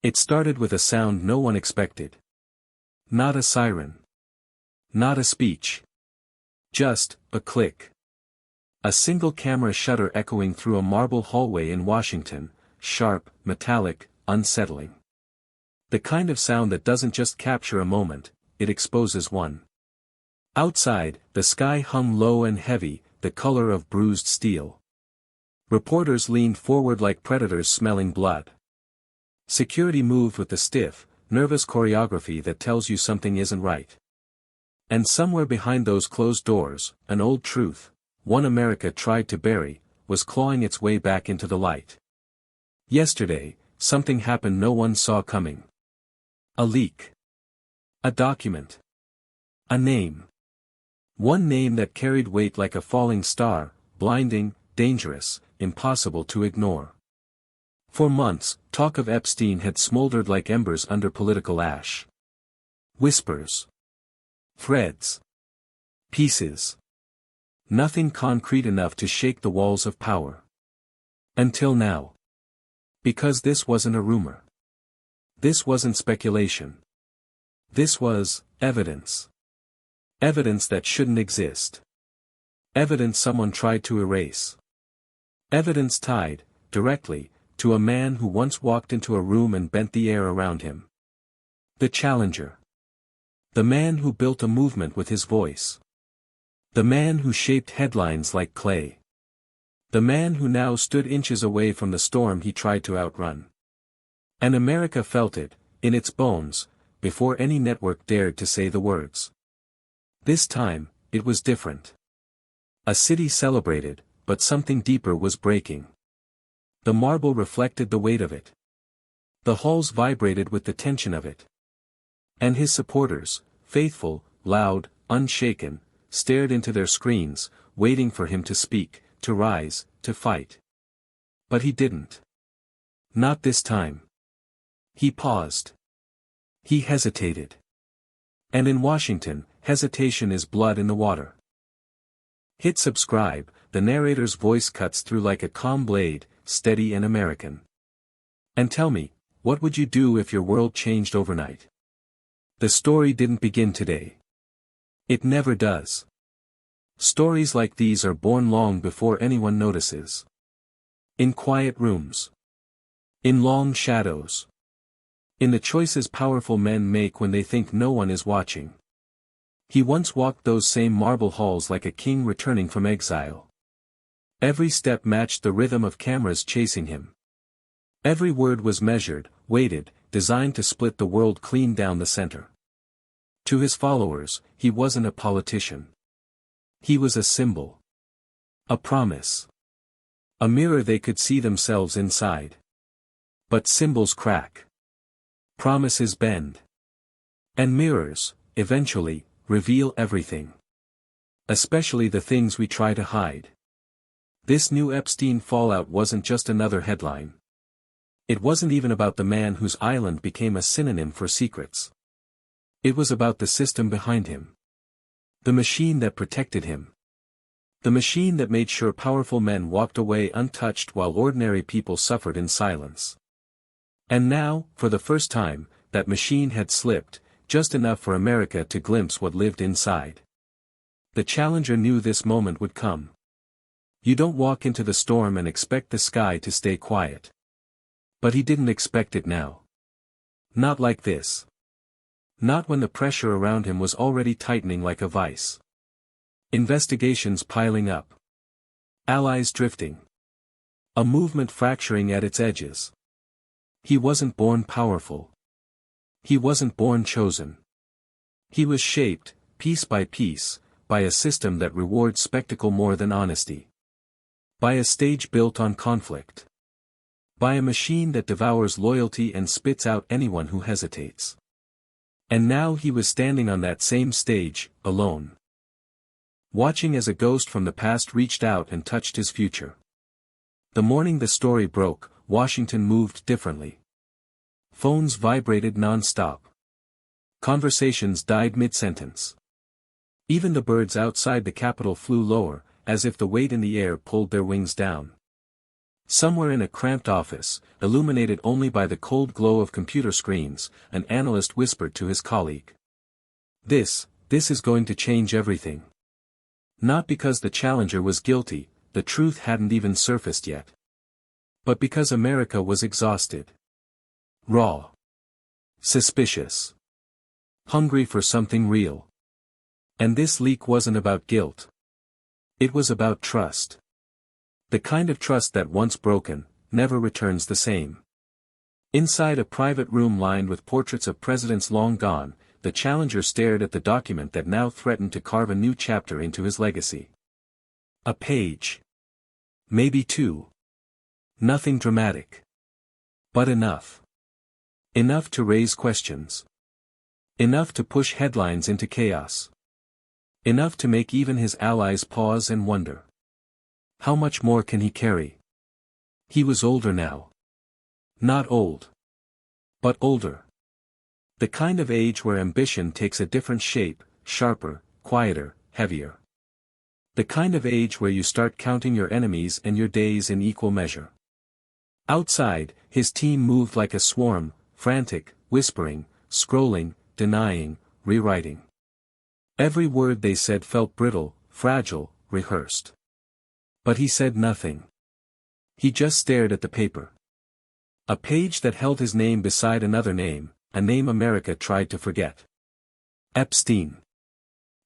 It started with a sound no one expected. Not a siren. Not a speech. Just a click. A single camera shutter echoing through a marble hallway in Washington, sharp, metallic, unsettling. The kind of sound that doesn't just capture a moment, it exposes one. Outside, the sky hung low and heavy, the color of bruised steel. Reporters leaned forward like predators smelling blood. Security moved with the stiff, nervous choreography that tells you something isn't right. And somewhere behind those closed doors, an old truth, one America tried to bury, was clawing its way back into the light. Yesterday, something happened no one saw coming. A leak. A document. A name. One name that carried weight like a falling star, blinding, dangerous, impossible to ignore. For months, talk of Epstein had smoldered like embers under political ash. Whispers. Threads. Pieces. Nothing concrete enough to shake the walls of power. Until now. Because this wasn't a rumor. This wasn't speculation. This was evidence. Evidence that shouldn't exist. Evidence someone tried to erase. Evidence tied, directly, to a man who once walked into a room and bent the air around him. The challenger. The man who built a movement with his voice. The man who shaped headlines like clay. The man who now stood inches away from the storm he tried to outrun. And America felt it, in its bones, before any network dared to say the words. This time, it was different. A city celebrated, but something deeper was breaking. The marble reflected the weight of it. The halls vibrated with the tension of it. And his supporters, faithful, loud, unshaken, stared into their screens, waiting for him to speak, to rise, to fight. But he didn't. Not this time. He paused. He hesitated. And in Washington, hesitation is blood in the water. Hit subscribe, the narrator's voice cuts through like a calm blade, steady and American. And tell me, what would you do if your world changed overnight? The story didn't begin today. It never does. Stories like these are born long before anyone notices. In quiet rooms. In long shadows. In the choices powerful men make when they think no one is watching. He once walked those same marble halls like a king returning from exile. Every step matched the rhythm of cameras chasing him. Every word was measured, weighted, designed to split the world clean down the center. To his followers, he wasn't a politician. He was a symbol. A promise. A mirror they could see themselves inside. But symbols crack. Promises bend. And mirrors, eventually, reveal everything. Especially the things we try to hide. This new Epstein fallout wasn't just another headline. It wasn't even about the man whose island became a synonym for secrets. It was about the system behind him. The machine that protected him. The machine that made sure powerful men walked away untouched while ordinary people suffered in silence. And now, for the first time, that machine had slipped, just enough for America to glimpse what lived inside. The challenger knew this moment would come. You don't walk into the storm and expect the sky to stay quiet. But he didn't expect it now. Not like this. Not when the pressure around him was already tightening like a vice. Investigations piling up. Allies drifting. A movement fracturing at its edges. He wasn't born powerful. He wasn't born chosen. He was shaped, piece by piece, by a system that rewards spectacle more than honesty. By a stage built on conflict. By a machine that devours loyalty and spits out anyone who hesitates. And now he was standing on that same stage, alone. Watching as a ghost from the past reached out and touched his future. The morning the story broke, Washington moved differently. Phones vibrated non-stop. Conversations died mid-sentence. Even the birds outside the Capitol flew lower, as if the weight in the air pulled their wings down. Somewhere in a cramped office, illuminated only by the cold glow of computer screens, an analyst whispered to his colleague. This is going to change everything. Not because the challenger was guilty, the truth hadn't even surfaced yet. But because America was exhausted. Raw. Suspicious. Hungry for something real. And this leak wasn't about guilt. It was about trust. The kind of trust that once broken, never returns the same. Inside a private room lined with portraits of presidents long gone, the challenger stared at the document that now threatened to carve a new chapter into his legacy. A page. Maybe two. Nothing dramatic. But enough. Enough to raise questions. Enough to push headlines into chaos. Enough to make even his allies pause and wonder. How much more can he carry? He was older now. Not old. But older. The kind of age where ambition takes a different shape, sharper, quieter, heavier. The kind of age where you start counting your enemies and your days in equal measure. Outside, his team moved like a swarm, frantic, whispering, scrolling, denying, rewriting. Every word they said felt brittle, fragile, rehearsed. But he said nothing. He just stared at the paper. A page that held his name beside another name, a name America tried to forget. Epstein.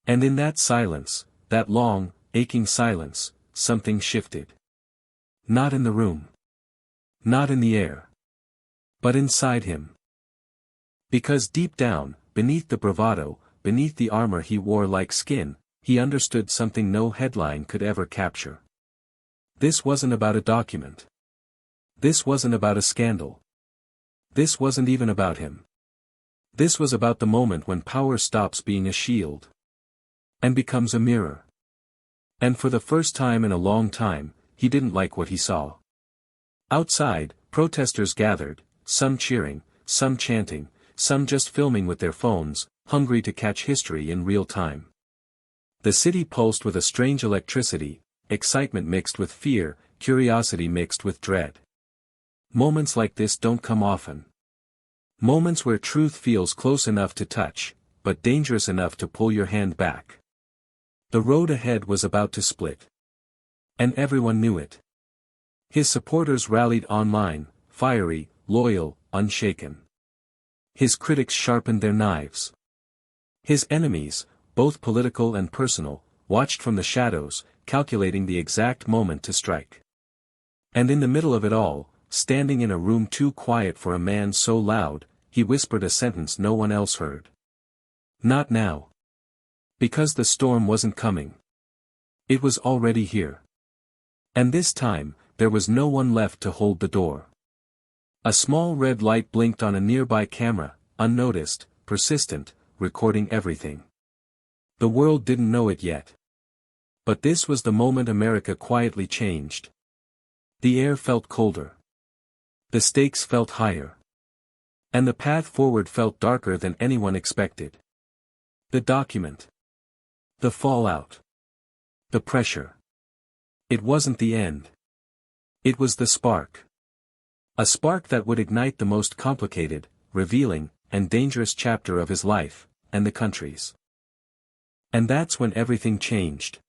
And in that silence, that long, aching silence, something shifted. Not in the room. Not in the air. But inside him. Because deep down, beneath the bravado, beneath the armor he wore like skin, he understood something no headline could ever capture. This wasn't about a document. This wasn't about a scandal. This wasn't even about him. This was about the moment when power stops being a shield. And becomes a mirror. And for the first time in a long time, he didn't like what he saw. Outside, protesters gathered, some cheering, some chanting, some just filming with their phones, hungry to catch history in real time. The city pulsed with a strange electricity, excitement mixed with fear, curiosity mixed with dread. Moments like this don't come often. Moments where truth feels close enough to touch, but dangerous enough to pull your hand back. The road ahead was about to split. And everyone knew it. His supporters rallied online, fiery, loyal, unshaken. His critics sharpened their knives. His enemies, both political and personal, watched from the shadows, calculating the exact moment to strike. And in the middle of it all, standing in a room too quiet for a man so loud, he whispered a sentence no one else heard. Not now. Because the storm wasn't coming. It was already here. And this time, there was no one left to hold the door. A small red light blinked on a nearby camera, unnoticed, persistent, recording everything. The world didn't know it yet. But this was the moment America quietly changed. The air felt colder. The stakes felt higher. And the path forward felt darker than anyone expected. The document. The fallout. The pressure. It wasn't the end. It was the spark. A spark that would ignite the most complicated, revealing, and dangerous chapter of his life, and the country's. And that's when everything changed.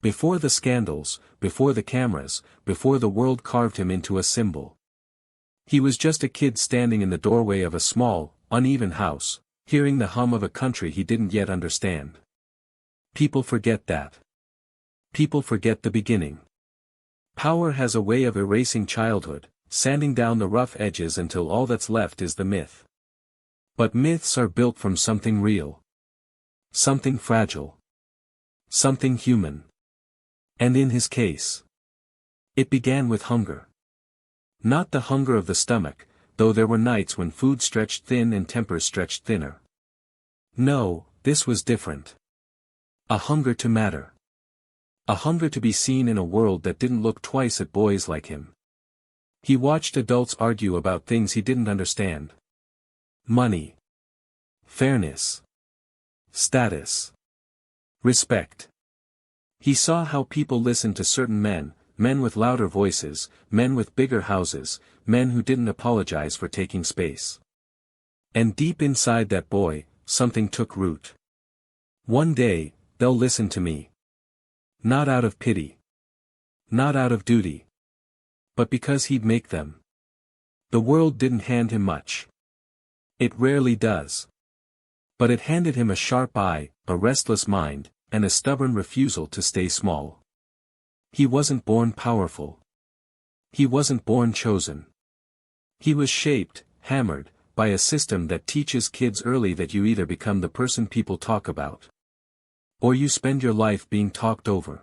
Before the scandals, before the cameras, before the world carved him into a symbol. He was just a kid standing in the doorway of a small, uneven house, hearing the hum of a country he didn't yet understand. People forget that. People forget the beginning. Power has a way of erasing childhood, sanding down the rough edges until all that's left is the myth. But myths are built from something real. Something fragile. Something human. And in his case, it began with hunger. Not the hunger of the stomach, though there were nights when food stretched thin and tempers stretched thinner. No, this was different. A hunger to matter. A hunger to be seen in a world that didn't look twice at boys like him. He watched adults argue about things he didn't understand. Money. Fairness. Status. Respect. He saw how people listened to certain men, men with louder voices, men with bigger houses, men who didn't apologize for taking space. And deep inside that boy, something took root. One day, they'll listen to me. Not out of pity. Not out of duty. But because he'd make them. The world didn't hand him much. It rarely does. But it handed him a sharp eye, a restless mind, and a stubborn refusal to stay small. He wasn't born powerful. He wasn't born chosen. He was shaped, hammered, by a system that teaches kids early that you either become the person people talk about, or you spend your life being talked over.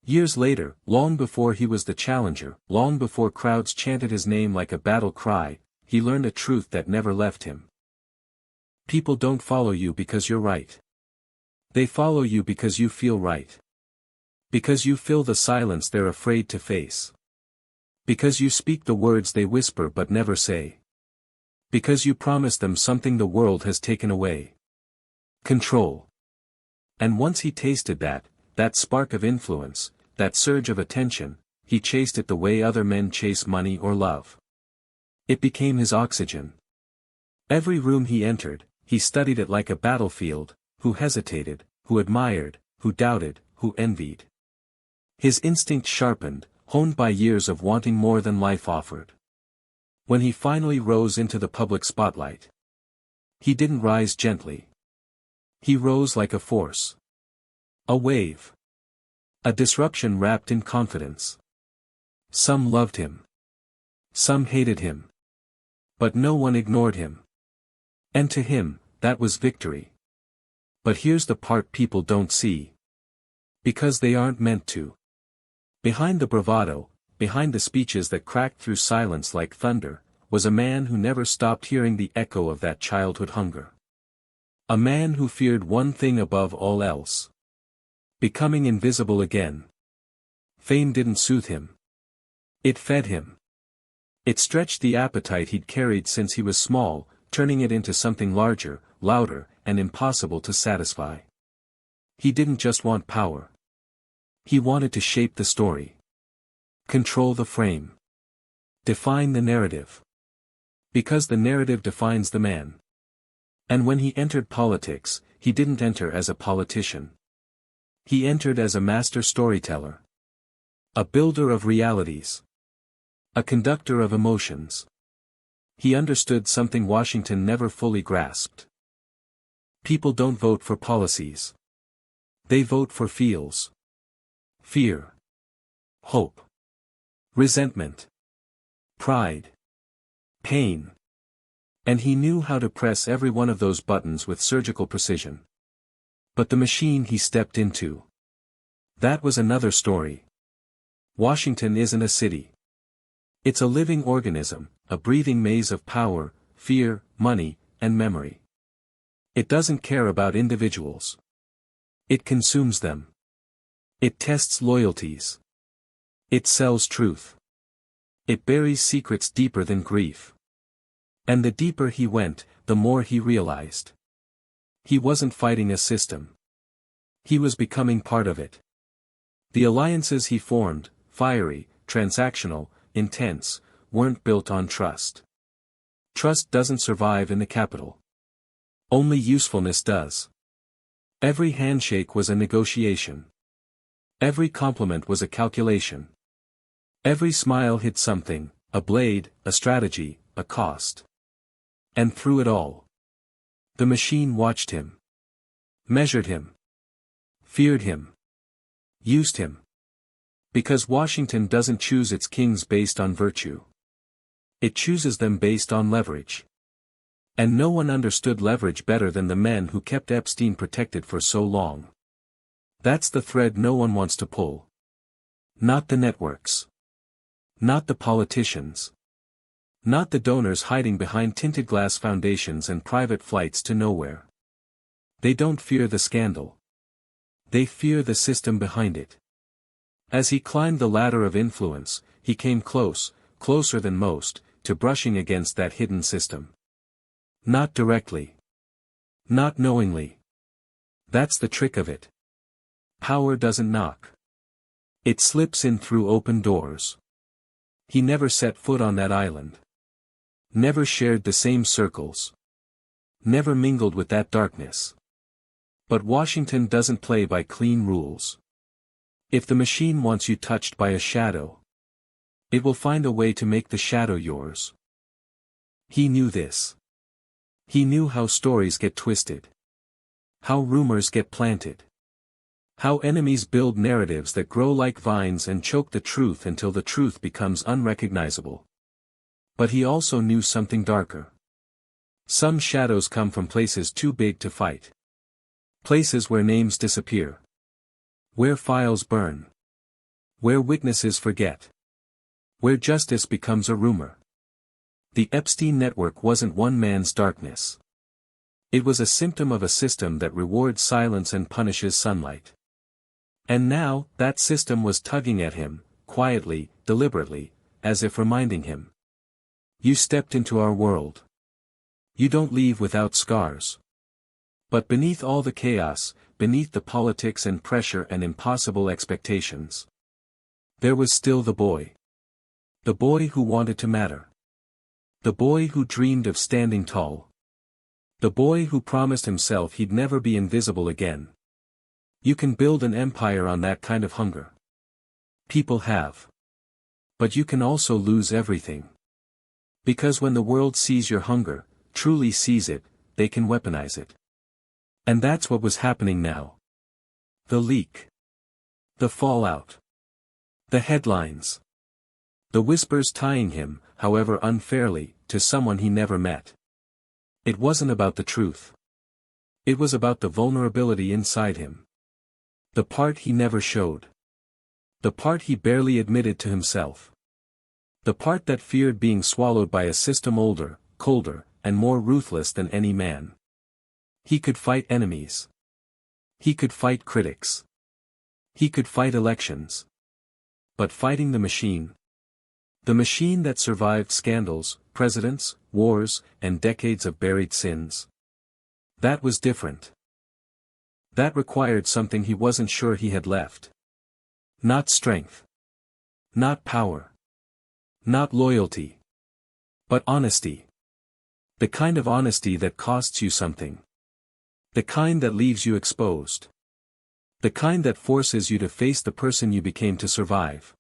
Years later, long before he was the challenger, long before crowds chanted his name like a battle cry, he learned a truth that never left him. People don't follow you because you're right. They follow you because you feel right. Because you fill the silence they're afraid to face. Because you speak the words they whisper but never say. Because you promise them something the world has taken away. Control. And once he tasted that spark of influence, that surge of attention, he chased it the way other men chase money or love. It became his oxygen. Every room he entered, he studied it like a battlefield, who hesitated, who admired, who doubted, who envied. His instinct sharpened, honed by years of wanting more than life offered. When he finally rose into the public spotlight, he didn't rise gently. He rose like a force. A wave. A disruption wrapped in confidence. Some loved him. Some hated him. But no one ignored him. And to him, that was victory. But here's the part people don't see. Because they aren't meant to. Behind the bravado, behind the speeches that cracked through silence like thunder, was a man who never stopped hearing the echo of that childhood hunger. A man who feared one thing above all else. Becoming invisible again. Fame didn't soothe him. It fed him. It stretched the appetite he'd carried since he was small, turning it into something larger, louder, and impossible to satisfy. He didn't just want power. He wanted to shape the story. Control the frame. Define the narrative. Because the narrative defines the man. And when he entered politics, he didn't enter as a politician. He entered as a master storyteller. A builder of realities. A conductor of emotions. He understood something Washington never fully grasped. People don't vote for policies. They vote for feels. Fear. Hope. Resentment. Pride. Pain. And he knew how to press every one of those buttons with surgical precision. But the machine he stepped into. That was another story. Washington isn't a city. It's a living organism, a breathing maze of power, fear, money, and memory. It doesn't care about individuals. It consumes them. It tests loyalties. It sells truth. It buries secrets deeper than grief. And the deeper he went, the more he realized. He wasn't fighting a system. He was becoming part of it. The alliances he formed, fiery, transactional, intense, weren't built on trust. Trust doesn't survive in the capital. Only usefulness does. Every handshake was a negotiation. Every compliment was a calculation. Every smile hid something, a blade, a strategy, a cost. And through it all, the machine watched him. Measured him. Feared him. Used him. Because Washington doesn't choose its kings based on virtue. It chooses them based on leverage. And no one understood leverage better than the men who kept Epstein protected for so long. That's the thread no one wants to pull. Not the networks. Not the politicians. Not the donors hiding behind tinted glass foundations and private flights to nowhere. They don't fear the scandal. They fear the system behind it. As he climbed the ladder of influence, he came close, closer than most, to brushing against that hidden system. Not directly. Not knowingly. That's the trick of it. Power doesn't knock. It slips in through open doors. He never set foot on that island. Never shared the same circles. Never mingled with that darkness. But Washington doesn't play by clean rules. If the machine wants you touched by a shadow, it will find a way to make the shadow yours. He knew this. He knew how stories get twisted. How rumors get planted. How enemies build narratives that grow like vines and choke the truth until the truth becomes unrecognizable. But he also knew something darker. Some shadows come from places too big to fight. Places where names disappear. Where files burn. Where witnesses forget. Where justice becomes a rumor. The Epstein network wasn't one man's darkness. It was a symptom of a system that rewards silence and punishes sunlight. And now, that system was tugging at him, quietly, deliberately, as if reminding him. You stepped into our world. You don't leave without scars. But beneath all the chaos, beneath the politics and pressure and impossible expectations, there was still the boy. The boy who wanted to matter. The boy who dreamed of standing tall. The boy who promised himself he'd never be invisible again. You can build an empire on that kind of hunger. People have. But you can also lose everything. Because when the world sees your hunger, truly sees it, they can weaponize it. And that's what was happening now. The leak. The fallout. The headlines. The whispers tying him, however unfairly, to someone he never met. It wasn't about the truth. It was about the vulnerability inside him. The part he never showed. The part he barely admitted to himself. The part that feared being swallowed by a system older, colder, and more ruthless than any man. He could fight enemies. He could fight critics. He could fight elections. But fighting the machine that survived scandals, presidents, wars, and decades of buried sins. That was different. That required something he wasn't sure he had left. Not strength. Not power. Not loyalty. But honesty. The kind of honesty that costs you something. The kind that leaves you exposed. The kind that forces you to face the person you became to survive.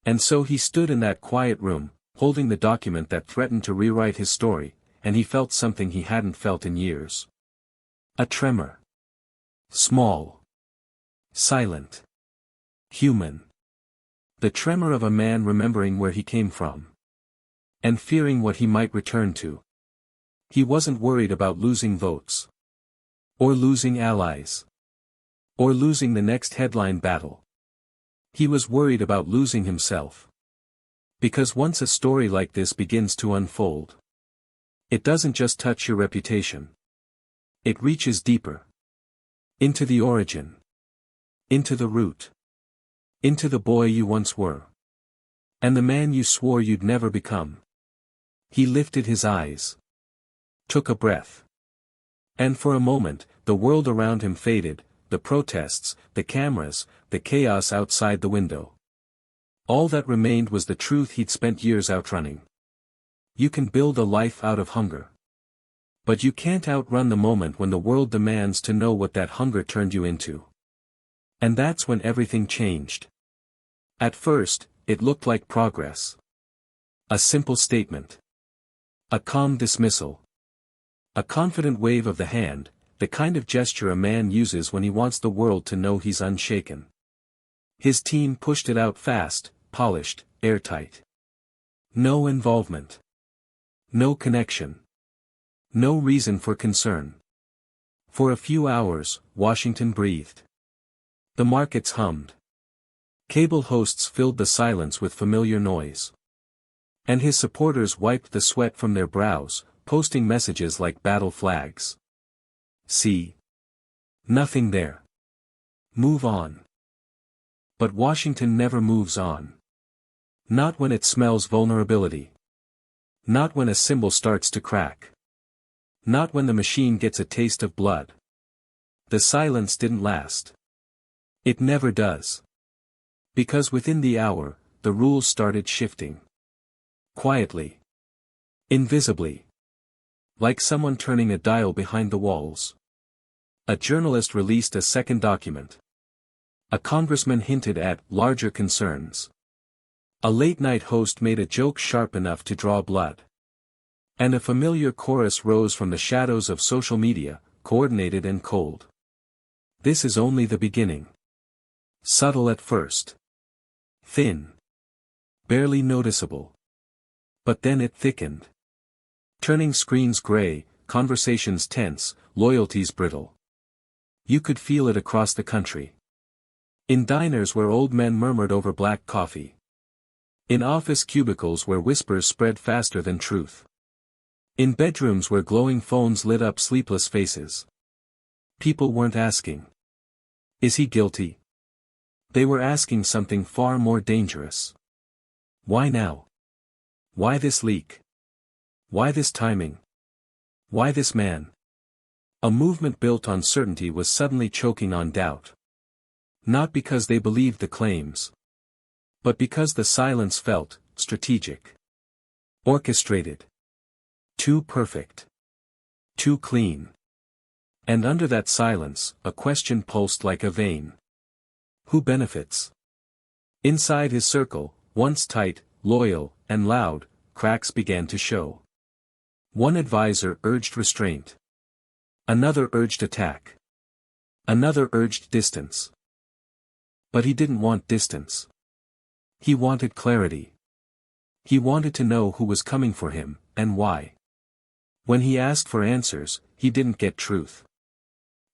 And so he stood in that quiet room, holding the document that threatened to rewrite his story, and he felt something he hadn't felt in years. A tremor. Small. Silent. Human. The tremor of a man remembering where he came from. And fearing what he might return to. He wasn't worried about losing votes. Or losing allies. Or losing the next headline battle. He was worried about losing himself. Because once a story like this begins to unfold, it doesn't just touch your reputation. It reaches deeper. Into the origin. Into the root. Into the boy you once were. And the man you swore you'd never become. He lifted his eyes. Took a breath. And for a moment, the world around him faded, the protests, the cameras, the chaos outside the window. All that remained was the truth he'd spent years outrunning. You can build a life out of hunger. But you can't outrun the moment when the world demands to know what that hunger turned you into. And that's when everything changed. At first, it looked like progress. A simple statement. A calm dismissal. A confident wave of the hand, the kind of gesture a man uses when he wants the world to know he's unshaken. His team pushed it out fast, polished, airtight. No involvement. No connection. No reason for concern. For a few hours, Washington breathed. The markets hummed. Cable hosts filled the silence with familiar noise. And his supporters wiped the sweat from their brows, posting messages like battle flags. See? Nothing there. Move on. But Washington never moves on. Not when it smells vulnerability. Not when a symbol starts to crack. Not when the machine gets a taste of blood. The silence didn't last. It never does. Because within the hour, the rules started shifting. Quietly. Invisibly. Like someone turning a dial behind the walls. A journalist released a second document. A congressman hinted at larger concerns. A late-night host made a joke sharp enough to draw blood. And a familiar chorus rose from the shadows of social media, coordinated and cold. This is only the beginning. Subtle at first. Thin. Barely noticeable. But then it thickened. Turning screens gray, conversations tense, loyalties brittle. You could feel it across the country. In diners where old men murmured over black coffee. In office cubicles where whispers spread faster than truth. In bedrooms where glowing phones lit up sleepless faces. People weren't asking. Is he guilty? They were asking something far more dangerous. Why now? Why this leak? Why this timing? Why this man? A movement built on certainty was suddenly choking on doubt. Not because they believed the claims. But because the silence felt strategic. Orchestrated. Too perfect. Too clean. And under that silence, a question pulsed like a vein. Who benefits? Inside his circle, once tight, loyal, and loud, cracks began to show. One advisor urged restraint. Another urged attack. Another urged distance. But he didn't want distance. He wanted clarity. He wanted to know who was coming for him, and why. When he asked for answers, he didn't get truth.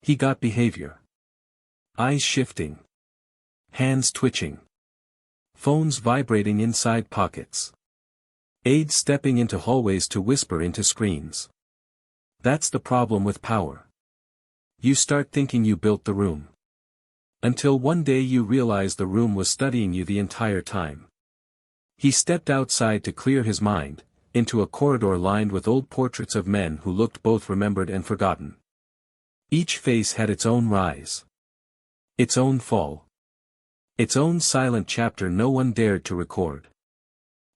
He got behavior. Eyes shifting. Hands twitching. Phones vibrating inside pockets. Aides stepping into hallways to whisper into screens. That's the problem with power. You start thinking you built the room. Until one day you realize the room was studying you the entire time. He stepped outside to clear his mind, into a corridor lined with old portraits of men who looked both remembered and forgotten. Each face had its own rise. Its own fall. Its own silent chapter no one dared to record.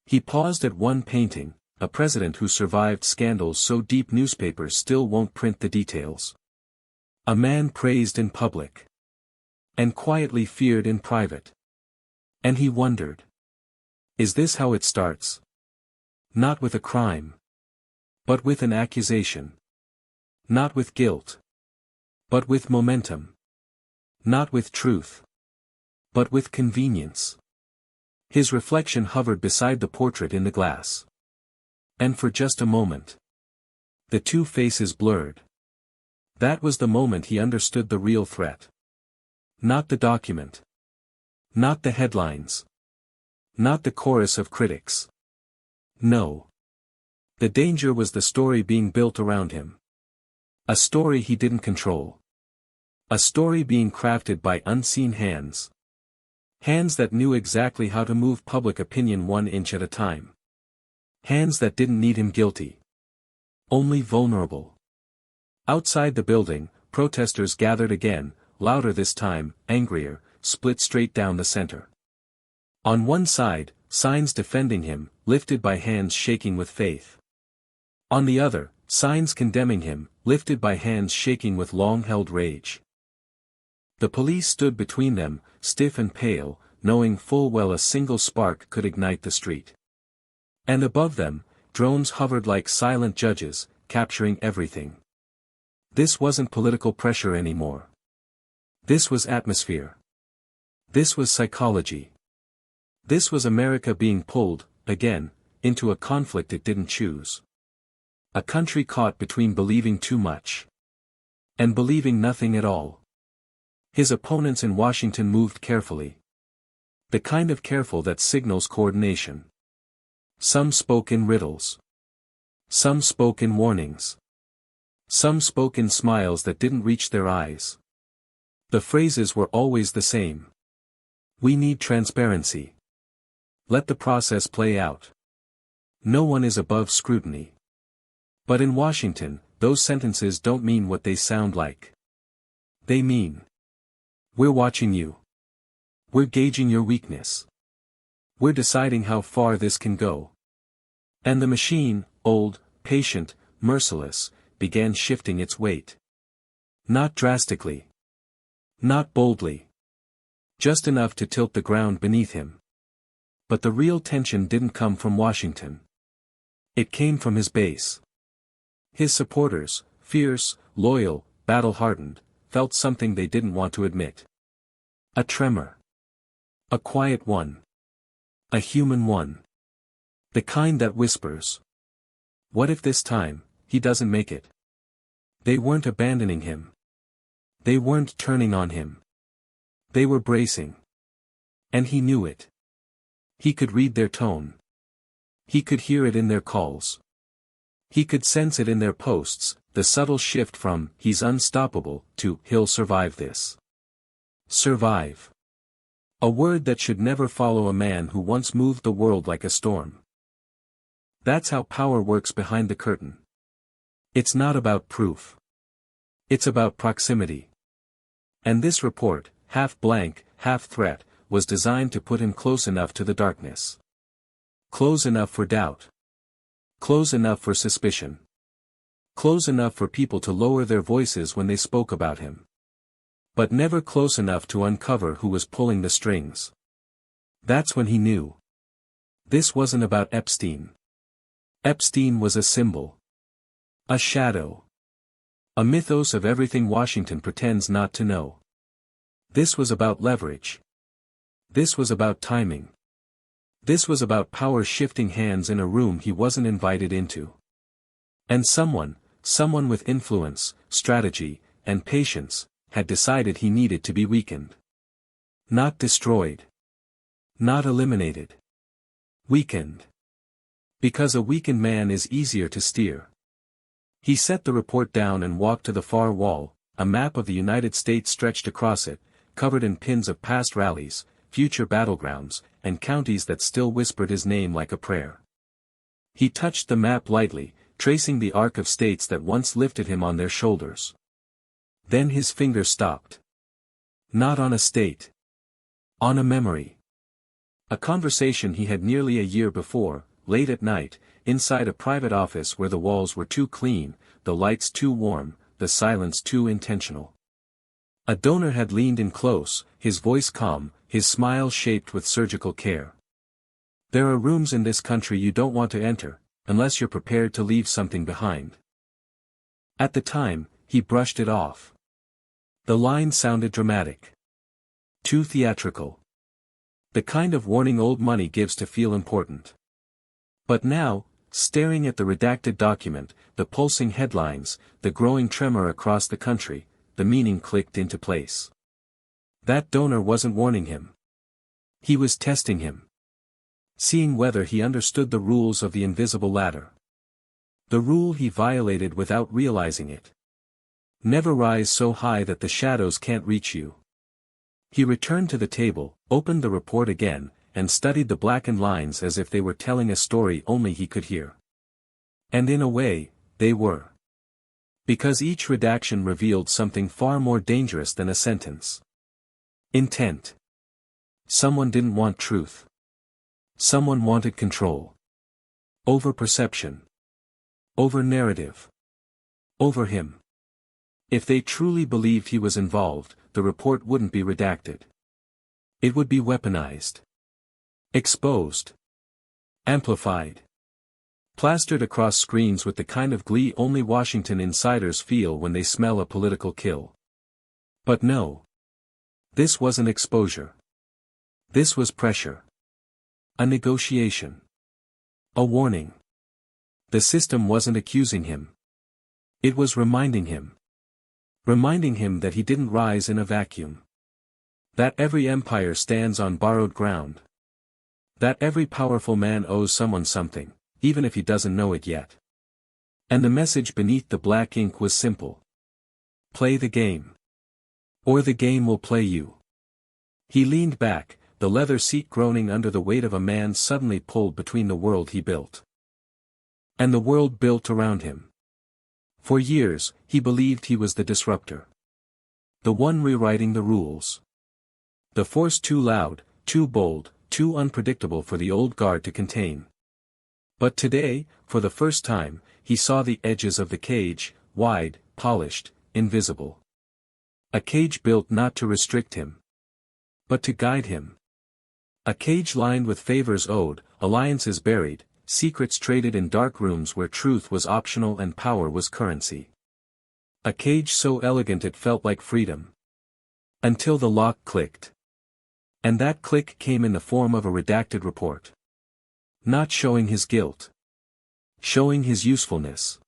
He paused at one painting, a president who survived scandals so deep newspapers still won't print the details. A man praised in public. And quietly feared in private. And he wondered. Is this how it starts? Not with a crime. But with an accusation. Not with guilt. But with momentum. Not with truth. But with convenience. His reflection hovered beside the portrait in the glass. And for just a moment. The two faces blurred. That was the moment he understood the real threat. Not the document. Not the headlines. Not the chorus of critics. No. The danger was the story being built around him. A story he didn't control. A story being crafted by unseen hands. Hands that knew exactly how to move public opinion 1 inch at a time. Hands that didn't need him guilty. Only vulnerable. Outside the building, protesters gathered again, louder this time, angrier, split straight down the center. On one side, signs defending him, lifted by hands shaking with faith. On the other, signs condemning him, lifted by hands shaking with long-held rage. The police stood between them, stiff and pale, knowing full well a single spark could ignite the street. And above them, drones hovered like silent judges, capturing everything. This wasn't political pressure anymore. This was atmosphere. This was psychology. This was America being pulled, again, into a conflict it didn't choose. A country caught between believing too much and believing nothing at all. His opponents in Washington moved carefully. The kind of careful that signals coordination. Some spoke in riddles. Some spoke in warnings. Some spoke in smiles that didn't reach their eyes. The phrases were always the same. We need transparency. Let the process play out. No one is above scrutiny. But in Washington, those sentences don't mean what they sound like. They mean, we're watching you. We're gauging your weakness. We're deciding how far this can go. And the machine, old, patient, merciless, began shifting its weight. Not drastically. Not boldly. Just enough to tilt the ground beneath him. But the real tension didn't come from Washington. It came from his base. His supporters, fierce, loyal, battle-hardened, felt something they didn't want to admit. A tremor. A quiet one. A human one. The kind that whispers. What if this time, he doesn't make it? They weren't abandoning him. They weren't turning on him. They were bracing. And he knew it. He could read their tone. He could hear it in their calls. He could sense it in their posts, the subtle shift from, "he's unstoppable," to, "he'll survive this." Survive. A word that should never follow a man who once moved the world like a storm. That's how power works behind the curtain. It's not about proof. It's about proximity. And this report, half blank, half threat, was designed to put him close enough to the darkness. Close enough for doubt. Close enough for suspicion. Close enough for people to lower their voices when they spoke about him. But never close enough to uncover who was pulling the strings. That's when he knew. This wasn't about Epstein. Epstein was a symbol. A shadow. A mythos of everything Washington pretends not to know. This was about leverage. This was about timing. This was about power shifting hands in a room he wasn't invited into. And someone with influence, strategy, and patience, had decided he needed to be weakened. Not destroyed. Not eliminated. Weakened. Because a weakened man is easier to steer. He set the report down and walked to the far wall, a map of the United States stretched across it, covered in pins of past rallies, future battlegrounds, and counties that still whispered his name like a prayer. He touched the map lightly, tracing the arc of states that once lifted him on their shoulders. Then his finger stopped. Not on a state. On a memory. A conversation he had nearly a year before, late at night, inside a private office where the walls were too clean, the lights too warm, the silence too intentional. A donor had leaned in close, his voice calm, his smile shaped with surgical care. There are rooms in this country you don't want to enter, unless you're prepared to leave something behind. At the time, he brushed it off. The line sounded dramatic. Too theatrical. The kind of warning old money gives to feel important. But now, staring at the redacted document, the pulsing headlines, the growing tremor across the country, the meaning clicked into place. That donor wasn't warning him. He was testing him. Seeing whether he understood the rules of the invisible ladder. The rule he violated without realizing it. Never rise so high that the shadows can't reach you. He returned to the table, opened the report again, and studied the blackened lines as if they were telling a story only he could hear. And in a way, they were. Because each redaction revealed something far more dangerous than a sentence. Intent. Someone didn't want truth. Someone wanted control. Over perception. Over narrative. Over him. If they truly believed he was involved, the report wouldn't be redacted. It would be weaponized. Exposed. Amplified. Plastered across screens with the kind of glee only Washington insiders feel when they smell a political kill. But no. This wasn't exposure. This was pressure. A negotiation. A warning. The system wasn't accusing him. It was reminding him. Reminding him that he didn't rise in a vacuum. That every empire stands on borrowed ground. That every powerful man owes someone something, even if he doesn't know it yet. And the message beneath the black ink was simple. Play the game. Or the game will play you. He leaned back, the leather seat groaning under the weight of a man suddenly pulled between the world he built. And the world built around him. For years, he believed he was the disruptor. The one rewriting the rules. The force too loud, too bold, too unpredictable for the old guard to contain. But today, for the first time, he saw the edges of the cage, wide, polished, invisible. A cage built not to restrict him, but to guide him. A cage lined with favors owed, alliances buried, secrets traded in dark rooms where truth was optional and power was currency. A cage so elegant it felt like freedom. Until the lock clicked. And that click came in the form of a redacted report. Not showing his guilt. Showing his usefulness.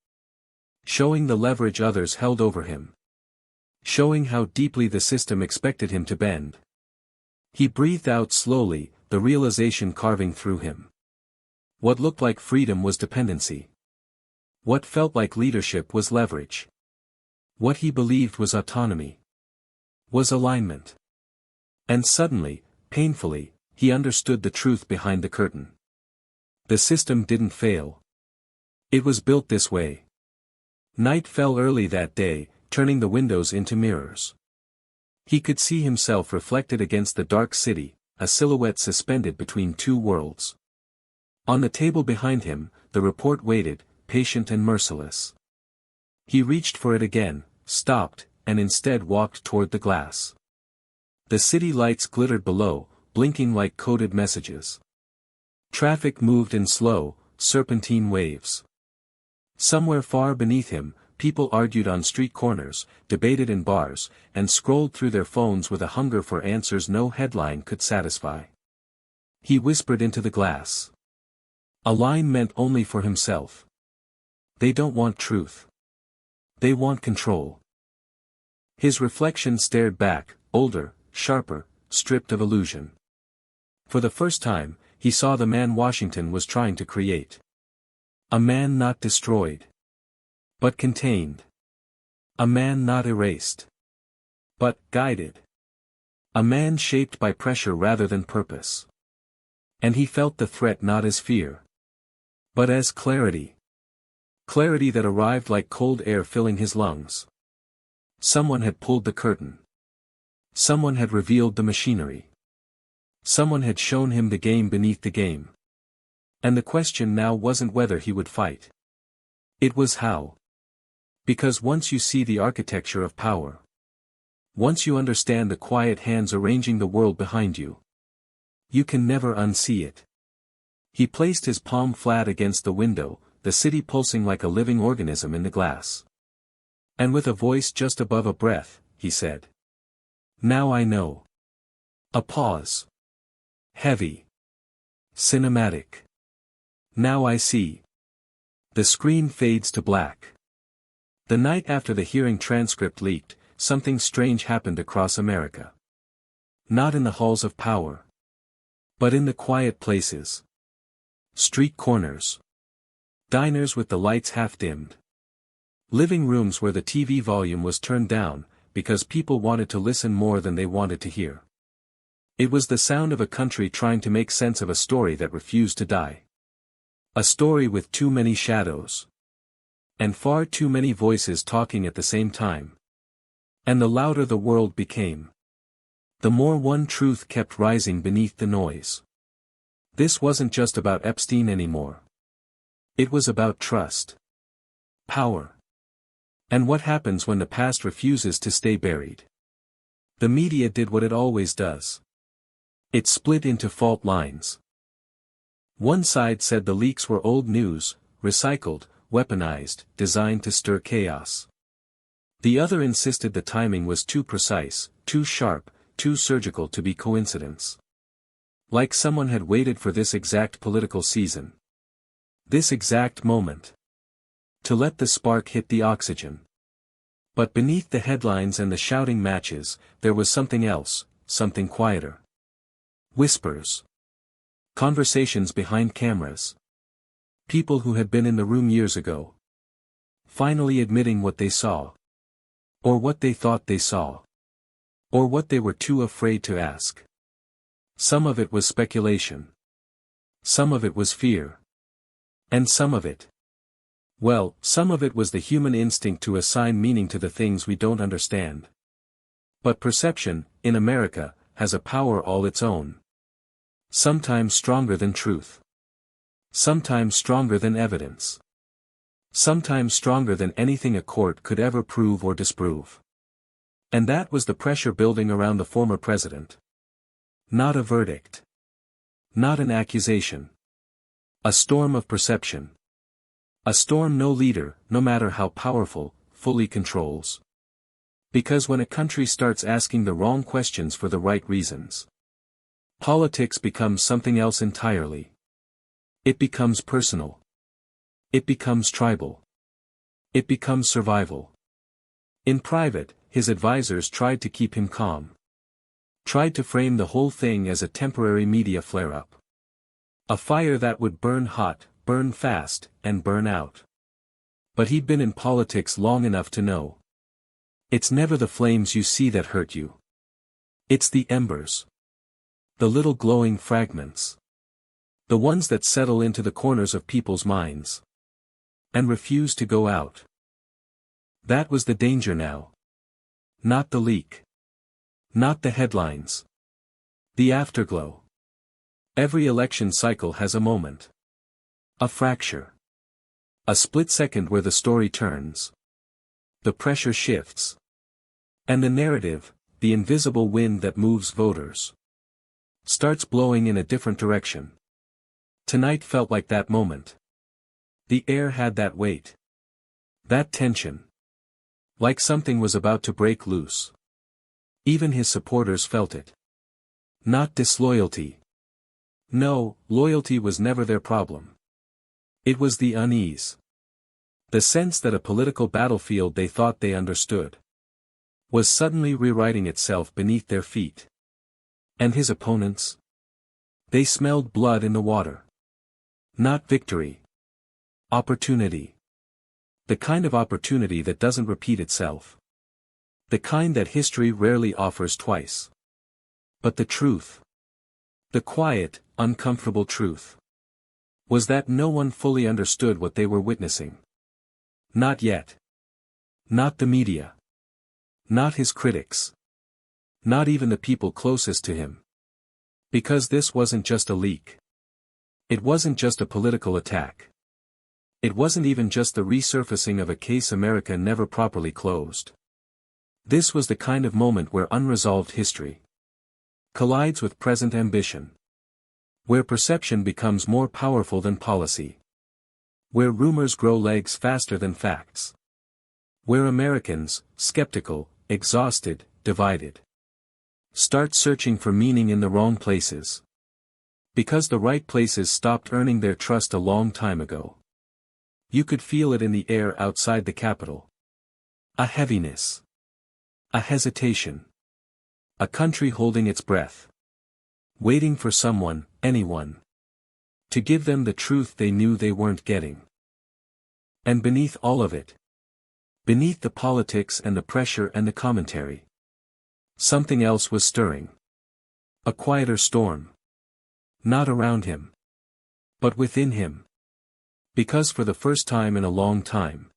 Showing the leverage others held over him. Showing how deeply the system expected him to bend. He breathed out slowly, the realization carving through him. What looked like freedom was dependency. What felt like leadership was leverage. What he believed was autonomy. Was alignment. And suddenly, painfully, he understood the truth behind the curtain. The system didn't fail. It was built this way. Night fell early that day, turning the windows into mirrors. He could see himself reflected against the dark city, a silhouette suspended between two worlds. On the table behind him, the report waited, patient and merciless. He reached for it again, stopped, and instead walked toward the glass. The city lights glittered below, blinking like coded messages. Traffic moved in slow, serpentine waves. Somewhere far beneath him, people argued on street corners, debated in bars, and scrolled through their phones with a hunger for answers no headline could satisfy. He whispered into the glass. A line meant only for himself. They don't want truth. They want control. His reflection stared back, older, sharper, stripped of illusion. For the first time, he saw the man Washington was trying to create. A man not destroyed, but contained. A man not erased, but guided. A man shaped by pressure rather than purpose. And he felt the threat not as fear, but as clarity. Clarity that arrived like cold air filling his lungs. Someone had pulled the curtain. Someone had revealed the machinery. Someone had shown him the game beneath the game. And the question now wasn't whether he would fight. It was how. Because once you see the architecture of power, once you understand the quiet hands arranging the world behind you, you can never unsee it. He placed his palm flat against the window, the city pulsing like a living organism in the glass. And with a voice just above a breath, he said, "Now I know." A pause. Heavy. Cinematic. "Now I see." The screen fades to black. The night after the hearing transcript leaked, something strange happened across America. Not in the halls of power, but in the quiet places. Street corners. Diners with the lights half dimmed. Living rooms where the TV volume was turned down, because people wanted to listen more than they wanted to hear. It was the sound of a country trying to make sense of a story that refused to die. A story with too many shadows. And far too many voices talking at the same time. And the louder the world became, the more one truth kept rising beneath the noise. This wasn't just about Epstein anymore. It was about trust. Power. And what happens when the past refuses to stay buried? The media did what it always does. It split into fault lines. One side said the leaks were old news, recycled, weaponized, designed to stir chaos. The other insisted the timing was too precise, too sharp, too surgical to be coincidence. Like someone had waited for this exact political season. This exact moment. To let the spark hit the oxygen. But beneath the headlines and the shouting matches, there was something else, something quieter. Whispers. Conversations behind cameras. People who had been in the room years ago. Finally admitting what they saw. Or what they thought they saw. Or what they were too afraid to ask. Some of it was speculation. Some of it was fear. And some of it. Well, some of it was the human instinct to assign meaning to the things we don't understand. But perception, in America, has a power all its own. Sometimes stronger than truth. Sometimes stronger than evidence. Sometimes stronger than anything a court could ever prove or disprove. And that was the pressure building around the former president. Not a verdict. Not an accusation. A storm of perception. A storm no leader, no matter how powerful, fully controls. Because when a country starts asking the wrong questions for the right reasons, politics becomes something else entirely. It becomes personal. It becomes tribal. It becomes survival. In private, his advisors tried to keep him calm. Tried to frame the whole thing as a temporary media flare-up. A fire that would burn hot, burn fast, and burn out. But he'd been in politics long enough to know. It's never the flames you see that hurt you. It's the embers. The little glowing fragments. The ones that settle into the corners of people's minds. And refuse to go out. That was the danger now. Not the leak. Not the headlines. The afterglow. Every election cycle has a moment. A fracture. A split second where the story turns. The pressure shifts. And the narrative, the invisible wind that moves voters, starts blowing in a different direction. Tonight felt like that moment. The air had that weight. That tension. Like something was about to break loose. Even his supporters felt it. Not disloyalty. No, loyalty was never their problem. It was the unease. The sense that a political battlefield they thought they understood was suddenly rewriting itself beneath their feet. And his opponents? They smelled blood in the water. Not victory. Opportunity. The kind of opportunity that doesn't repeat itself. The kind that history rarely offers twice. But the truth. The quiet, uncomfortable truth. Was that no one fully understood what they were witnessing. Not yet. Not the media. Not his critics. Not even the people closest to him. Because this wasn't just a leak. It wasn't just a political attack. It wasn't even just the resurfacing of a case America never properly closed. This was the kind of moment where unresolved history collides with present ambition. Where perception becomes more powerful than policy. Where rumors grow legs faster than facts. Where Americans, skeptical, exhausted, divided, start searching for meaning in the wrong places. Because the right places stopped earning their trust a long time ago. You could feel it in the air outside the Capitol. A heaviness. A hesitation. A country holding its breath. Waiting for someone, anyone, to give them the truth they knew they weren't getting. And beneath all of it, beneath the politics and the pressure and the commentary, something else was stirring. A quieter storm. Not around him. But within him. Because for the first time in a long time,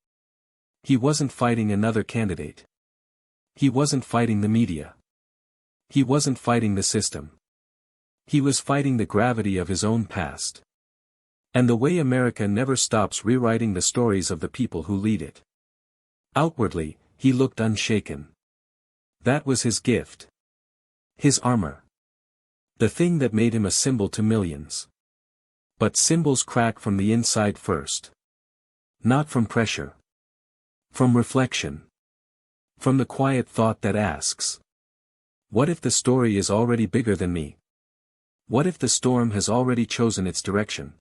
he wasn't fighting another candidate. He wasn't fighting the media. He wasn't fighting the system. He was fighting the gravity of his own past. And the way America never stops rewriting the stories of the people who lead it. Outwardly, he looked unshaken. That was his gift. His armor. The thing that made him a symbol to millions. But symbols crack from the inside first. Not from pressure. From reflection. From the quiet thought that asks. What if the story is already bigger than me? What if the storm has already chosen its direction?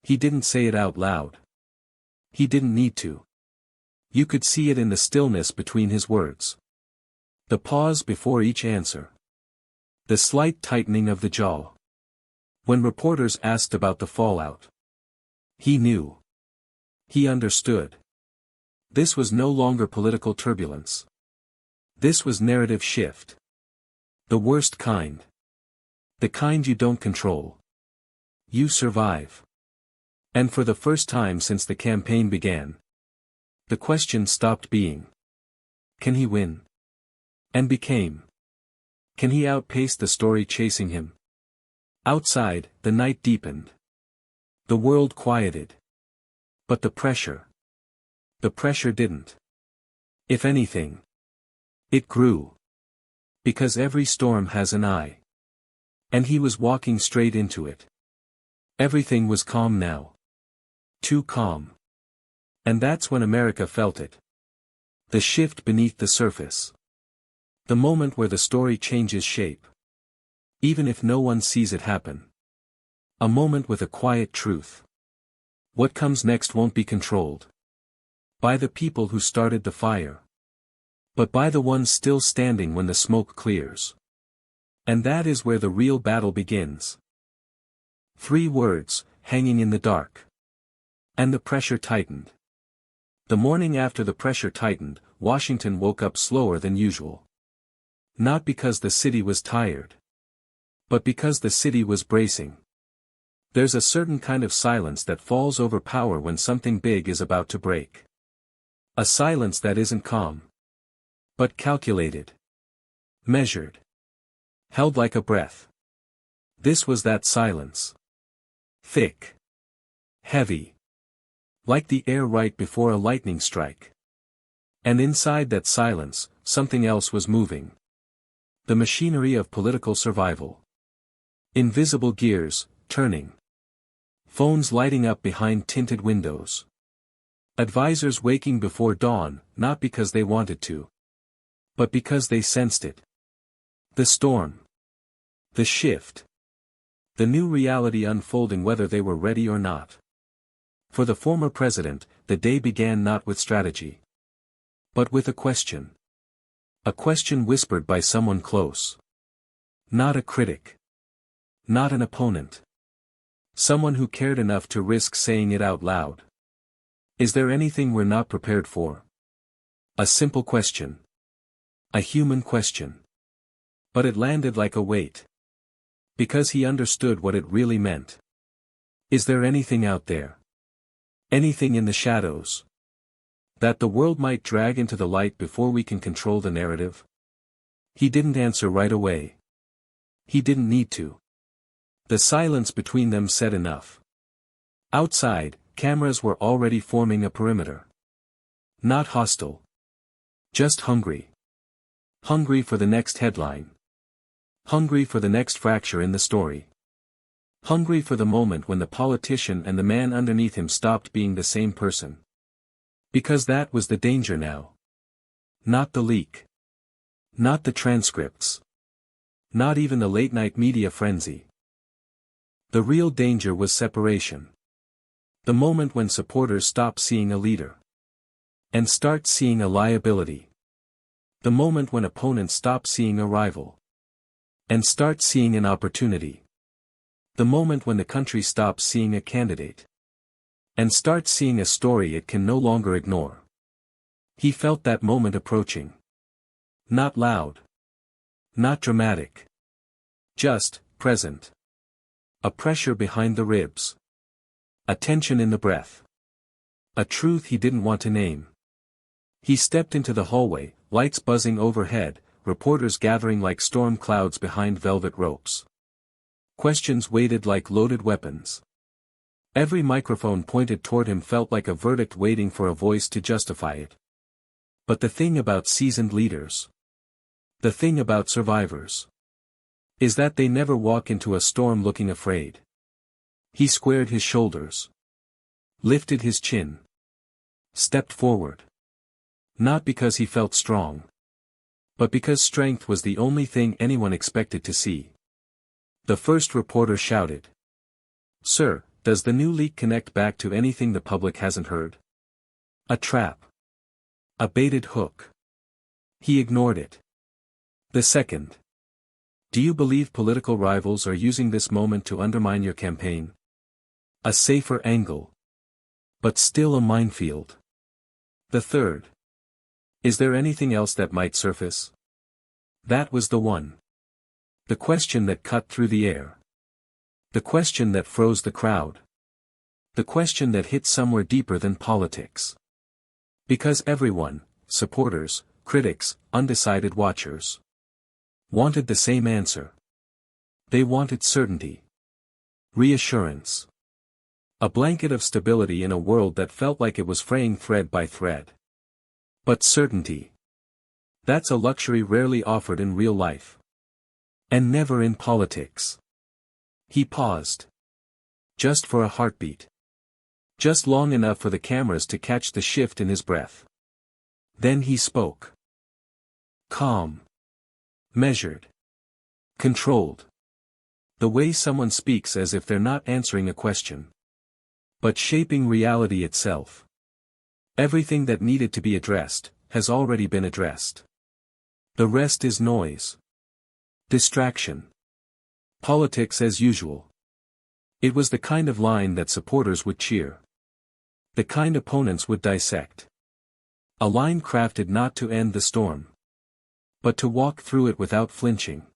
He didn't say it out loud. He didn't need to. You could see it in the stillness between his words. The pause before each answer. The slight tightening of the jaw. When reporters asked about the fallout. He knew. He understood. This was no longer political turbulence. This was narrative shift. The worst kind. The kind you don't control. You survive. And for the first time since the campaign began, the question stopped being, can he win? And became, Can he outpace the story chasing him? Outside, the night deepened. The world quieted. But the pressure didn't. If anything, it grew. Because every storm has an eye. And he was walking straight into it. Everything was calm now. Too calm. And that's when America felt it. The shift beneath the surface. The moment where the story changes shape. Even if no one sees it happen. A moment with a quiet truth. What comes next won't be controlled by the people who started the fire, but by the ones still standing when the smoke clears. And that is where the real battle begins. 3 words, hanging in the dark. And the pressure tightened. The morning after the pressure tightened, Washington woke up slower than usual. Not because the city was tired, but because the city was bracing. There's a certain kind of silence that falls over power when something big is about to break. A silence that isn't calm, but calculated, measured, held like a breath. This was that silence. Thick, heavy, like the air right before a lightning strike. And inside that silence, something else was moving. The machinery of political survival. Invisible gears, turning. Phones lighting up behind tinted windows. Advisors waking before dawn, not because they wanted to, but because they sensed it. The storm. The shift. The new reality unfolding whether they were ready or not. For the former president, the day began not with strategy, but with a question. A question whispered by someone close. Not a critic. Not an opponent. Someone who cared enough to risk saying it out loud. Is there anything we're not prepared for? A simple question. A human question. But it landed like a weight. Because he understood what it really meant. Is there anything out there? Anything in the shadows? That the world might drag into the light before we can control the narrative? He didn't answer right away. He didn't need to. The silence between them said enough. Outside, cameras were already forming a perimeter. Not hostile. Just hungry. Hungry for the next headline. Hungry for the next fracture in the story. Hungry for the moment when the politician and the man underneath him stopped being the same person. Because that was the danger now. Not the leak. Not the transcripts. Not even the late-night media frenzy. The real danger was separation. The moment when supporters stop seeing a leader. And start seeing a liability. The moment when opponents stop seeing a rival. And start seeing an opportunity. The moment when the country stops seeing a candidate. And starts seeing a story it can no longer ignore. He felt that moment approaching. Not loud. Not dramatic. Just, present. A pressure behind the ribs. A tension in the breath. A truth he didn't want to name. He stepped into the hallway, lights buzzing overhead, reporters gathering like storm clouds behind velvet ropes. Questions waited like loaded weapons. Every microphone pointed toward him felt like a verdict waiting for a voice to justify it. But the thing about seasoned leaders, the thing about survivors, is that they never walk into a storm looking afraid. He squared his shoulders. Lifted his chin. Stepped forward. Not because he felt strong. But because strength was the only thing anyone expected to see. The first reporter shouted. "Sir, does the new leak connect back to anything the public hasn't heard?" A trap. A baited hook. He ignored it. The second. "Do you believe political rivals are using this moment to undermine your campaign?" A safer angle. But still a minefield. The third. "Is there anything else that might surface?" That was the one. The question that cut through the air. The question that froze the crowd. The question that hit somewhere deeper than politics. Because everyone, supporters, critics, undecided watchers, wanted the same answer. They wanted certainty. Reassurance. A blanket of stability in a world that felt like it was fraying thread by thread. But certainty. That's a luxury rarely offered in real life. And never in politics. He paused. Just for a heartbeat. Just long enough for the cameras to catch the shift in his breath. Then he spoke. Calm. Measured. Controlled. The way someone speaks as if they're not answering a question. But shaping reality itself. Everything that needed to be addressed, has already been addressed. The rest is noise. Distraction. Politics as usual. It was the kind of line that supporters would cheer. The kind opponents would dissect. A line crafted not to end the storm. But to walk through it without flinching.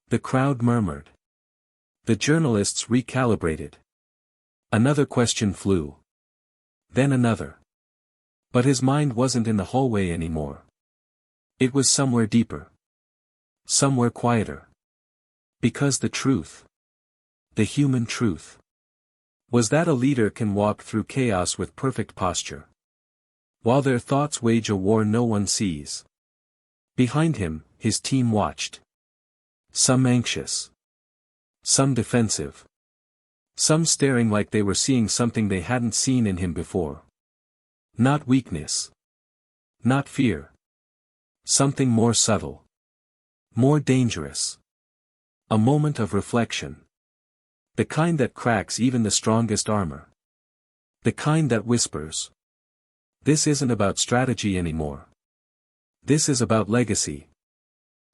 The crowd murmured. The journalists recalibrated. Another question flew. Then another. But his mind wasn't in the hallway anymore. It was somewhere deeper. Somewhere quieter. Because the truth. The human truth. Was that a leader can walk through chaos with perfect posture. While their thoughts wage a war no one sees. Behind him, his team watched. Some anxious. Some defensive. Some staring like they were seeing something they hadn't seen in him before. Not weakness. Not fear. Something more subtle. More dangerous. A moment of reflection. The kind that cracks even the strongest armor. The kind that whispers. This isn't about strategy anymore. This is about legacy.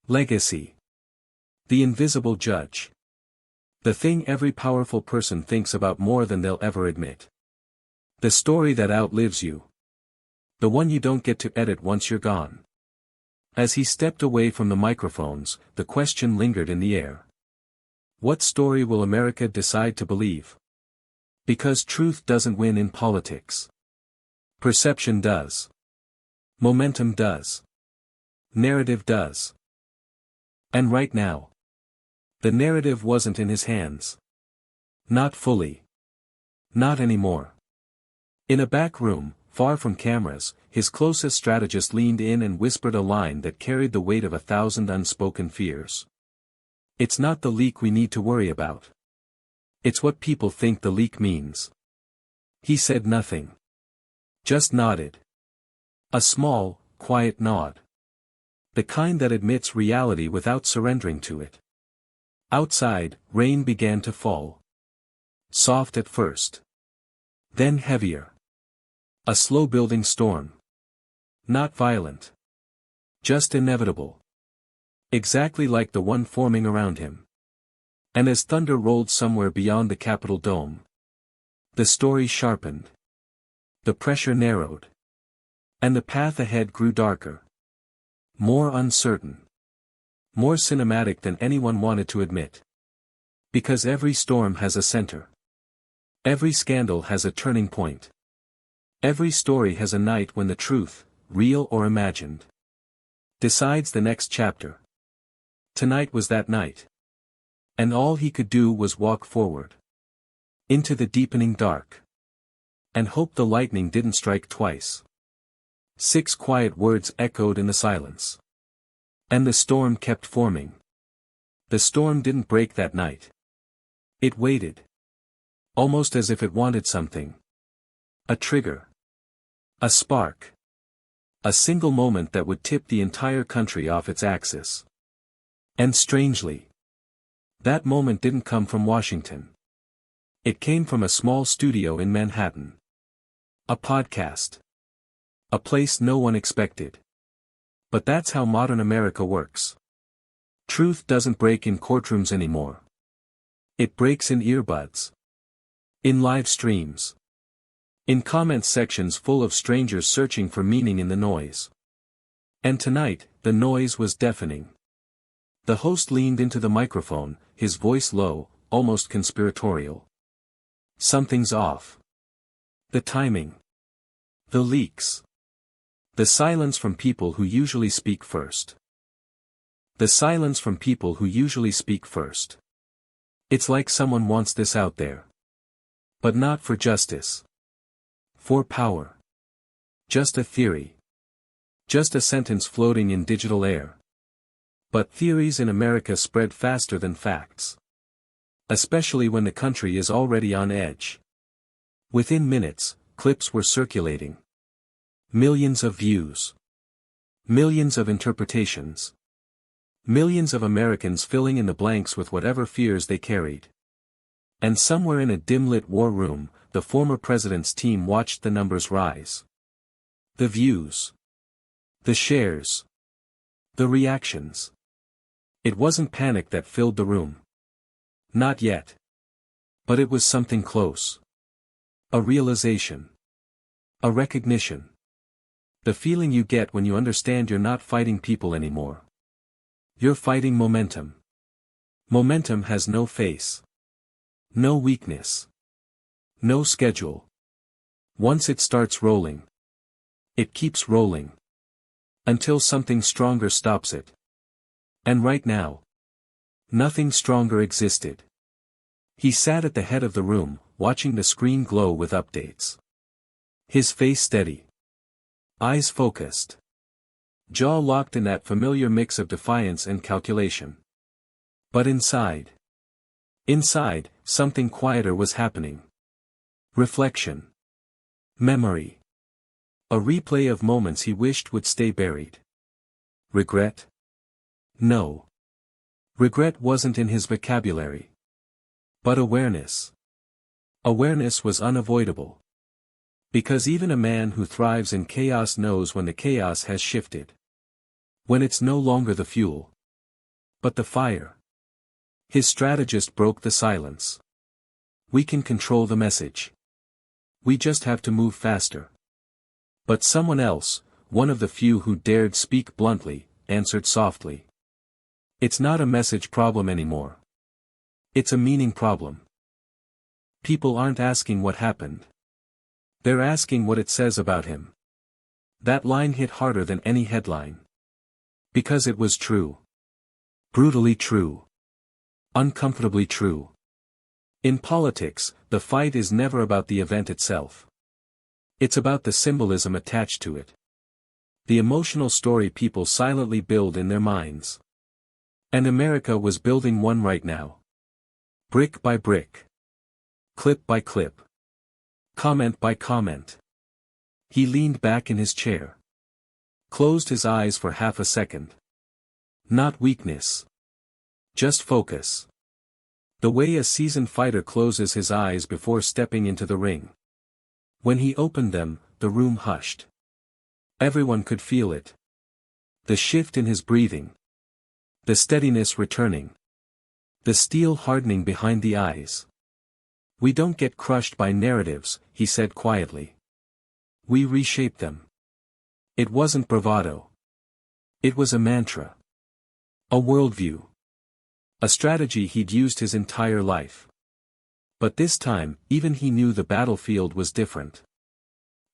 Legacy. The invisible judge. The thing every powerful person thinks about more than they'll ever admit. The story that outlives you. The one you don't get to edit once you're gone. As he stepped away from the microphones, the question lingered in the air. What story will America decide to believe? Because truth doesn't win in politics. Perception does. Momentum does. Narrative does. And right now, the narrative wasn't in his hands. Not fully. Not anymore. In a back room, far from cameras, his closest strategist leaned in and whispered a line that carried the weight of 1,000 unspoken fears. It's not the leak we need to worry about. It's what people think the leak means. He said nothing. Just nodded. A small, quiet nod. The kind that admits reality without surrendering to it. Outside, rain began to fall. Soft at first. Then heavier. A slow-building storm. Not violent. Just inevitable. Exactly like the one forming around him. And as thunder rolled somewhere beyond the Capitol dome, the story sharpened. The pressure narrowed. And the path ahead grew darker. More uncertain. More cinematic than anyone wanted to admit. Because every storm has a center. Every scandal has a turning point. Every story has a night when the truth, real or imagined, decides the next chapter. Tonight was that night. And all he could do was walk forward. Into the deepening dark. And hope the lightning didn't strike twice. 6 quiet words echoed in the silence. And the storm kept forming. The storm didn't break that night. It waited. Almost as if it wanted something. A trigger. A spark. A single moment that would tip the entire country off its axis. And strangely, that moment didn't come from Washington. It came from a small studio in Manhattan. A podcast. A place no one expected. But that's how modern America works. Truth doesn't break in courtrooms anymore. It breaks in earbuds. In live streams. In comment sections full of strangers searching for meaning in the noise. And tonight, the noise was deafening. The host leaned into the microphone, his voice low, almost conspiratorial. Something's off. The timing. The leaks. The silence from people who usually speak first. The silence from people who usually speak first. It's like someone wants this out there. But not for justice. For power. Just a theory. Just a sentence floating in digital air. But theories in America spread faster than facts. Especially when the country is already on edge. Within minutes, clips were circulating. Millions of views. Millions of interpretations. Millions of Americans filling in the blanks with whatever fears they carried. And somewhere in a dim-lit war room, the former president's team watched the numbers rise. The views. The shares. The reactions. It wasn't panic that filled the room. Not yet. But it was something close. A realization. A recognition. The feeling you get when you understand you're not fighting people anymore. You're fighting momentum. Momentum has no face. No weakness. No schedule. Once it starts rolling. It keeps rolling. Until something stronger stops it. And right now. Nothing stronger existed. He sat at the head of the room, watching the screen glow with updates. His face steady. Eyes focused. Jaw locked in that familiar mix of defiance and calculation. But inside. Inside, something quieter was happening. Reflection. Memory. A replay of moments he wished would stay buried. Regret? No. Regret wasn't in his vocabulary. But awareness. Awareness was unavoidable. Because even a man who thrives in chaos knows when the chaos has shifted. When it's no longer the fuel. But the fire. His strategist broke the silence. We can control the message. We just have to move faster. But someone else, one of the few who dared speak bluntly, answered softly. It's not a message problem anymore. It's a meaning problem. People aren't asking what happened. They're asking what it says about him. That line hit harder than any headline. Because it was true. Brutally true. Uncomfortably true. In politics, the fight is never about the event itself. It's about the symbolism attached to it. The emotional story people silently build in their minds. And America was building one right now. Brick by brick. Clip by clip. Comment by comment. He leaned back in his chair. Closed his eyes for half a second. Not weakness. Just focus. The way a seasoned fighter closes his eyes before stepping into the ring. When he opened them, the room hushed. Everyone could feel it. The shift in his breathing. The steadiness returning. The steel hardening behind the eyes. We don't get crushed by narratives, he said quietly. We reshape them. It wasn't bravado. It was a mantra. A worldview. A strategy he'd used his entire life. But this time, even he knew the battlefield was different.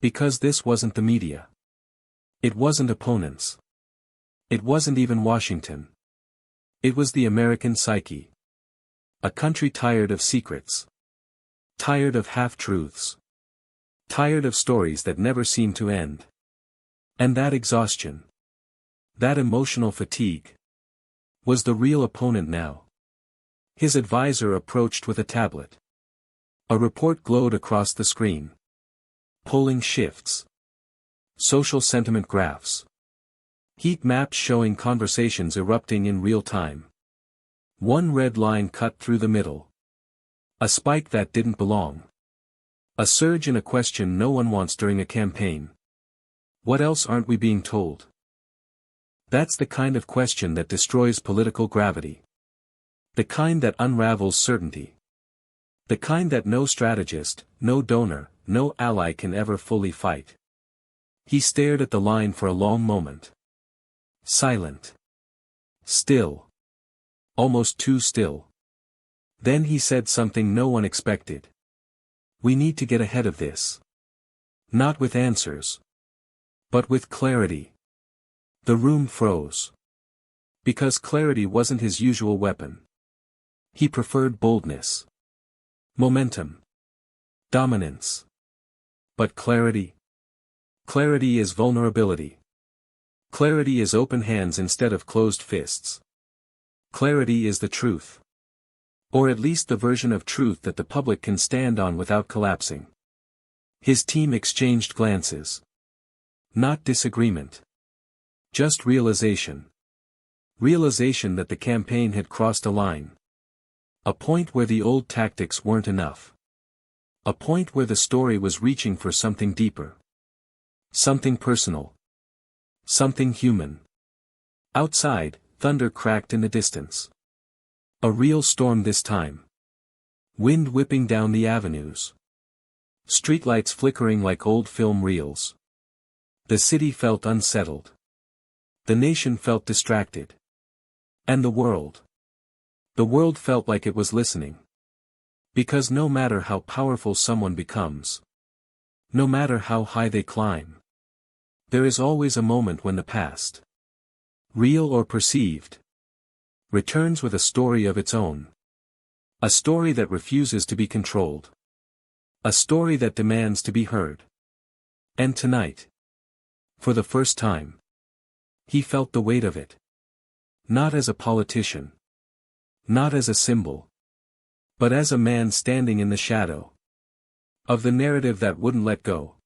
Because this wasn't the media. It wasn't opponents. It wasn't even Washington. It was the American psyche. A country tired of secrets. Tired of half-truths. Tired of stories that never seem to end. And that exhaustion. That emotional fatigue. Was the real opponent now. His advisor approached with a tablet. A report glowed across the screen. Polling shifts. Social sentiment graphs. Heat maps showing conversations erupting in real time. One red line cut through the middle. A spike that didn't belong. A surge in a question no one wants during a campaign. What else aren't we being told? That's the kind of question that destroys political gravity. The kind that unravels certainty. The kind that no strategist, no donor, no ally can ever fully fight. He stared at the line for a long moment. Silent. Still. Almost too still. Then he said something no one expected. We need to get ahead of this. Not with answers. But with clarity. The room froze. Because clarity wasn't his usual weapon. He preferred boldness. Momentum. Dominance. But clarity? Clarity is vulnerability. Clarity is open hands instead of closed fists. Clarity is the truth. Or at least the version of truth that the public can stand on without collapsing. His team exchanged glances. Not disagreement. Just realization. Realization that the campaign had crossed a line. A point where the old tactics weren't enough. A point where the story was reaching for something deeper. Something personal. Something human. Outside, thunder cracked in the distance. A real storm this time. Wind whipping down the avenues. Streetlights flickering like old film reels. The city felt unsettled. The nation felt distracted. And the world. The world felt like it was listening. Because no matter how powerful someone becomes, no matter how high they climb, there is always a moment when the past, real or perceived, returns with a story of its own. A story that refuses to be controlled. A story that demands to be heard. And tonight, for the first time, he felt the weight of it. Not as a politician. Not as a symbol. But as a man standing in the shadow of the narrative that wouldn't let go.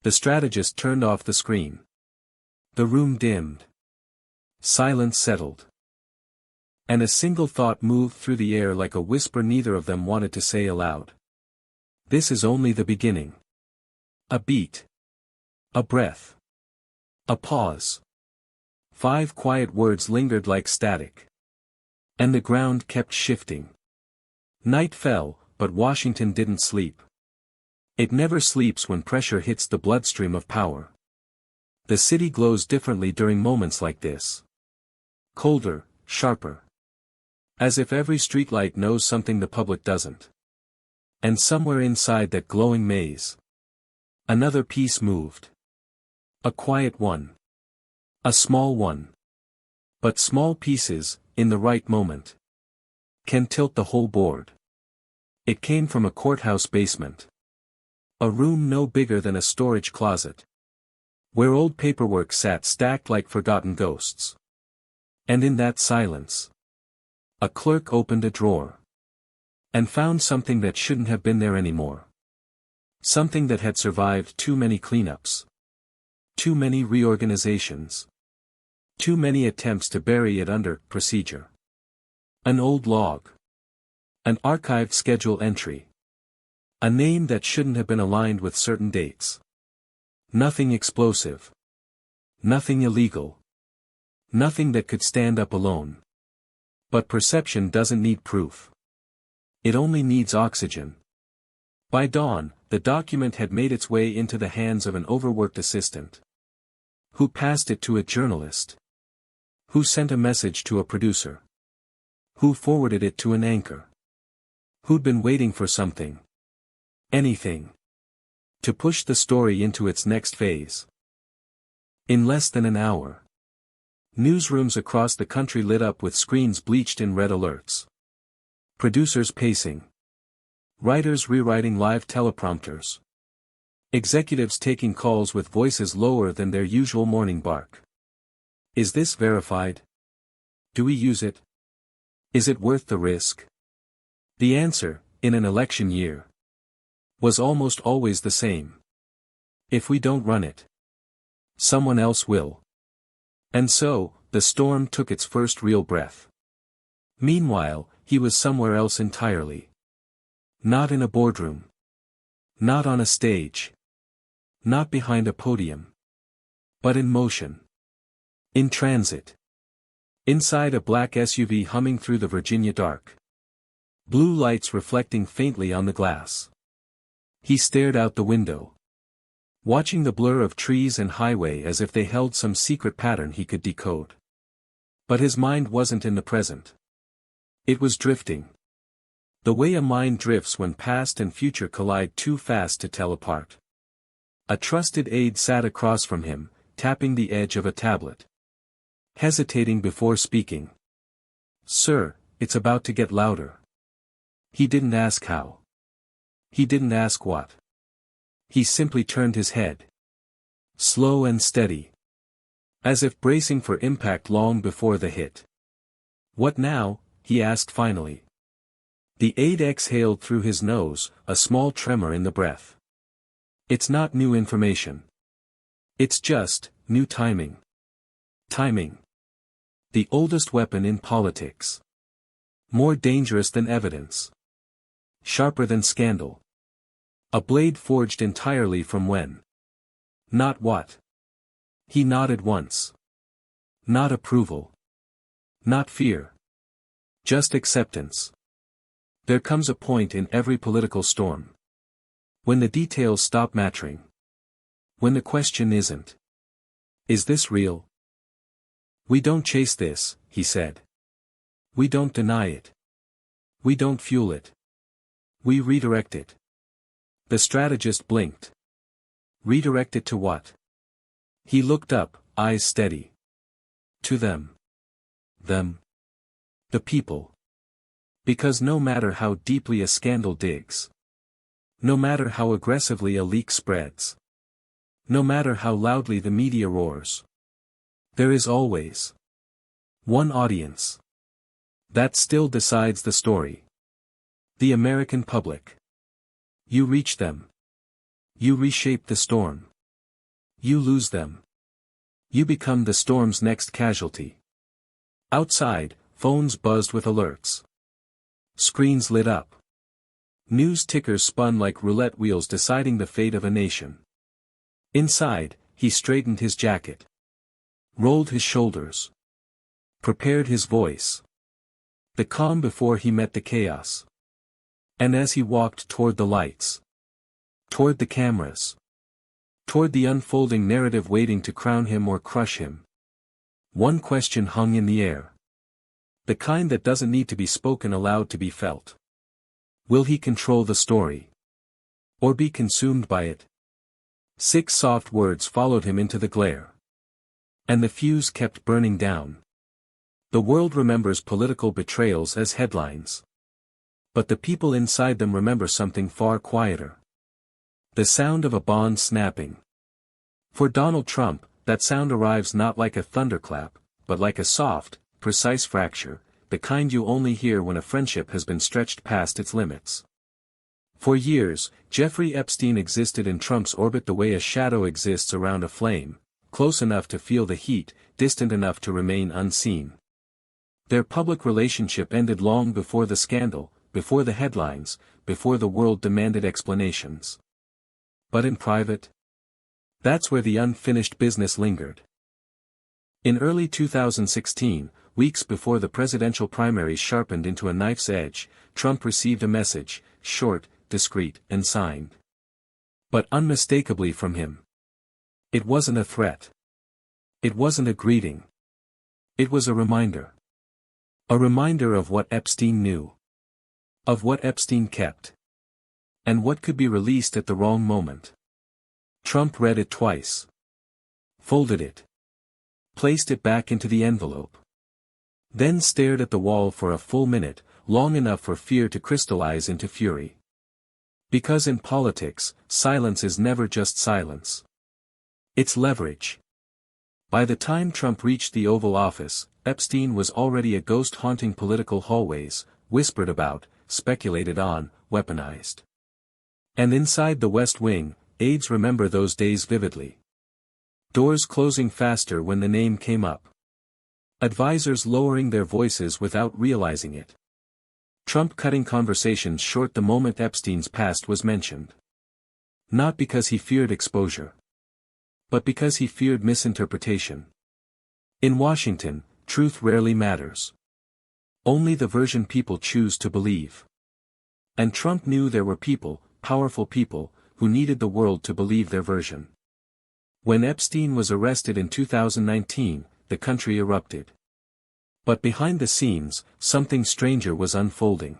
The strategist turned off the screen. The room dimmed. Silence settled. And a single thought moved through the air like a whisper neither of them wanted to say aloud. This is only the beginning. A beat. A breath. A pause. 5 quiet words lingered like static. And the ground kept shifting. Night fell, but Washington didn't sleep. It never sleeps when pressure hits the bloodstream of power. The city glows differently during moments like this. Colder, sharper. As if every streetlight knows something the public doesn't. And somewhere inside that glowing maze, another piece moved. A quiet one. A small one. But small pieces, in the right moment, can tilt the whole board. It came from a courthouse basement. A room no bigger than a storage closet. Where old paperwork sat stacked like forgotten ghosts. And in that silence, a clerk opened a drawer. And found something that shouldn't have been there anymore. Something that had survived too many cleanups. Too many reorganizations. Too many attempts to bury it under procedure. An old log. An archived schedule entry. A name that shouldn't have been aligned with certain dates. Nothing explosive. Nothing illegal. Nothing that could stand up alone. But perception doesn't need proof. It only needs oxygen. By dawn, the document had made its way into the hands of an overworked assistant. Who passed it to a journalist. Who sent a message to a producer. Who forwarded it to an anchor. Who'd been waiting for something. Anything. To push the story into its next phase. In less than an hour. Newsrooms across the country lit up with screens bleached in red alerts. Producers pacing. Writers rewriting live teleprompters. Executives taking calls with voices lower than their usual morning bark. Is this verified? Do we use it? Is it worth the risk? The answer, in an election year, was almost always the same. If we don't run it, someone else will. And so, the storm took its first real breath. Meanwhile, he was somewhere else entirely. Not in a boardroom. Not on a stage. Not behind a podium. But in motion. In transit. Inside a black SUV humming through the Virginia dark. Blue lights reflecting faintly on the glass. He stared out the window. Watching the blur of trees and highway as if they held some secret pattern he could decode. But his mind wasn't in the present. It was drifting. The way a mind drifts when past and future collide too fast to tell apart. A trusted aide sat across from him, tapping the edge of a tablet. hesitating before speaking. "Sir, it's about to get louder." He didn't ask how. He didn't ask what. He simply turned his head. Slow and steady. As if bracing for impact long before the hit. "What now?" he asked finally. The aide exhaled through his nose, a small tremor in the breath. "It's not new information. It's just, new timing." Timing. The oldest weapon in politics. More dangerous than evidence. Sharper than scandal. A blade forged entirely from when. Not what. He nodded once. Not approval. Not fear. Just acceptance. There comes a point in every political storm. When the details stop mattering. When the question isn't, "Is this real?" "We don't chase this," he said. "We don't deny it. We don't fuel it. We redirect it." The strategist blinked. Redirect it to what? He looked up, eyes steady. To them. Them. The people. Because no matter how deeply a scandal digs, no matter how aggressively a leak spreads, no matter how loudly the media roars, there is always one audience that still decides the story. The American public. You reach them. You reshape the storm. You lose them. You become the storm's next casualty. Outside, phones buzzed with alerts. Screens lit up. News tickers spun like roulette wheels deciding the fate of a nation. Inside, he straightened his jacket. Rolled his shoulders. Prepared his voice. The calm before he met the chaos. And as he walked toward the lights. Toward the cameras. Toward the unfolding narrative waiting to crown him or crush him. One question hung in the air. The kind that doesn't need to be spoken aloud to be felt. Will he control the story? Or be consumed by it? 6 soft words followed him into the glare. And the fuse kept burning down. The world remembers political betrayals as headlines. But the people inside them remember something far quieter. The sound of a bond snapping. For Donald Trump, that sound arrives not like a thunderclap, but like a soft, precise fracture, the kind you only hear when a friendship has been stretched past its limits. For years, Jeffrey Epstein existed in Trump's orbit the way a shadow exists around a flame, close enough to feel the heat, distant enough to remain unseen. Their public relationship ended long before the scandal, before the headlines, before the world demanded explanations. But in private? That's where the unfinished business lingered. In early 2016, weeks before the presidential primaries sharpened into a knife's edge, Trump received a message, short, discreet, and signed. But unmistakably from him. It wasn't a threat. It wasn't a greeting. It was a reminder. A reminder of what Epstein knew. Of what Epstein kept. And what could be released at the wrong moment. Trump read it twice. Folded it. Placed it back into the envelope. Then stared at the wall for a full minute, long enough for fear to crystallize into fury. Because in politics, silence is never just silence. It's leverage. By the time Trump reached the Oval Office, Epstein was already a ghost haunting political hallways, whispered about, speculated on, weaponized. And inside the West Wing, aides remember those days vividly. Doors closing faster when the name came up. Advisors lowering their voices without realizing it. Trump cutting conversations short the moment Epstein's past was mentioned. Not because he feared exposure. But because he feared misinterpretation. In Washington, truth rarely matters. Only the version people choose to believe. And Trump knew there were people, powerful people, who needed the world to believe their version. When Epstein was arrested in 2019, the country erupted. But behind the scenes, something stranger was unfolding.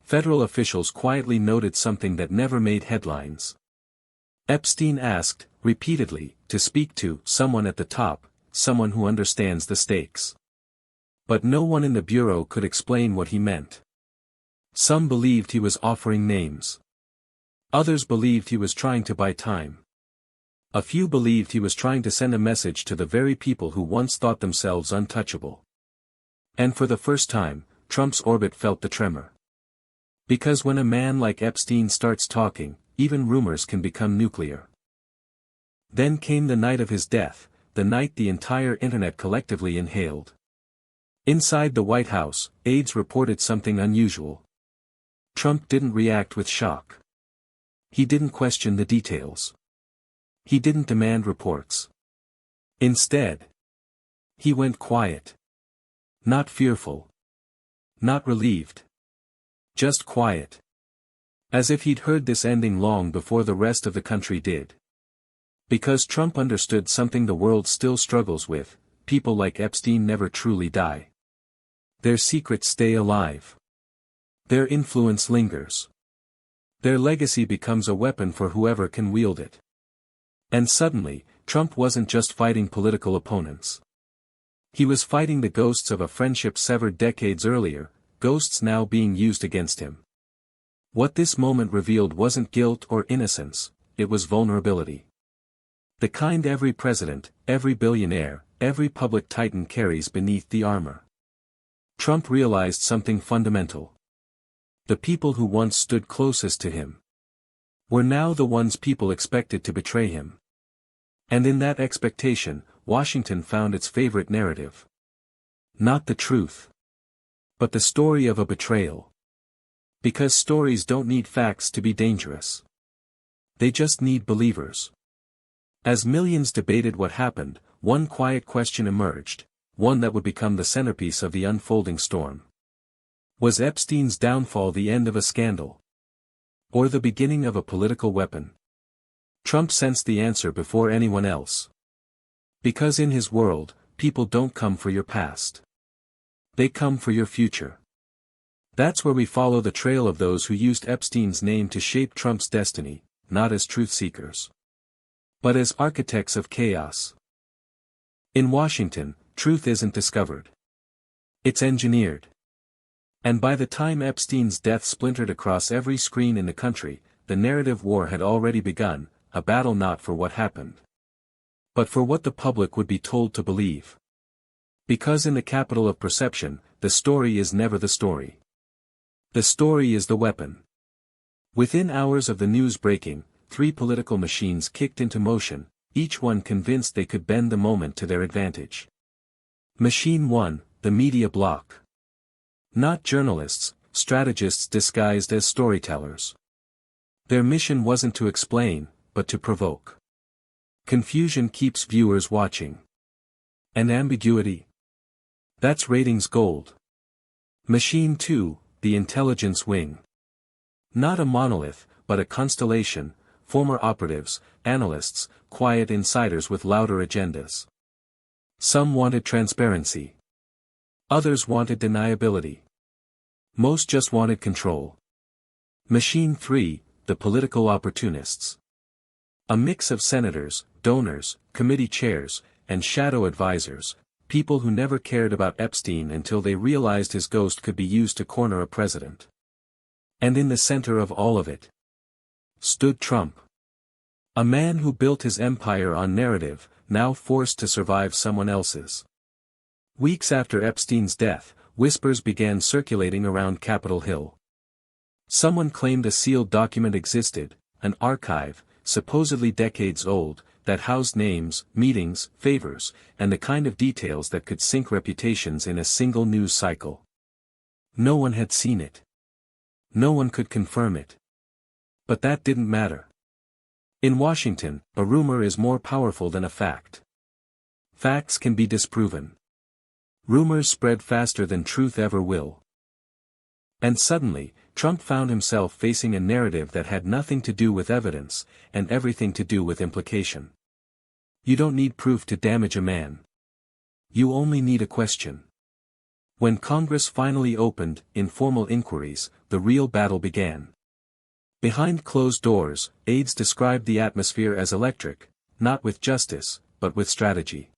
Federal officials quietly noted something that never made headlines. Epstein asked, repeatedly, to speak to someone at the top, someone who understands the stakes. But no one in the bureau could explain what he meant. Some believed he was offering names. Others believed he was trying to buy time. A few believed he was trying to send a message to the very people who once thought themselves untouchable. And for the first time, Trump's orbit felt the tremor. Because when a man like Epstein starts talking, even rumors can become nuclear. Then came the night of his death, the night the entire internet collectively inhaled. Inside the White House, aides reported something unusual. Trump didn't react with shock. He didn't question the details. He didn't demand reports. Instead, he went quiet. Not fearful. Not relieved. Just quiet. As if he'd heard this ending long before the rest of the country did. Because Trump understood something the world still struggles with: people like Epstein never truly die. Their secrets stay alive. Their influence lingers. Their legacy becomes a weapon for whoever can wield it. And suddenly, Trump wasn't just fighting political opponents. He was fighting the ghosts of a friendship severed decades earlier, ghosts now being used against him. What this moment revealed wasn't guilt or innocence, it was vulnerability. The kind every president, every billionaire, every public titan carries beneath the armor. Trump realized something fundamental. The people who once stood closest to him were now the ones people expected to betray him. And in that expectation, Washington found its favorite narrative. Not the truth, but the story of a betrayal. Because stories don't need facts to be dangerous. They just need believers. As millions debated what happened, one quiet question emerged, one that would become the centerpiece of the unfolding storm. Was Epstein's downfall the end of a scandal? Or the beginning of a political weapon? Trump sensed the answer before anyone else. Because in his world, people don't come for your past. They come for your future. That's where we follow the trail of those who used Epstein's name to shape Trump's destiny, not as truth seekers, but as architects of chaos. In Washington, truth isn't discovered. It's engineered. And by the time Epstein's death splintered across every screen in the country, the narrative war had already begun, a battle not for what happened, but for what the public would be told to believe. Because in the capital of perception, the story is never the story. The story is the weapon. Within hours of the news breaking, 3 political machines kicked into motion, each one convinced they could bend the moment to their advantage. Machine 1, the media bloc. Not journalists, strategists disguised as storytellers. Their mission wasn't to explain, but to provoke. Confusion keeps viewers watching. And ambiguity? That's ratings gold. Machine 2, the intelligence wing. Not a monolith, but a constellation, former operatives, analysts, quiet insiders with louder agendas. Some wanted transparency. Others wanted deniability. Most just wanted control. Machine 3, the political opportunists. A mix of senators, donors, committee chairs, and shadow advisors, people who never cared about Epstein until they realized his ghost could be used to corner a president. And in the center of all of it stood Trump. A man who built his empire on narrative, now forced to survive someone else's. Weeks after Epstein's death, whispers began circulating around Capitol Hill. Someone claimed a sealed document existed, an archive, supposedly decades old, that housed names, meetings, favors, and the kind of details that could sink reputations in a single news cycle. No one had seen it. No one could confirm it. But that didn't matter. In Washington, a rumor is more powerful than a fact. Facts can be disproven. Rumors spread faster than truth ever will. And suddenly, Trump found himself facing a narrative that had nothing to do with evidence, and everything to do with implication. You don't need proof to damage a man. You only need a question. When Congress finally opened informal inquiries, the real battle began. Behind closed doors, aides described the atmosphere as electric, not with justice, but with strategy.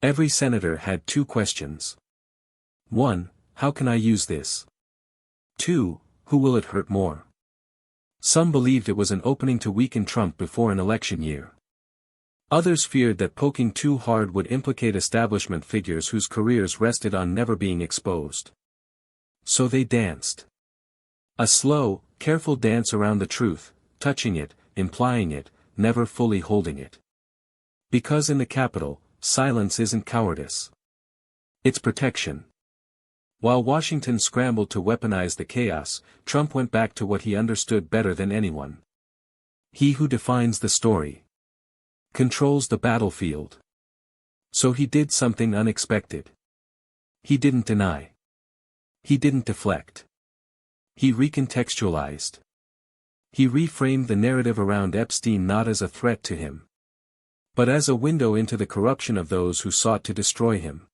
Every senator had two questions. 1. How can I use this? 2. Who will it hurt more? Some believed it was an opening to weaken Trump before an election year. Others feared that poking too hard would implicate establishment figures whose careers rested on never being exposed. So they danced. A slow, careful dance around the truth, touching it, implying it, never fully holding it. Because in the Capitol, silence isn't cowardice. It's protection. While Washington scrambled to weaponize the chaos, Trump went back to what he understood better than anyone. He who defines the story controls the battlefield. So he did something unexpected. He didn't deny. He didn't deflect. He recontextualized. He reframed the narrative around Epstein not as a threat to him, but as a window into the corruption of those who sought to destroy him.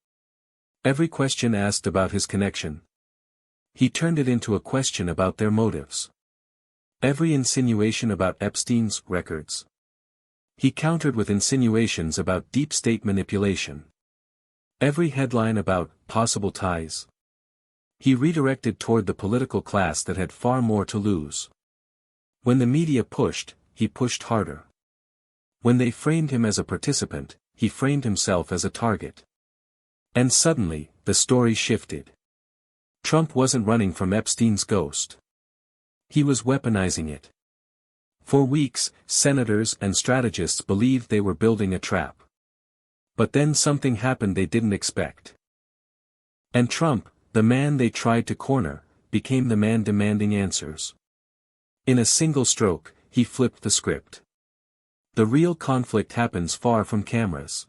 Every question asked about his connection, he turned it into a question about their motives. Every insinuation about Epstein's records, he countered with insinuations about deep state manipulation. Every headline about possible ties, he redirected toward the political class that had far more to lose. When the media pushed, he pushed harder. When they framed him as a participant, he framed himself as a target. And suddenly, the story shifted. Trump wasn't running from Epstein's ghost. He was weaponizing it. For weeks, senators and strategists believed they were building a trap. But then something happened they didn't expect. And Trump, the man they tried to corner, became the man demanding answers. In a single stroke, he flipped the script. The real conflict happens far from cameras.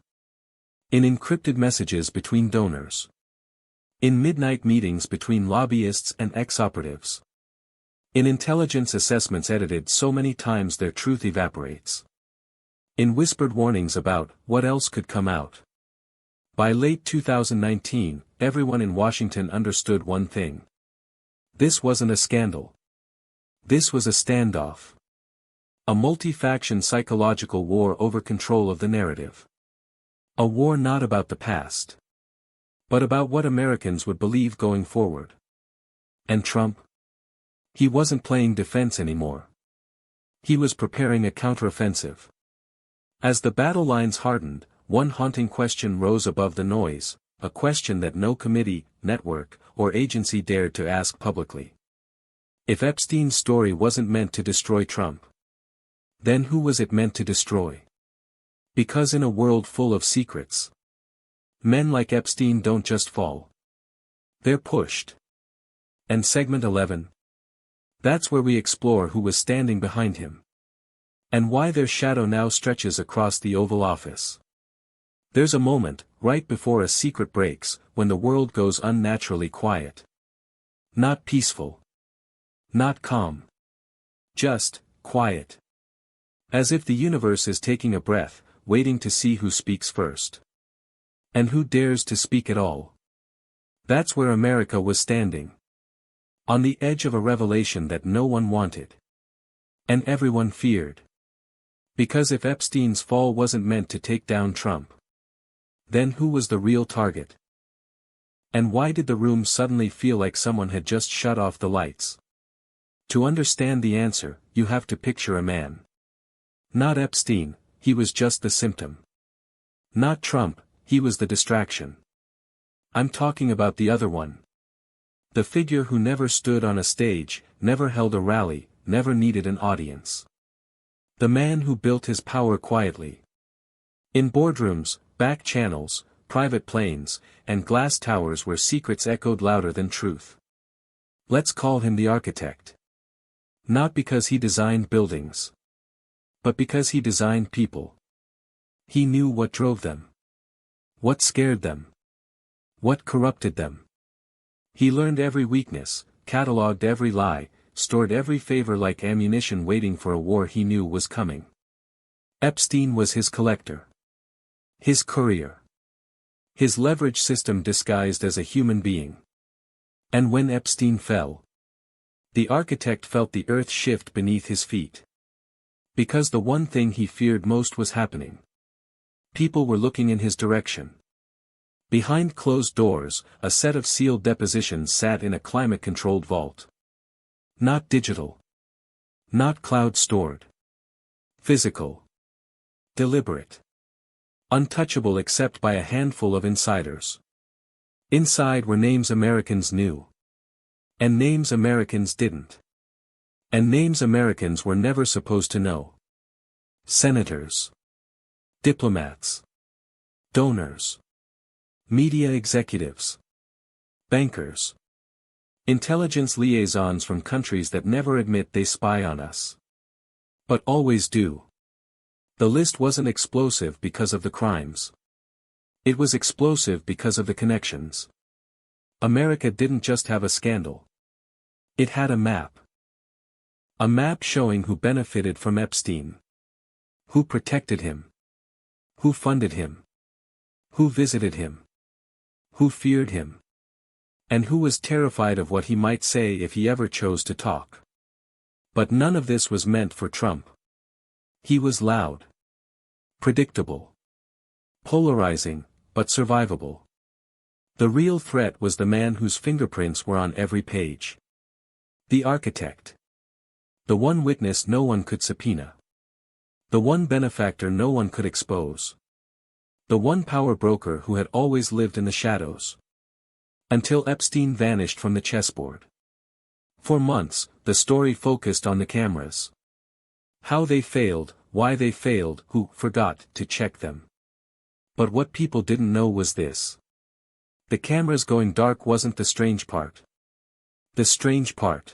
In encrypted messages between donors. In midnight meetings between lobbyists and ex-operatives. In intelligence assessments edited so many times their truth evaporates. In whispered warnings about what else could come out. By late 2019, everyone in Washington understood one thing. This wasn't a scandal. This was a standoff. A multi-faction psychological war over control of the narrative. A war not about the past, but about what Americans would believe going forward. And Trump? He wasn't playing defense anymore. He was preparing a counteroffensive. As the battle lines hardened, one haunting question rose above the noise, a question that no committee, network, or agency dared to ask publicly. If Epstein's story wasn't meant to destroy Trump, then who was it meant to destroy? Because in a world full of secrets, men like Epstein don't just fall. They're pushed. And segment 11. That's where we explore who was standing behind him. And why their shadow now stretches across the Oval Office. There's a moment, right before a secret breaks, when the world goes unnaturally quiet. Not peaceful. Not calm. Just quiet. As if the universe is taking a breath, waiting to see who speaks first. And who dares to speak at all. That's where America was standing. On the edge of a revelation that no one wanted. And everyone feared. Because if Epstein's fall wasn't meant to take down Trump, then who was the real target? And why did the room suddenly feel like someone had just shut off the lights? To understand the answer, you have to picture a man. Not Epstein, he was just the symptom. Not Trump, he was the distraction. I'm talking about the other one. The figure who never stood on a stage, never held a rally, never needed an audience. The man who built his power quietly. In boardrooms, back channels, private planes, and glass towers where secrets echoed louder than truth. Let's call him the architect. Not because he designed buildings, but because he designed people. He knew what drove them. What scared them. What corrupted them. He learned every weakness, catalogued every lie, stored every favor like ammunition waiting for a war he knew was coming. Epstein was his collector. His courier. His leverage system disguised as a human being. And when Epstein fell, the architect felt the earth shift beneath his feet. Because the one thing he feared most was happening. People were looking in his direction. Behind closed doors, a set of sealed depositions sat in a climate-controlled vault. Not digital. Not cloud-stored. Physical. Deliberate. Untouchable except by a handful of insiders. Inside were names Americans knew. And names Americans didn't. And names Americans were never supposed to know. Senators. Diplomats. Donors. Media executives. Bankers. Intelligence liaisons from countries that never admit they spy on us. But always do. The list wasn't explosive because of the crimes. It was explosive because of the connections. America didn't just have a scandal. It had a map. A map showing who benefited from Epstein. Who protected him. Who funded him. Who visited him. Who feared him. And who was terrified of what he might say if he ever chose to talk. But none of this was meant for Trump. He was loud. Predictable. Polarizing, but survivable. The real threat was the man whose fingerprints were on every page. The architect. The one witness no one could subpoena. The one benefactor no one could expose. The one power broker who had always lived in the shadows. Until Epstein vanished from the chessboard. For months, the story focused on the cameras. How they failed, why they failed, who forgot to check them. But what people didn't know was this. The cameras going dark wasn't the strange part. The strange part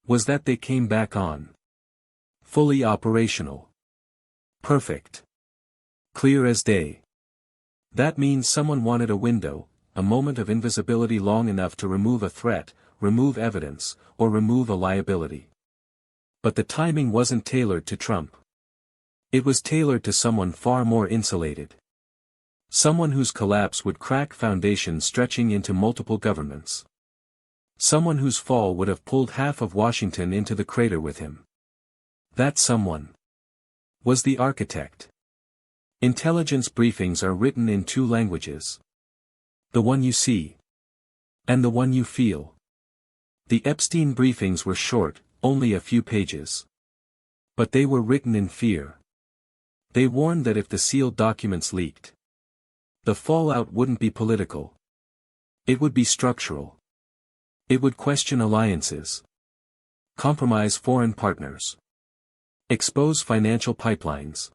was that they came back on. Fully operational. Perfect. Clear as day. That means someone wanted a window, a moment of invisibility long enough to remove a threat, remove evidence, or remove a liability. But the timing wasn't tailored to Trump. It was tailored to someone far more insulated. Someone whose collapse would crack foundations stretching into multiple governments. Someone whose fall would have pulled half of Washington into the crater with him. That someone was the architect. Intelligence briefings are written in two languages. The one you see. And the one you feel. The Epstein briefings were short, only a few pages. But they were written in fear. They warned that if the sealed documents leaked, the fallout wouldn't be political. It would be structural. It would question alliances. Compromise foreign partners. Expose financial pipelines.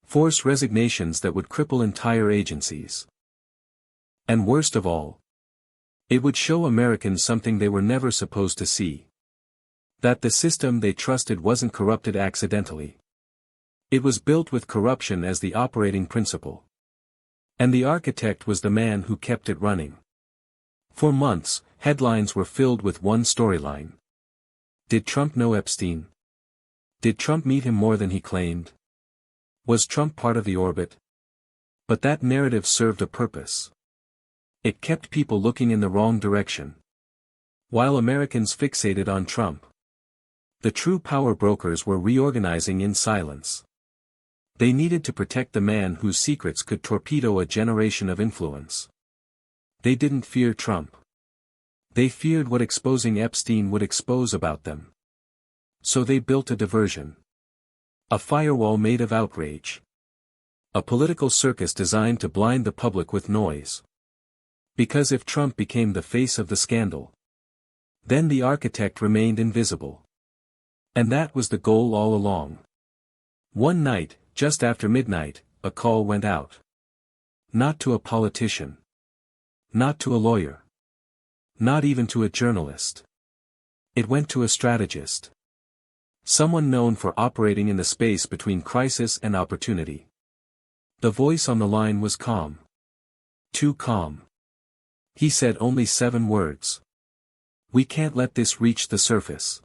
Force resignations that would cripple entire agencies. And worst of all, it would show Americans something they were never supposed to see. That the system they trusted wasn't corrupted accidentally. It was built with corruption as the operating principle. And the architect was the man who kept it running. For months, headlines were filled with one storyline. Did Trump know Epstein? Did Trump meet him more than he claimed? Was Trump part of the orbit? But that narrative served a purpose. It kept people looking in the wrong direction. While Americans fixated on Trump, the true power brokers were reorganizing in silence. They needed to protect the man whose secrets could torpedo a generation of influence. They didn't fear Trump. They feared what exposing Epstein would expose about them. So they built a diversion. A firewall made of outrage. A political circus designed to blind the public with noise. Because if Trump became the face of the scandal, then the architect remained invisible. And that was the goal all along. One night, just after midnight, a call went out. Not to a politician. Not to a lawyer. Not even to a journalist. It went to a strategist. Someone known for operating in the space between crisis and opportunity. The voice on the line was calm. Too calm. He said only 7 words. We can't let this reach the surface.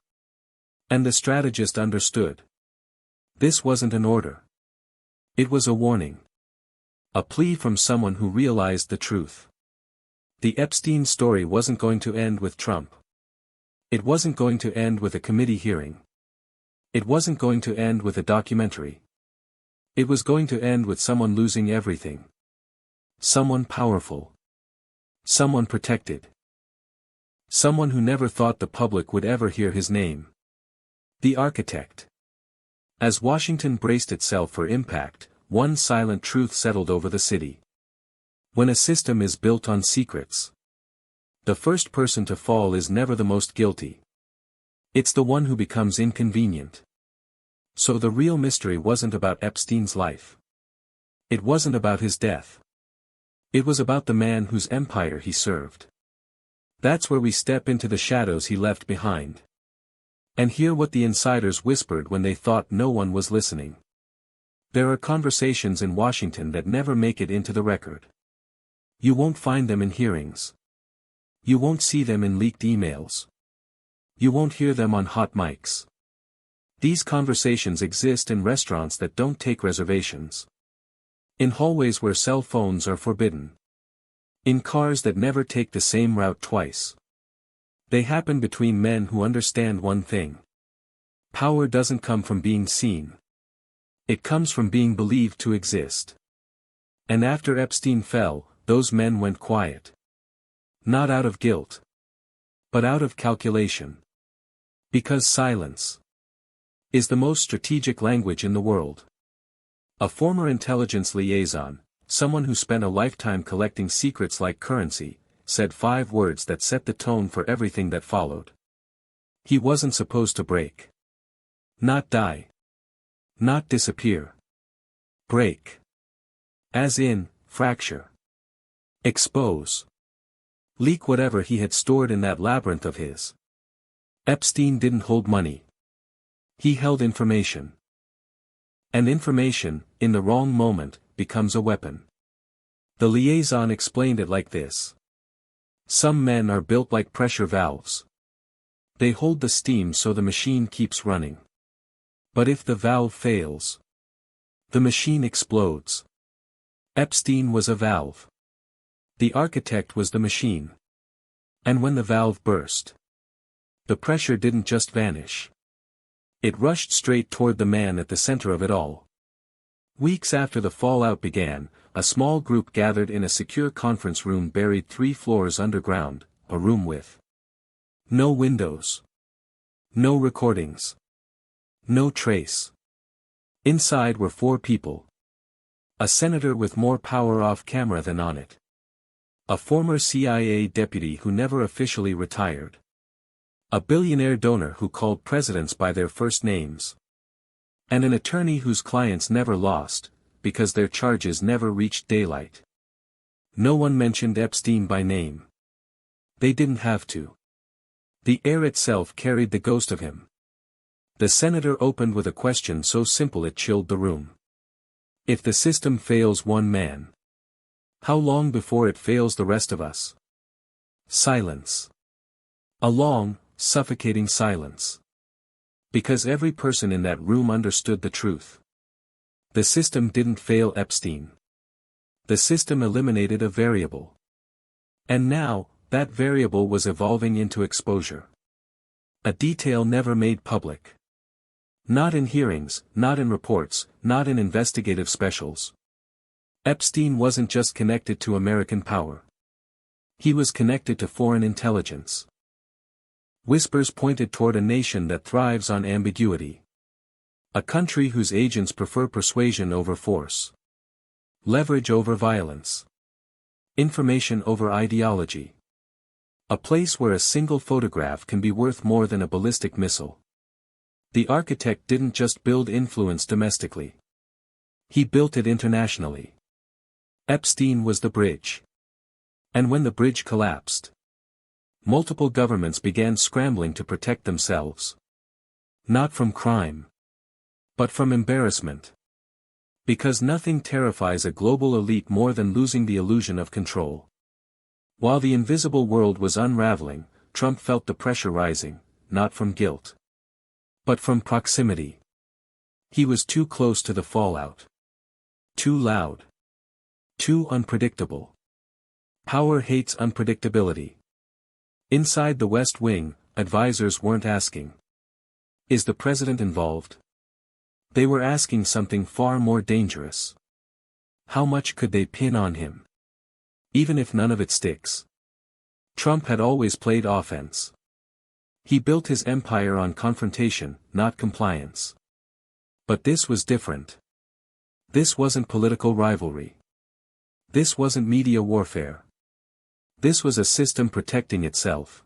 And the strategist understood. This wasn't an order. It was a warning. A plea from someone who realized the truth. The Epstein story wasn't going to end with Trump. It wasn't going to end with a committee hearing. It wasn't going to end with a documentary. It was going to end with someone losing everything. Someone powerful. Someone protected. Someone who never thought the public would ever hear his name. The architect. As Washington braced itself for impact, one silent truth settled over the city. When a system is built on secrets, the first person to fall is never the most guilty. It's the one who becomes inconvenient. So the real mystery wasn't about Epstein's life. It wasn't about his death. It was about the man whose empire he served. That's where we step into the shadows he left behind. And hear what the insiders whispered when they thought no one was listening. There are conversations in Washington that never make it into the record. You won't find them in hearings. You won't see them in leaked emails. You won't hear them on hot mics. These conversations exist in restaurants that don't take reservations. In hallways where cell phones are forbidden. In cars that never take the same route twice. They happen between men who understand one thing. Power doesn't come from being seen. It comes from being believed to exist. And after Epstein fell, those men went quiet. Not out of guilt. But out of calculation. Because silence is the most strategic language in the world. A former intelligence liaison, someone who spent a lifetime collecting secrets like currency, said 5 words that set the tone for everything that followed. He wasn't supposed to break. Not die. Not disappear. Break. As in, fracture. Expose. Leak whatever he had stored in that labyrinth of his. Epstein didn't hold money. He held information. And information, in the wrong moment, becomes a weapon. The liaison explained it like this. Some men are built like pressure valves. They hold the steam so the machine keeps running. But if the valve fails, the machine explodes. Epstein was a valve. The architect was the machine. And when the valve burst, the pressure didn't just vanish. It rushed straight toward the man at the center of it all. Weeks after the fallout began, a small group gathered in a secure conference room buried 3 floors underground, a room with no windows, no recordings, no trace. Inside were 4 people. A senator with more power off camera than on it. A former CIA deputy who never officially retired. A billionaire donor who called presidents by their first names. And an attorney whose clients never lost, because their charges never reached daylight. No one mentioned Epstein by name. They didn't have to. The air itself carried the ghost of him. The senator opened with a question so simple it chilled the room. If the system fails one man, how long before it fails the rest of us? Silence. A long, suffocating silence. Because every person in that room understood the truth. The system didn't fail Epstein. The system eliminated a variable. And now, that variable was evolving into exposure. A detail never made public. Not in hearings, not in reports, not in investigative specials. Epstein wasn't just connected to American power. He was connected to foreign intelligence. Whispers pointed toward a nation that thrives on ambiguity. A country whose agents prefer persuasion over force. Leverage over violence. Information over ideology. A place where a single photograph can be worth more than a ballistic missile. The architect didn't just build influence domestically. He built it internationally. Epstein was the bridge. And when the bridge collapsed, multiple governments began scrambling to protect themselves. Not from crime, but from embarrassment. Because nothing terrifies a global elite more than losing the illusion of control. While the invisible world was unraveling, Trump felt the pressure rising, not from guilt, but from proximity. He was too close to the fallout. Too loud. Too unpredictable. Power hates unpredictability. Inside the West Wing, advisors weren't asking, is the president involved? They were asking something far more dangerous. How much could they pin on him? even if none of it sticks. Trump had always played offense. He built his empire on confrontation, not compliance. But this was different. This wasn't political rivalry. This wasn't media warfare. This was a system protecting itself.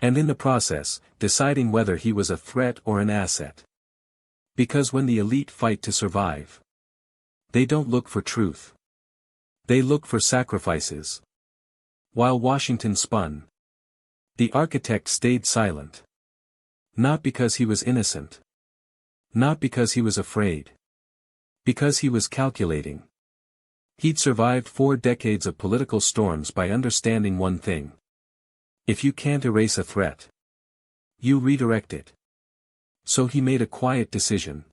And in the process, deciding whether he was a threat or an asset. Because when the elite fight to survive, they don't look for truth. They look for sacrifices. While Washington spun, the architect stayed silent. Not because he was innocent. Not because he was afraid. Because he was calculating. He'd survived 4 decades of political storms by understanding one thing. If you can't erase a threat, you redirect it. So he made a quiet decision.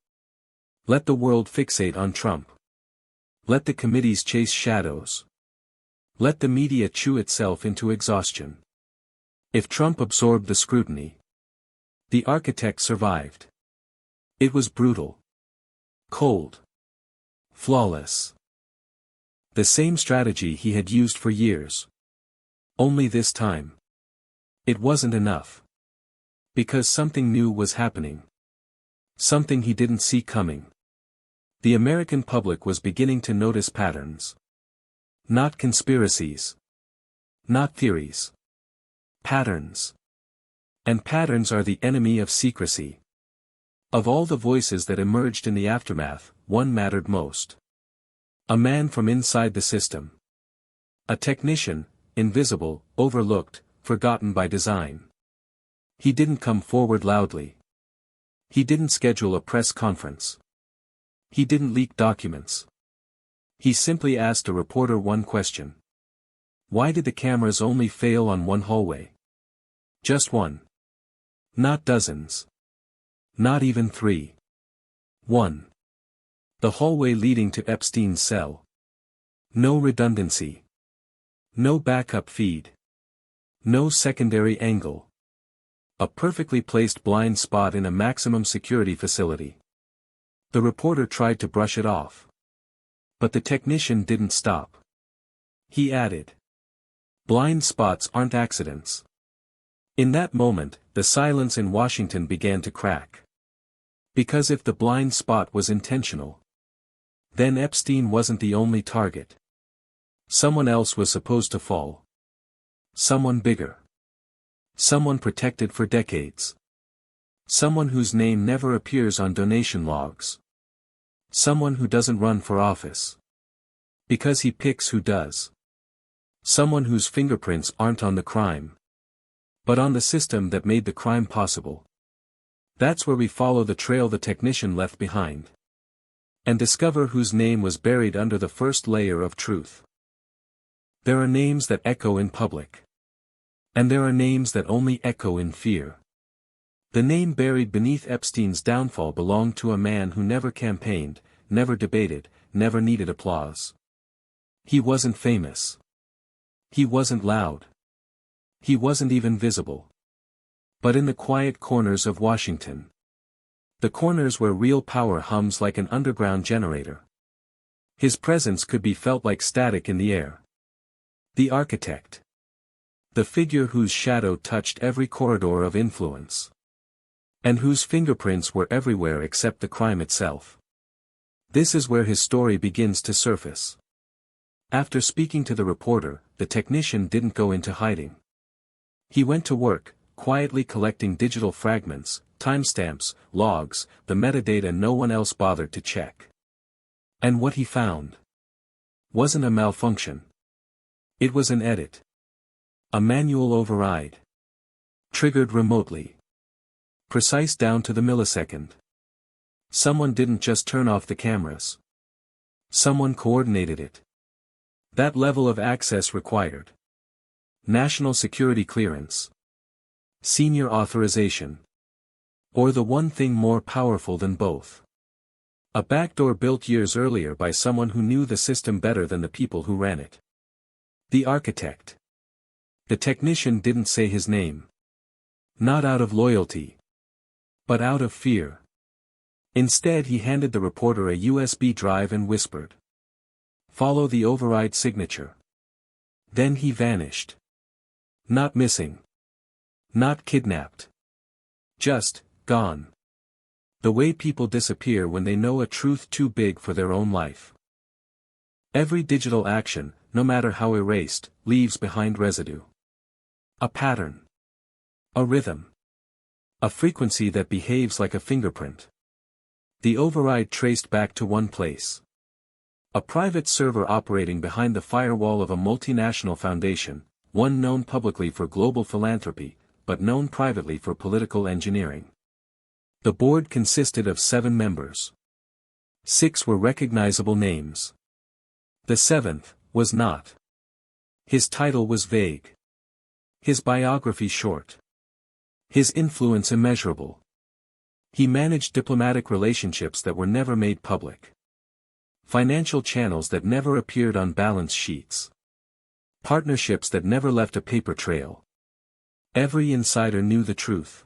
Let the world fixate on Trump. Let the committees chase shadows. Let the media chew itself into exhaustion. If Trump absorbed the scrutiny, the architect survived. It was brutal. Cold. Flawless. The same strategy he had used for years. Only this time, it wasn't enough. Because something new was happening. Something he didn't see coming. The American public was beginning to notice patterns. Not conspiracies. Not theories. Patterns. And patterns are the enemy of secrecy. Of all the voices that emerged in the aftermath, one mattered most. A man from inside the system. A technician, invisible, overlooked, forgotten by design. He didn't come forward loudly. He didn't schedule a press conference. He didn't leak documents. He simply asked a reporter one question. Why did the cameras only fail on one hallway? Just one. Not dozens. Not even 3. One. The hallway leading to Epstein's cell. No redundancy. No backup feed. No secondary angle. A perfectly placed blind spot in a maximum security facility. The reporter tried to brush it off. But the technician didn't stop. He added. Blind spots aren't accidents. In that moment, the silence in Washington began to crack. Because if the blind spot was intentional, then Epstein wasn't the only target. Someone else was supposed to fall. Someone bigger. Someone protected for decades. Someone whose name never appears on donation logs. Someone who doesn't run for office. Because he picks who does. Someone whose fingerprints aren't on the crime, but on the system that made the crime possible. That's where we follow the trail the technician left behind. And discover whose name was buried under the first layer of truth. There are names that echo in public. And there are names that only echo in fear. The name buried beneath Epstein's downfall belonged to a man who never campaigned, never debated, never needed applause. He wasn't famous. He wasn't loud. He wasn't even visible. But in the quiet corners of Washington. The corners where real power hums like an underground generator. His presence could be felt like static in the air. The architect. The figure whose shadow touched every corridor of influence. And whose fingerprints were everywhere except the crime itself. This is where his story begins to surface. After speaking to the reporter, the technician didn't go into hiding. He went to work, quietly collecting digital fragments, timestamps, logs, the metadata no one else bothered to check. And what he found wasn't a malfunction. It was an edit. A manual override. Triggered remotely. Precise down to the millisecond. Someone didn't just turn off the cameras. Someone coordinated it. That level of access required national security clearance, senior authorization, or the one thing more powerful than both. A backdoor built years earlier by someone who knew the system better than the people who ran it. The architect. The technician didn't say his name. Not out of loyalty, but out of fear. Instead he handed the reporter a USB drive and whispered. Follow the override signature. Then he vanished. Not missing. Not kidnapped. Just, gone. The way people disappear when they know a truth too big for their own life. Every digital action, no matter how erased, leaves behind residue. A pattern. A rhythm. A frequency that behaves like a fingerprint. The override traced back to one place. A private server operating behind the firewall of a multinational foundation, one known publicly for global philanthropy, but known privately for political engineering. The board consisted of 7 members. 6 were recognizable names. The 7th was not. His title was vague. His biography short. His influence immeasurable. He managed diplomatic relationships that were never made public. Financial channels that never appeared on balance sheets. Partnerships that never left a paper trail. Every insider knew the truth.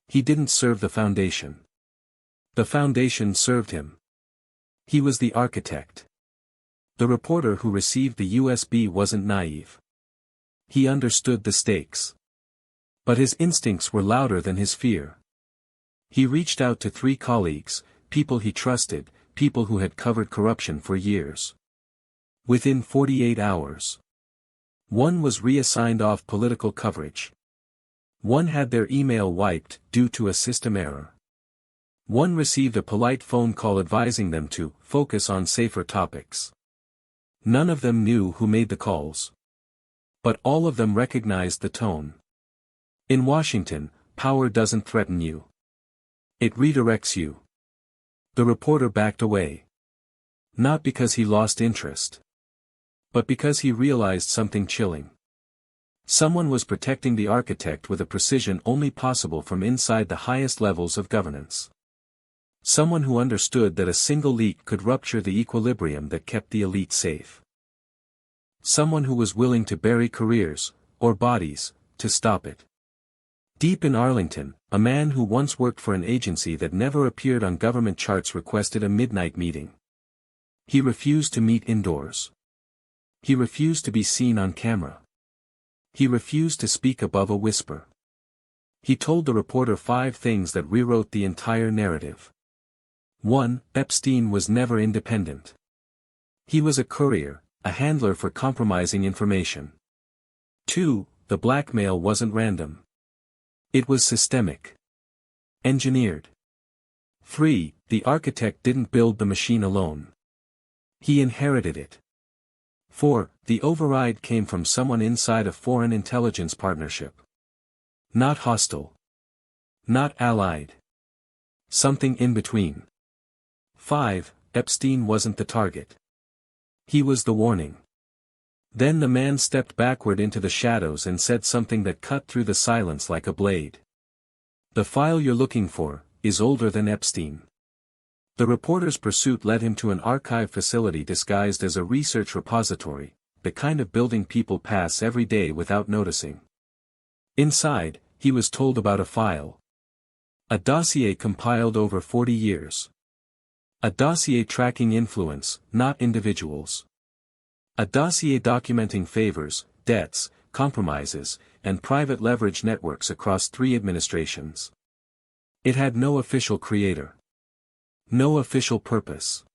He didn't serve the foundation. The foundation served him. He was the architect. The reporter who received the USB wasn't naive. He understood the stakes. But his instincts were louder than his fear. He reached out to 3 colleagues, people he trusted, people who had covered corruption for years. Within 48 hours. One was reassigned off political coverage. One had their email wiped due to a system error. One received a polite phone call advising them to focus on safer topics. None of them knew who made the calls. But all of them recognized the tone. In Washington, power doesn't threaten you. It redirects you. The reporter backed away. Not because he lost interest. But because he realized something chilling. Someone was protecting the architect with a precision only possible from inside the highest levels of governance. Someone who understood that a single leak could rupture the equilibrium that kept the elite safe. Someone who was willing to bury careers, or bodies, to stop it. Deep in Arlington, a man who once worked for an agency that never appeared on government charts requested a midnight meeting. He refused to meet indoors. He refused to be seen on camera. He refused to speak above a whisper. He told the reporter 5 things that rewrote the entire narrative. 1. Epstein was never independent. He was a courier, a handler for compromising information. 2. The blackmail wasn't random. It was systemic. Engineered. 3. The architect didn't build the machine alone. He inherited it. 4. The override came from someone inside a foreign intelligence partnership. Not hostile. Not allied. Something in between. 5. Epstein wasn't the target. He was the warning. Then the man stepped backward into the shadows and said something that cut through the silence like a blade. The file you're looking for is older than Epstein. The reporter's pursuit led him to an archive facility disguised as a research repository, the kind of building people pass every day without noticing. Inside, he was told about a file. A dossier compiled over 40 years. A dossier tracking influence, not individuals. A dossier documenting favors, debts, compromises, and private leverage networks across 3 administrations. It had no official creator. No official purpose.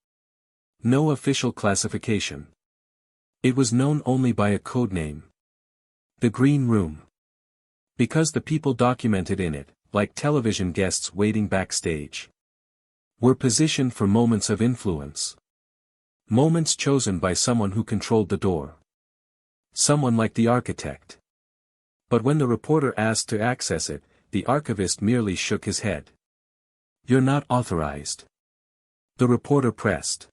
No official classification. It was known only by a code name. The Green Room. Because the people documented in it, like television guests waiting backstage, were positioned for moments of influence. Moments chosen by someone who controlled the door. Someone like the architect. But when the reporter asked to access it, the archivist merely shook his head. "You're not authorized." The reporter pressed.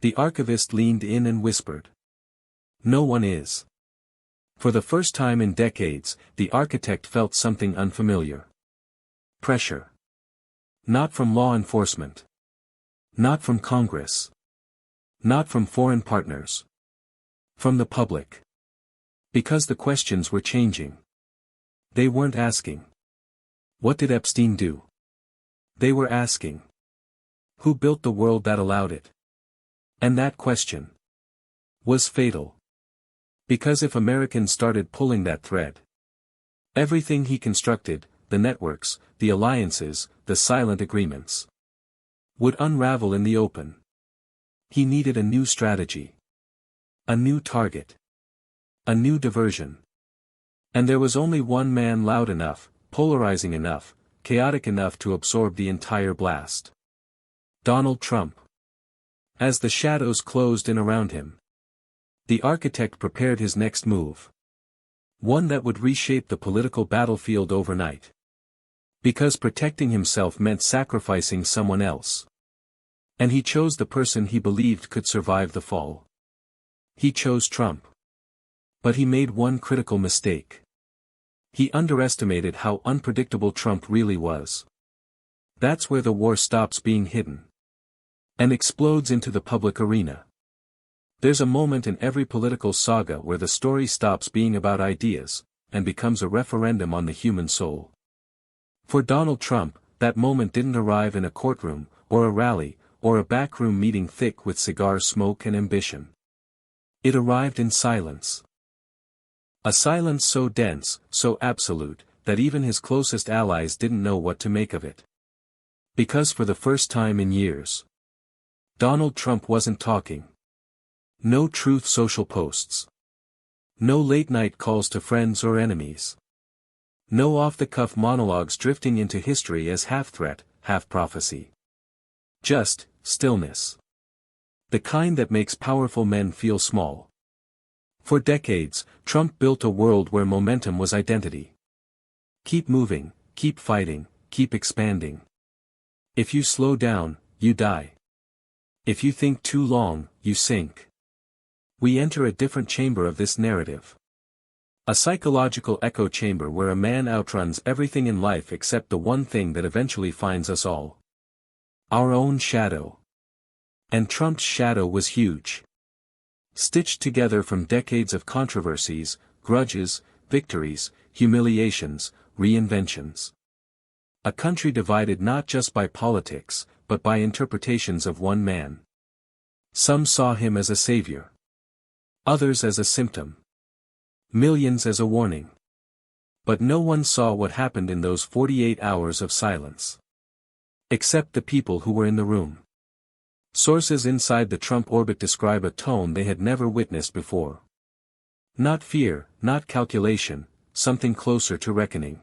The archivist leaned in and whispered. "No one is." For the first time in decades, the architect felt something unfamiliar. Pressure. Not from law enforcement. Not from Congress. Not from foreign partners. From the public. Because the questions were changing. They weren't asking, "What did Epstein do?" They were asking, "Who built the world that allowed it?" And that question was fatal. Because if Americans started pulling that thread, everything he constructed, the networks, the alliances, the silent agreements, would unravel in the open. He needed a new strategy. A new target. A new diversion. And there was only one man loud enough, polarizing enough, chaotic enough to absorb the entire blast. Donald Trump. As the shadows closed in around him, the architect prepared his next move. One that would reshape the political battlefield overnight. Because protecting himself meant sacrificing someone else. And he chose the person he believed could survive the fall. He chose Trump. But he made one critical mistake. He underestimated how unpredictable Trump really was. That's where the war stops being hidden. And explodes into the public arena. There's a moment in every political saga where the story stops being about ideas, and becomes a referendum on the human soul. For Donald Trump, that moment didn't arrive in a courtroom, or a rally, or a backroom meeting thick with cigar smoke and ambition. It arrived in silence. A silence so dense, so absolute, that even his closest allies didn't know what to make of it. Because for the first time in years, Donald Trump wasn't talking. No truth social posts. No late-night calls to friends or enemies. No off-the-cuff monologues drifting into history as half-threat, half-prophecy. Just, stillness. The kind that makes powerful men feel small. For decades, Trump built a world where momentum was identity. Keep moving, keep fighting, keep expanding. If you slow down, you die. If you think too long, you sink. We enter a different chamber of this narrative. A psychological echo chamber where a man outruns everything in life except the one thing that eventually finds us all. Our own shadow. And Trump's shadow was huge. Stitched together from decades of controversies, grudges, victories, humiliations, reinventions. A country divided not just by politics, but by interpretations of one man. Some saw him as a savior. Others as a symptom. Millions as a warning. But no one saw what happened in those 48 hours of silence. Except the people who were in the room. Sources inside the Trump orbit describe a tone they had never witnessed before. Not fear, not calculation, something closer to reckoning.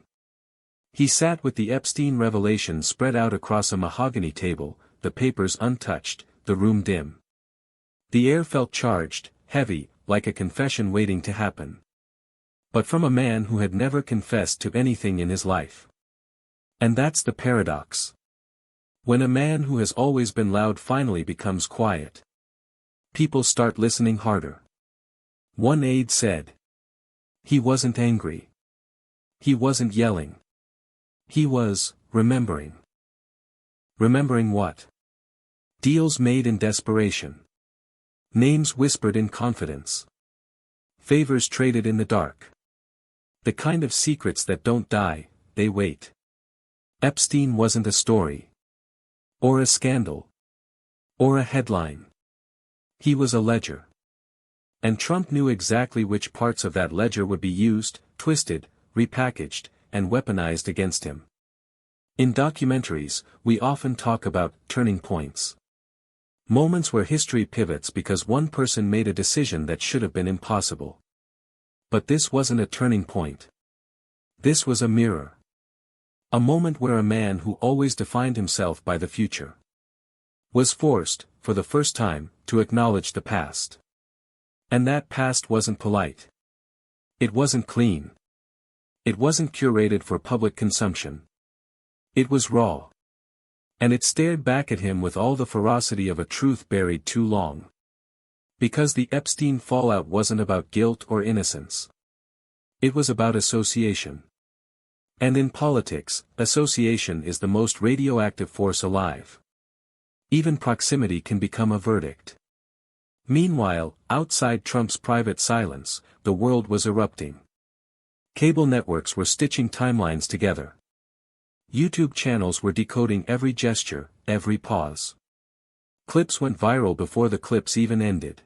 He sat with the Epstein revelations spread out across a mahogany table, the papers untouched, the room dim. The air felt charged, heavy, like a confession waiting to happen. But from a man who had never confessed to anything in his life. And that's the paradox. When a man who has always been loud finally becomes quiet, people start listening harder. One aide said. He wasn't angry. He wasn't yelling. He was, remembering. Remembering what? Deals made in desperation. Names whispered in confidence. Favors traded in the dark. The kind of secrets that don't die, they wait. Epstein wasn't a story. Or a scandal. Or a headline. He was a ledger. And Trump knew exactly which parts of that ledger would be used, twisted, repackaged, and weaponized against him. In documentaries, we often talk about turning points. Moments where history pivots because one person made a decision that should have been impossible. But this wasn't a turning point. This was a mirror. A moment where a man who always defined himself by the future was forced, for the first time, to acknowledge the past. And that past wasn't polite. It wasn't clean. It wasn't curated for public consumption. It was raw. And it stared back at him with all the ferocity of a truth buried too long. Because the Epstein fallout wasn't about guilt or innocence. It was about association. And in politics, association is the most radioactive force alive. Even proximity can become a verdict. Meanwhile, outside Trump's private silence, the world was erupting. Cable networks were stitching timelines together. YouTube channels were decoding every gesture, every pause. Clips went viral before the clips even ended.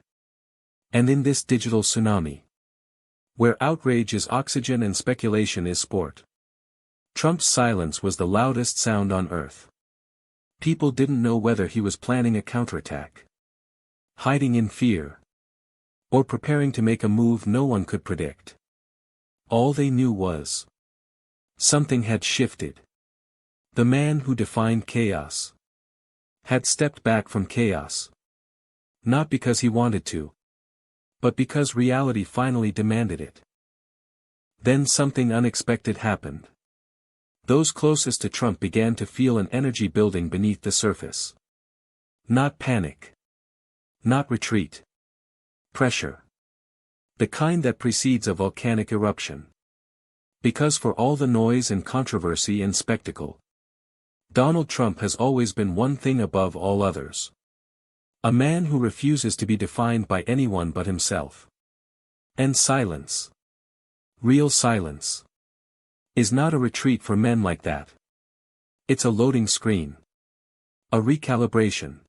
And in this digital tsunami, Where outrage is oxygen and speculation is sport. Trump's silence was the loudest sound on earth. People didn't know whether he was planning a counterattack, hiding in fear, or preparing to make a move no one could predict. All they knew was something had shifted. The man who defined chaos had stepped back from chaos. Not because he wanted to, but because reality finally demanded it. Then something unexpected happened. Those closest to Trump began to feel an energy building beneath the surface. Not panic. Not retreat. Pressure. The kind that precedes a volcanic eruption. Because for all the noise and controversy and spectacle, Donald Trump has always been one thing above all others. A man who refuses to be defined by anyone but himself. And silence. Real silence. Is not a retreat for men like that. It's a loading screen. A recalibration.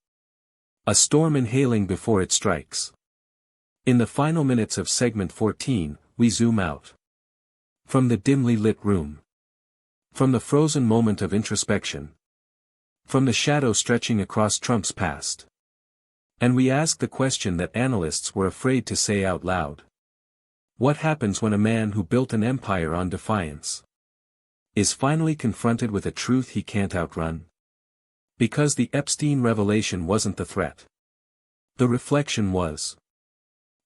A storm inhaling before it strikes. In the final minutes of segment 14, we zoom out. From the dimly lit room. From the frozen moment of introspection. From the shadow stretching across Trump's past. And we ask the question that analysts were afraid to say out loud. What happens when a man who built an empire on defiance is finally confronted with a truth he can't outrun? Because the Epstein revelation wasn't the threat. The reflection was.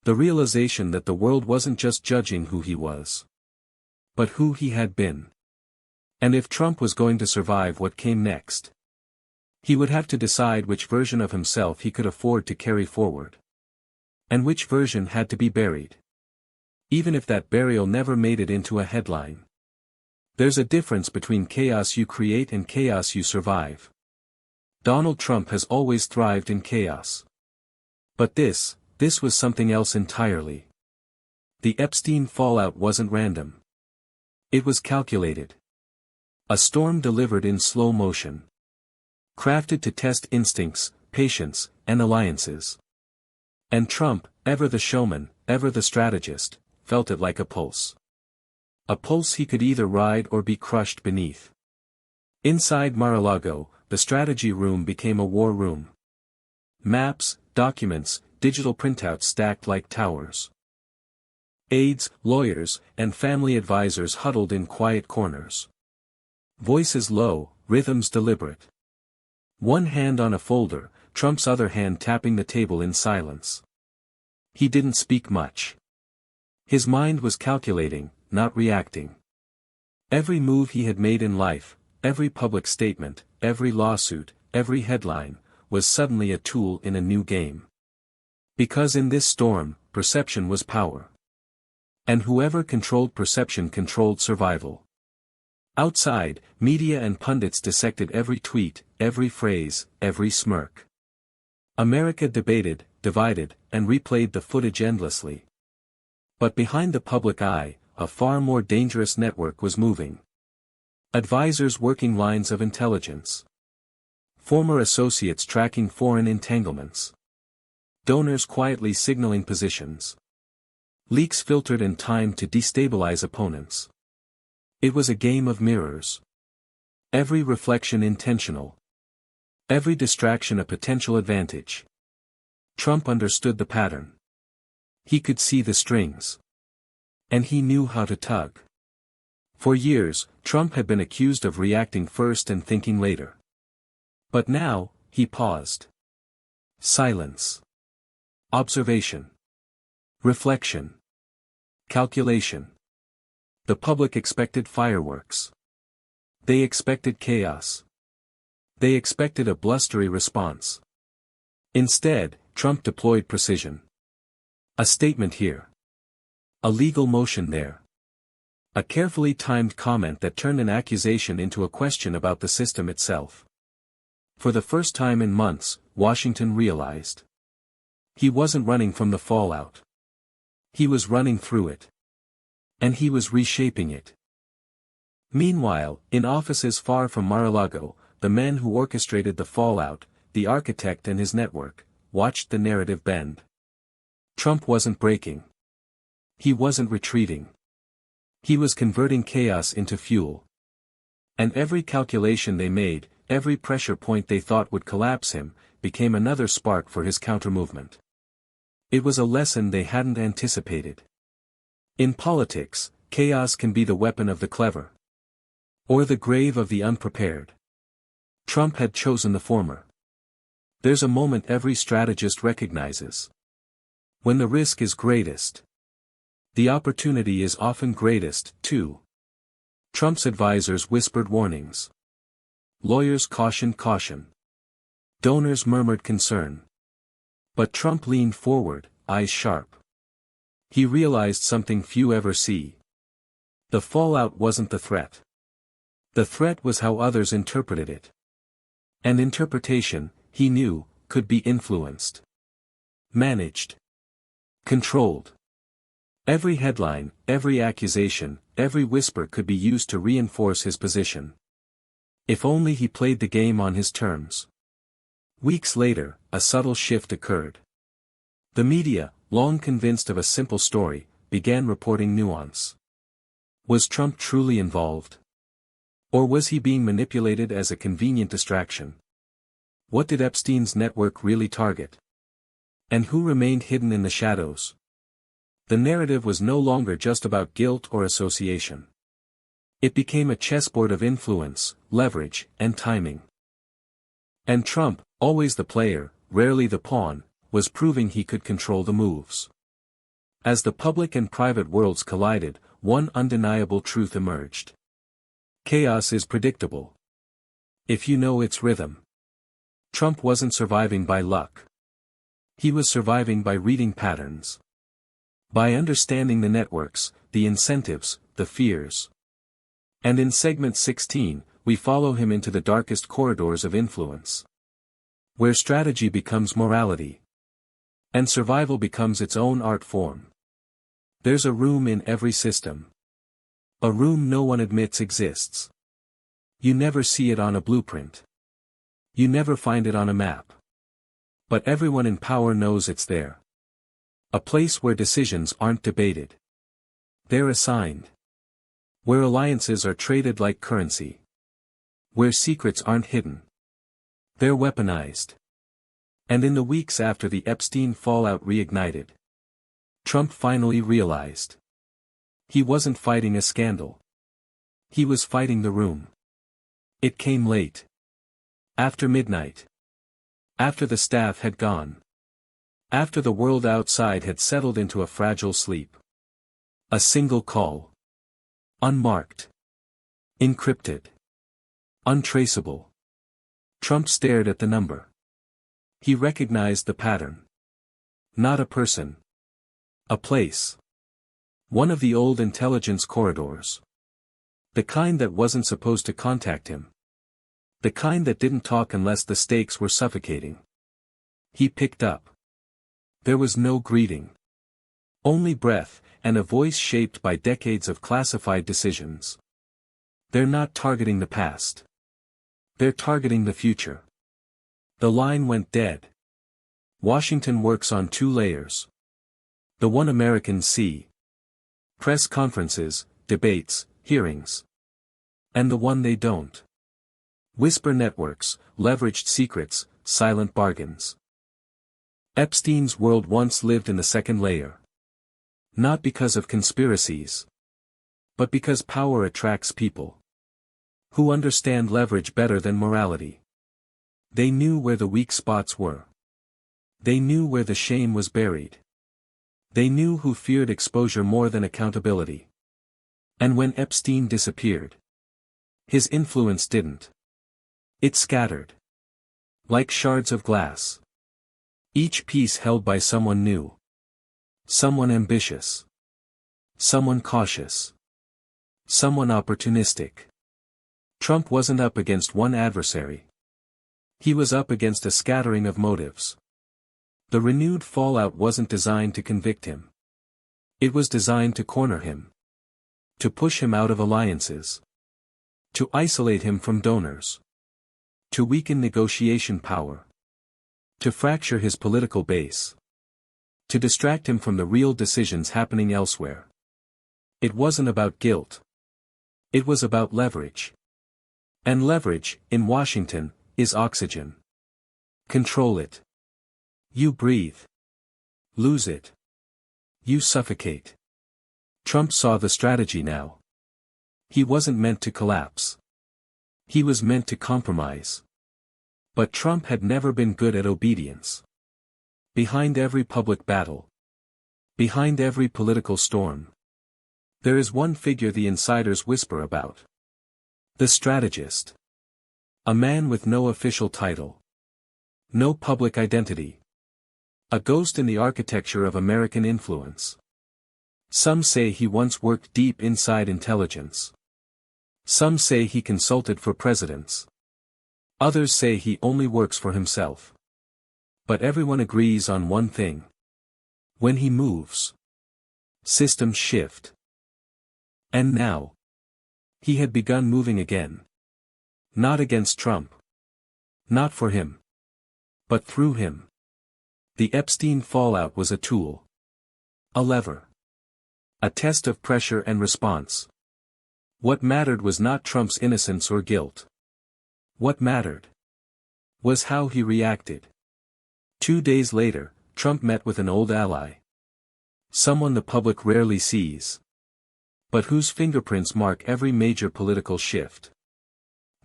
The realization that the world wasn't just judging who he was, but who he had been. And if Trump was going to survive what came next, he would have to decide which version of himself he could afford to carry forward. And which version had to be buried. Even if that burial never made it into a headline. There's a difference between chaos you create and chaos you survive. Donald Trump has always thrived in chaos. But this was something else entirely. The Epstein fallout wasn't random. It was calculated. A storm delivered in slow motion. Crafted to test instincts, patience, and alliances. And Trump, ever the showman, ever the strategist, felt it like a pulse. A pulse he could either ride or be crushed beneath. Inside Mar-a-Lago, the strategy room became a war room. Maps, documents, digital printouts stacked like towers. Aides, lawyers, and family advisors huddled in quiet corners. Voices low, rhythms deliberate. One hand on a folder, Trump's other hand tapping the table in silence. He didn't speak much. His mind was calculating, not reacting. Every move he had made in life, every public statement, every lawsuit, every headline, was suddenly a tool in a new game. Because in this storm, perception was power. And whoever controlled perception controlled survival. Outside, media and pundits dissected every tweet, every phrase, every smirk. America debated, divided, and replayed the footage endlessly. But behind the public eye, a far more dangerous network was moving. Advisors working lines of intelligence. Former associates tracking foreign entanglements. Donors quietly signaling positions. Leaks filtered and timed to destabilize opponents. It was a game of mirrors. Every reflection intentional. Every distraction a potential advantage. Trump understood the pattern. He could see the strings. And he knew how to tug. For years, Trump had been accused of reacting first and thinking later. But now, he paused. Silence. Observation. Reflection. Calculation. The public expected fireworks. They expected chaos. They expected a blustery response. Instead, Trump deployed precision. A statement here. A legal motion there. A carefully timed comment that turned an accusation into a question about the system itself. For the first time in months, Washington realized. He wasn't running from the fallout. He was running through it. And he was reshaping it. Meanwhile, in offices far from Mar-a-Lago, the men who orchestrated the fallout, the architect and his network, watched the narrative bend. Trump wasn't breaking. He wasn't retreating. He was converting chaos into fuel. And every calculation they made, every pressure point they thought would collapse him, became another spark for his countermovement. It was a lesson they hadn't anticipated. In politics, chaos can be the weapon of the clever. Or the grave of the unprepared. Trump had chosen the former. There's a moment every strategist recognizes. When the risk is greatest. The opportunity is often greatest, too. Trump's advisors whispered warnings. Lawyers cautioned caution. Donors murmured concern. But Trump leaned forward, eyes sharp. He realized something few ever see. The fallout wasn't the threat. The threat was how others interpreted it. And interpretation, he knew, could be influenced. Managed. Controlled. Every headline, every accusation, every whisper could be used to reinforce his position. If only he played the game on his terms. Weeks later, a subtle shift occurred. The media, long convinced of a simple story, began reporting nuance. Was Trump truly involved? Or was he being manipulated as a convenient distraction? What did Epstein's network really target? And who remained hidden in the shadows? The narrative was no longer just about guilt or association. It became a chessboard of influence, leverage, and timing. And Trump, always the player, rarely the pawn, was proving he could control the moves. As the public and private worlds collided, one undeniable truth emerged. Chaos is predictable. If you know its rhythm. Trump wasn't surviving by luck. He was surviving by reading patterns. By understanding the networks, the incentives, the fears. And in segment 16, we follow him into the darkest corridors of influence. Where strategy becomes morality. And survival becomes its own art form. There's a room in every system. A room no one admits exists. You never see it on a blueprint. You never find it on a map. But everyone in power knows it's there. A place where decisions aren't debated. They're assigned. Where alliances are traded like currency. Where secrets aren't hidden. They're weaponized. And in the weeks after the Epstein fallout reignited, Trump finally realized. He wasn't fighting a scandal. He was fighting the room. It came late. After midnight. After the staff had gone. After the world outside had settled into a fragile sleep. A single call. Unmarked. Encrypted. Untraceable. Trump stared at the number. He recognized the pattern. Not a person. A place. One of the old intelligence corridors. The kind that wasn't supposed to contact him. The kind that didn't talk unless the stakes were suffocating. He picked up. There was no greeting. Only breath, and a voice shaped by decades of classified decisions. They're not targeting the past. They're targeting the future. The line went dead. Washington works on two layers. The one Americans see. Press conferences, debates, hearings. And the one they don't. Whisper networks, leveraged secrets, silent bargains. Epstein's world once lived in the second layer. Not because of conspiracies. But because power attracts people. Who understand leverage better than morality. They knew where the weak spots were. They knew where the shame was buried. They knew who feared exposure more than accountability. And when Epstein disappeared, his influence didn't. It scattered. Like shards of glass. Each piece held by someone new. Someone ambitious. Someone cautious. Someone opportunistic. Trump wasn't up against one adversary. He was up against a scattering of motives. The renewed fallout wasn't designed to convict him. It was designed to corner him. To push him out of alliances. To isolate him from donors. To weaken negotiation power. To fracture his political base. To distract him from the real decisions happening elsewhere. It wasn't about guilt. It was about leverage. And leverage, in Washington, is oxygen. Control it. You breathe. Lose it. You suffocate. Trump saw the strategy now. He wasn't meant to collapse. He was meant to compromise. But Trump had never been good at obedience. Behind every public battle, behind every political storm, there is one figure the insiders whisper about. The strategist. A man with no official title. No public identity. A ghost in the architecture of American influence. Some say he once worked deep inside intelligence. Some say he consulted for presidents. Others say he only works for himself. But everyone agrees on one thing. When he moves, systems shift. And now, he had begun moving again. Not against Trump. Not for him. But through him. The Epstein fallout was a tool. A lever. A test of pressure and response. What mattered was not Trump's innocence or guilt. What mattered was how he reacted. 2 days later, Trump met with an old ally. Someone the public rarely sees. But whose fingerprints mark every major political shift.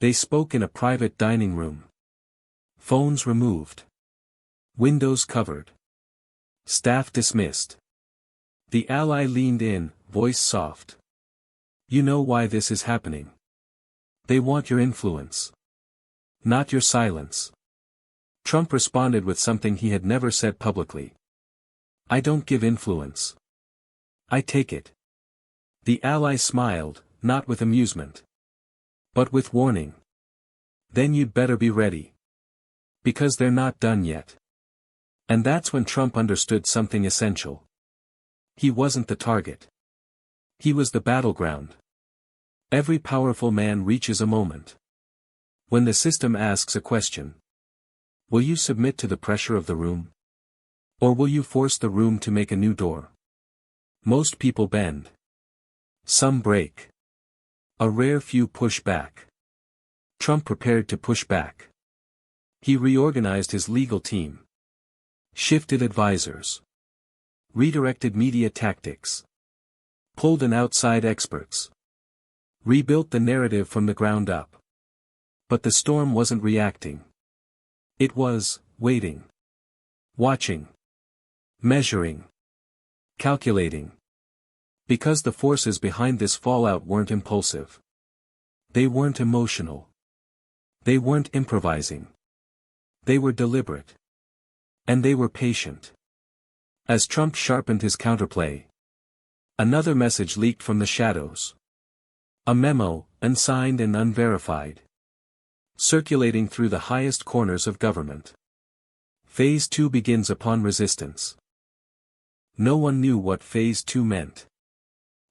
They spoke in a private dining room. Phones removed. Windows covered. Staff dismissed. The ally leaned in, voice soft. You know why this is happening. They want your influence. Not your silence. Trump responded with something he had never said publicly. I don't give influence. I take it. The ally smiled, not with amusement. But with warning. Then you'd better be ready. Because they're not done yet. And that's when Trump understood something essential. He wasn't the target. He was the battleground. Every powerful man reaches a moment. When the system asks a question. Will you submit to the pressure of the room? Or will you force the room to make a new door? Most people bend. Some break. A rare few push back. Trump prepared to push back. He reorganized his legal team. Shifted advisors. Redirected media tactics. Pulled in outside experts. Rebuilt the narrative from the ground up. But the storm wasn't reacting. It was, waiting. Watching. Measuring. Calculating. Because the forces behind this fallout weren't impulsive. They weren't emotional. They weren't improvising. They were deliberate. And they were patient. As Trump sharpened his counterplay. Another message leaked from the shadows. A memo, unsigned and unverified. Circulating through the highest corners of government. Phase 2 begins upon resistance. No one knew what Phase 2 meant.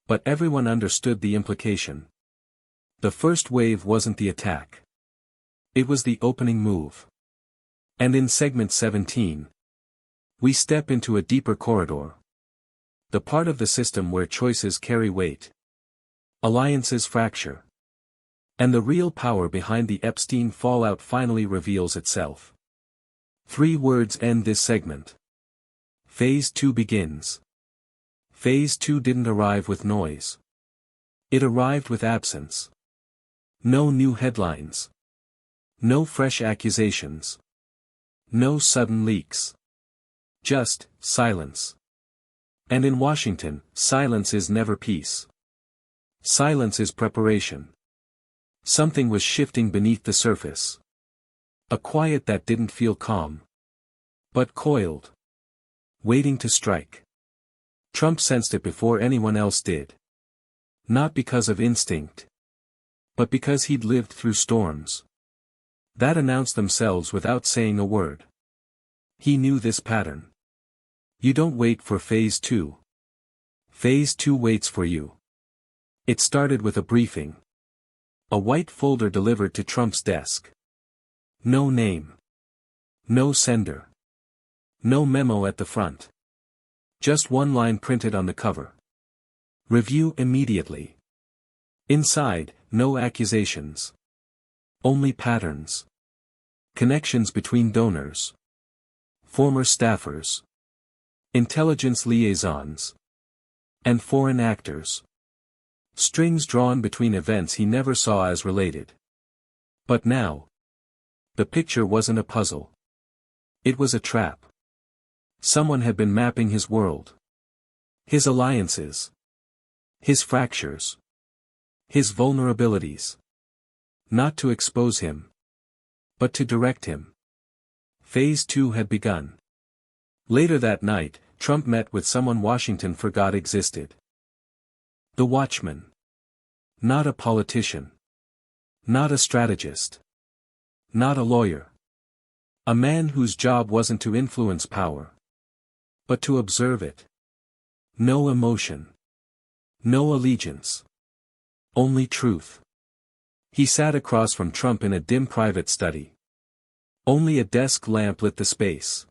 But everyone understood the implication. The first wave wasn't the attack. It was the opening move. And in segment 17, we step into a deeper corridor. The part of the system where choices carry weight. Alliances fracture. And the real power behind the Epstein fallout finally reveals itself. 3 words end this segment. Phase 2 begins. Phase 2 didn't arrive with noise. It arrived with absence. No new headlines. No fresh accusations. No sudden leaks. Just, silence. And in Washington, silence is never peace. Silence is preparation. Something was shifting beneath the surface. A quiet that didn't feel calm. But coiled. Waiting to strike. Trump sensed it before anyone else did. Not because of instinct. But because he'd lived through storms. That announced themselves without saying a word. He knew this pattern. You don't wait for Phase 2. Phase 2 waits for you. It started with a briefing. A white folder delivered to Trump's desk. No name. No sender. No memo at the front. Just one line printed on the cover. Review immediately. Inside, no accusations. Only patterns. Connections between donors. Former staffers. Intelligence liaisons. And foreign actors. Strings drawn between events he never saw as related. But now, the picture wasn't a puzzle. It was a trap. Someone had been mapping his world. His alliances. His fractures. His vulnerabilities. Not to expose him, but to direct him. Phase 2 had begun. Later that night, Trump met with someone Washington forgot existed. The watchman. Not a politician. Not a strategist. Not a lawyer. A man whose job wasn't to influence power, but to observe it. No emotion. No allegiance. Only truth. He sat across from Trump in a dim private study. Only a desk lamp lit the space,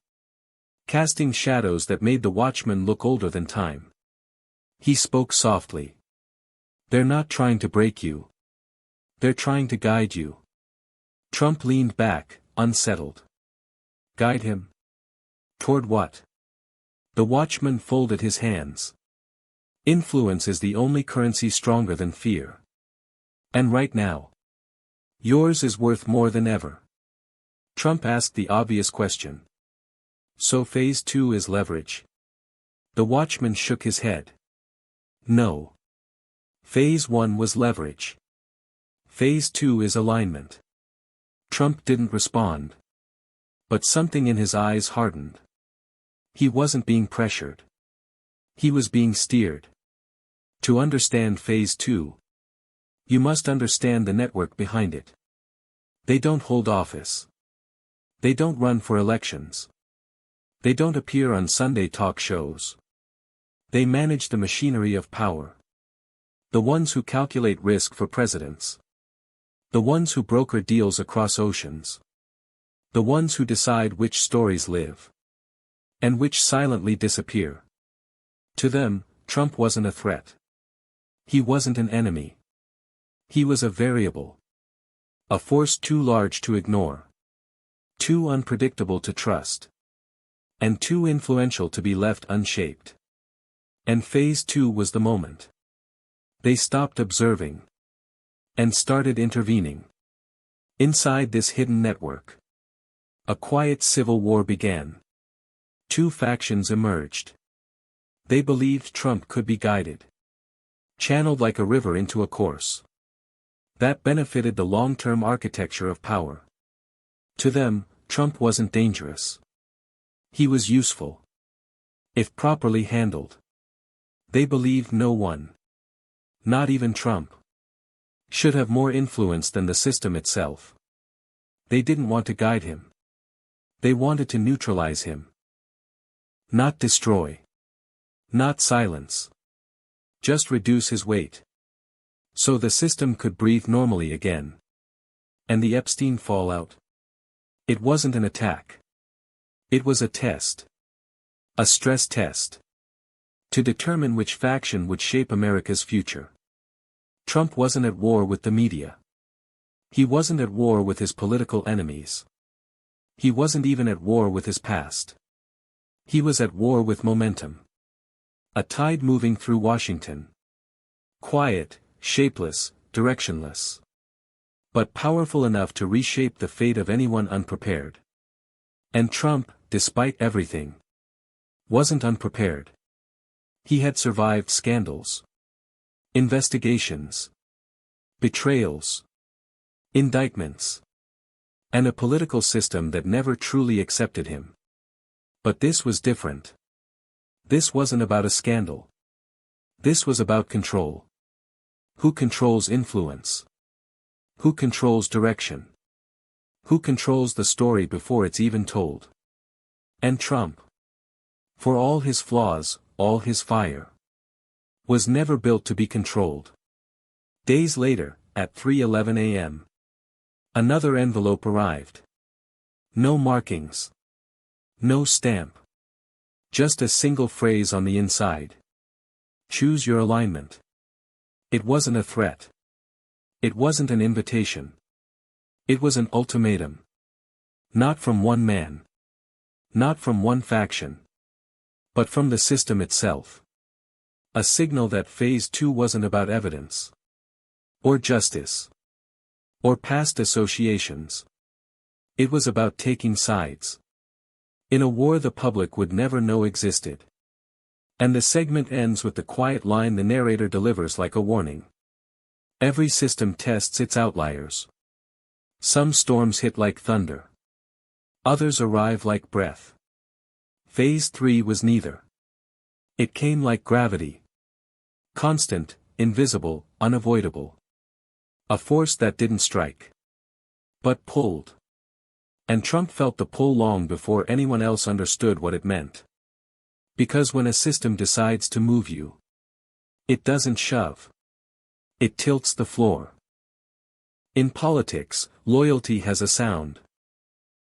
casting shadows that made the watchman look older than time. He spoke softly. They're not trying to break you. They're trying to guide you. Trump leaned back, unsettled. Guide him? Toward what? The watchman folded his hands. Influence is the only currency stronger than fear. And right now, yours is worth more than ever. Trump asked the obvious question. So phase 2 is leverage? The watchman shook his head. No. Phase 1 was leverage. Phase 2 is alignment. Trump didn't respond. But something in his eyes hardened. He wasn't being pressured. He was being steered. To understand phase 2, you must understand the network behind it. They don't hold office. They don't run for elections. They don't appear on Sunday talk shows. They manage the machinery of power. The ones who calculate risk for presidents. The ones who broker deals across oceans. The ones who decide which stories live. And which silently disappear. To them, Trump wasn't a threat. He wasn't an enemy. He was a variable. A force too large to ignore. Too unpredictable to trust. And too influential to be left unshaped. And phase 2 was the moment. They stopped observing. And started intervening. Inside this hidden network, a quiet civil war began. Two factions emerged. They believed Trump could be guided. Channeled like a river into a course that benefited the long-term architecture of power. To them, Trump wasn't dangerous. He was useful. If properly handled. They believed no one, not even Trump, should have more influence than the system itself. They didn't want to guide him. They wanted to neutralize him. Not destroy. Not silence. Just reduce his weight. So the system could breathe normally again. And the Epstein fallout? It wasn't an attack. It was a test. A stress test. To determine which faction would shape America's future. Trump wasn't at war with the media. He wasn't at war with his political enemies. He wasn't even at war with his past. He was at war with momentum. A tide moving through Washington. Quiet, shapeless, directionless. But powerful enough to reshape the fate of anyone unprepared. And Trump, despite everything, wasn't unprepared. He had survived scandals. Investigations. Betrayals. Indictments. And a political system that never truly accepted him. But this was different. This wasn't about a scandal. This was about control. Who controls influence? Who controls direction? Who controls the story before it's even told? And Trump, for all his flaws, all his fire, was never built to be controlled. Days later, at 3:11 a.m., another envelope arrived. No markings. No stamp. Just a single phrase on the inside. Choose your alignment. It wasn't a threat. It wasn't an invitation. It was an ultimatum. Not from one man. Not from one faction. But from the system itself. A signal that phase 2 wasn't about evidence. Or justice. Or past associations. It was about taking sides. In a war the public would never know existed. And the segment ends with the quiet line the narrator delivers like a warning. Every system tests its outliers. Some storms hit like thunder. Others arrive like breath. Phase 3 was neither. It came like gravity. Constant, invisible, unavoidable. A force that didn't strike. But pulled. And Trump felt the pull long before anyone else understood what it meant. Because when a system decides to move you, it doesn't shove. It tilts the floor. In politics, loyalty has a sound.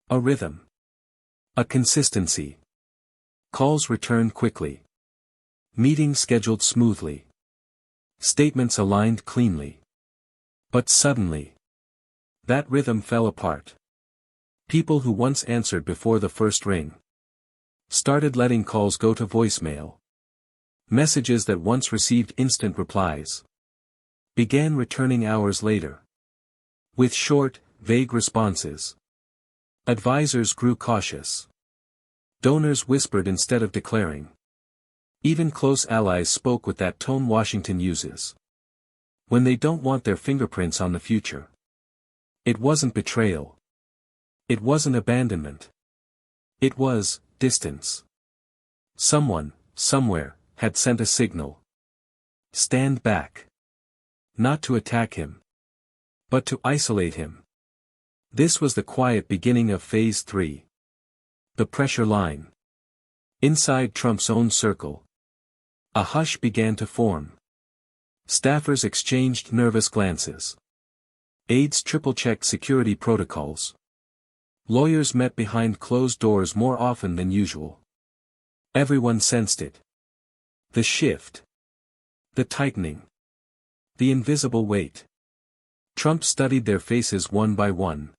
A rhythm. A consistency. Calls returned quickly. Meetings scheduled smoothly. Statements aligned cleanly. But suddenly, that rhythm fell apart. People who once answered before the first ring started letting calls go to voicemail. Messages that once received instant replies began returning hours later. With short, vague responses. Advisors grew cautious. Donors whispered instead of declaring. Even close allies spoke with that tone Washington uses. When they don't want their fingerprints on the future. It wasn't betrayal. It wasn't abandonment. It was distance. Someone, somewhere, had sent a signal. Stand back. Not to attack him. But to isolate him. This was the quiet beginning of Phase 3. The pressure line. Inside Trump's own circle. A hush began to form. Staffers exchanged nervous glances. Aides triple-checked security protocols. Lawyers met behind closed doors more often than usual. Everyone sensed it. The shift. The tightening. The invisible weight. Trump studied their faces one by one.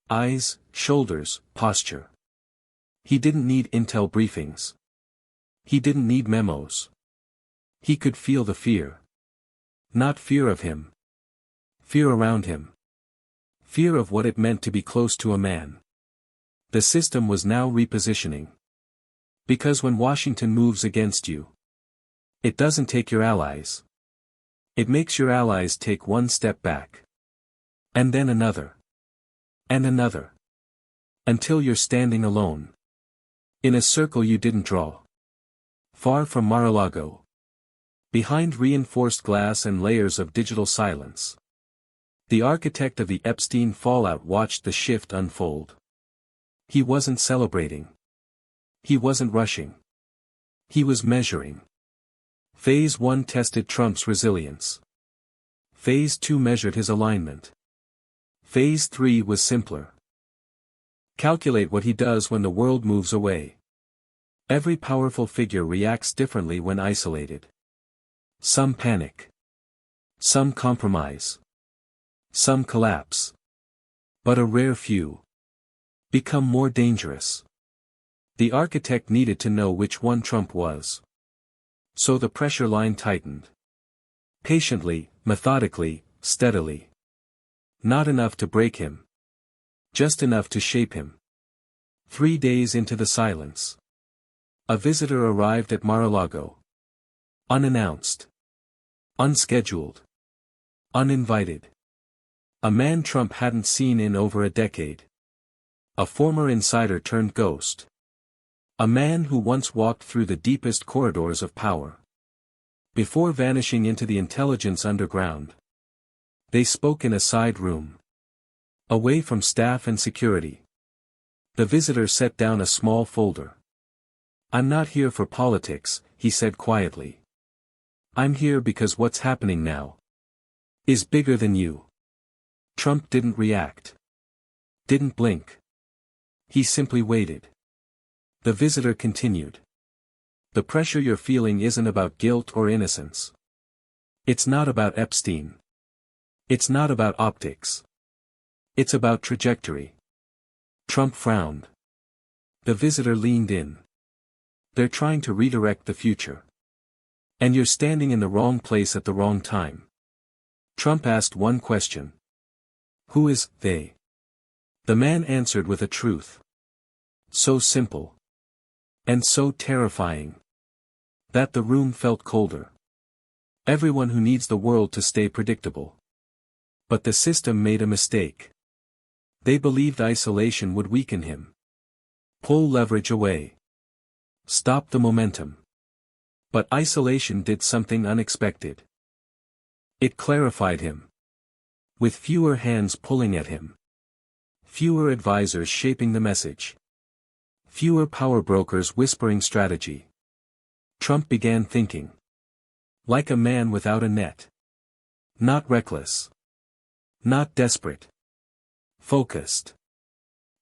Eyes, shoulders, posture. He didn't need intel briefings. He didn't need memos. He could feel the fear. Not fear of him. Fear around him. Fear of what it meant to be close to a man. The system was now repositioning. Because when Washington moves against you, it doesn't take your allies. It makes your allies take one step back. And then another. And another. Until you're standing alone. In a circle you didn't draw. Far from Mar-a-Lago. Behind reinforced glass and layers of digital silence. The architect of the Epstein fallout watched the shift unfold. He wasn't celebrating. He wasn't rushing. He was measuring. Phase 1 tested Trump's resilience. Phase 2 measured his alignment. Phase 3 was simpler. Calculate what he does when the world moves away. Every powerful figure reacts differently when isolated. Some panic. Some compromise. Some collapse. But a rare few become more dangerous. The architect needed to know which one Trump was. So the pressure line tightened. Patiently, methodically, steadily. Not enough to break him. Just enough to shape him. 3 days into the silence. A visitor arrived at Mar-a-Lago. Unannounced. Unscheduled. Uninvited. A man Trump hadn't seen in over a decade. A former insider turned ghost. A man who once walked through the deepest corridors of power. Before vanishing into the intelligence underground. They spoke in a side room. Away from staff and security. The visitor set down a small folder. "I'm not here for politics," he said quietly. "I'm here because what's happening now is bigger than you." Trump didn't react. Didn't blink. He simply waited. The visitor continued. The pressure you're feeling isn't about guilt or innocence. It's not about Epstein. It's not about optics. It's about trajectory. Trump frowned. The visitor leaned in. They're trying to redirect the future. And you're standing in the wrong place at the wrong time. Trump asked one question. Who is they? The man answered with a truth. So simple. And so terrifying. That the room felt colder. Everyone who needs the world to stay predictable. But the system made a mistake. They believed isolation would weaken him. Pull leverage away. Stop the momentum. But isolation did something unexpected. It clarified him. With fewer hands pulling at him. Fewer advisors shaping the message. Fewer power brokers whispering strategy. Trump began thinking. Like a man without a net. Not reckless. Not desperate. Focused.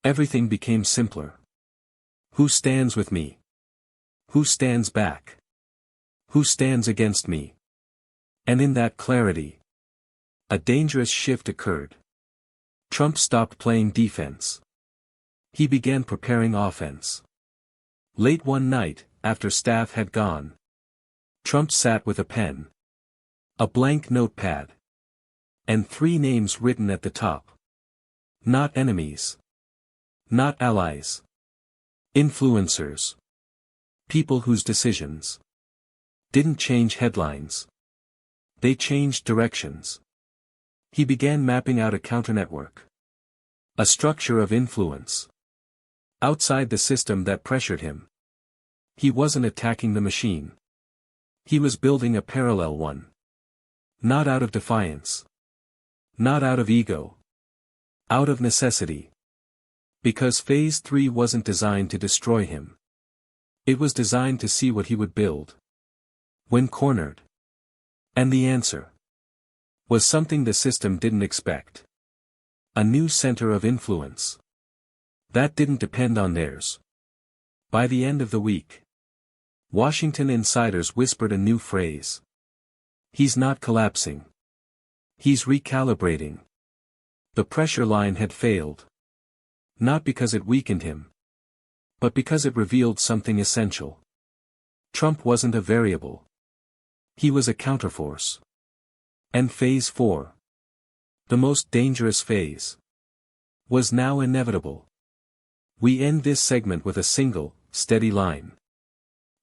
Everything became simpler. Who stands with me? Who stands back? Who stands against me? And in that clarity, a dangerous shift occurred. Trump stopped playing defense. He began preparing offense. Late one night, after staff had gone, Trump sat with a pen. A blank notepad. And 3 names written at the top. Not enemies. Not allies. Influencers. People whose decisions didn't change headlines. They changed directions. He began mapping out a counternetwork. A structure of influence. Outside the system that pressured him. He wasn't attacking the machine. He was building a parallel one. Not out of defiance. Not out of ego. Out of necessity. Because Phase 3 wasn't designed to destroy him. It was designed to see what he would build. When cornered. And the answer was something the system didn't expect. A new center of influence. That didn't depend on theirs. By the end of the week, Washington insiders whispered a new phrase. He's not collapsing. He's recalibrating. The pressure line had failed. Not because it weakened him. But because it revealed something essential. Trump wasn't a variable. He was a counterforce. And Phase 4, the most dangerous phase, was now inevitable. We end this segment with a single, steady line.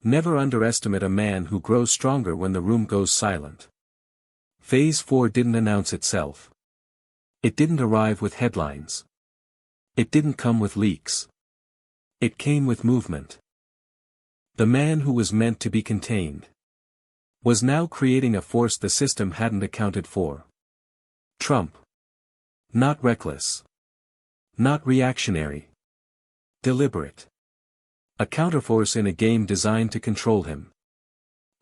Never underestimate a man who grows stronger when the room goes silent. Phase 4 didn't announce itself. It didn't arrive with headlines. It didn't come with leaks. It came with movement. The man who was meant to be contained was now creating a force the system hadn't accounted for. Trump. Not reckless. Not reactionary. Deliberate. A counterforce in a game designed to control him.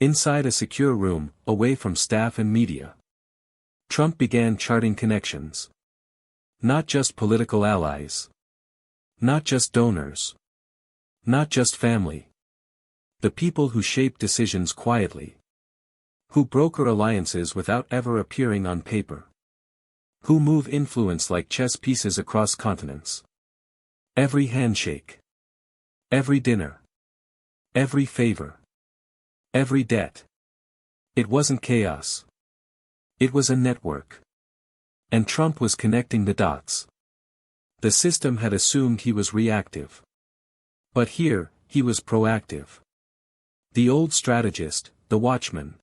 Inside a secure room, away from staff and media. Trump began charting connections. Not just political allies. Not just donors. Not just family. The people who shape decisions quietly. Who broker alliances without ever appearing on paper. Who move influence like chess pieces across continents. Every handshake. Every dinner. Every favor. Every debt. It wasn't chaos. It was a network. And Trump was connecting the dots. The system had assumed he was reactive. But here, he was proactive. The old strategist, the watchman,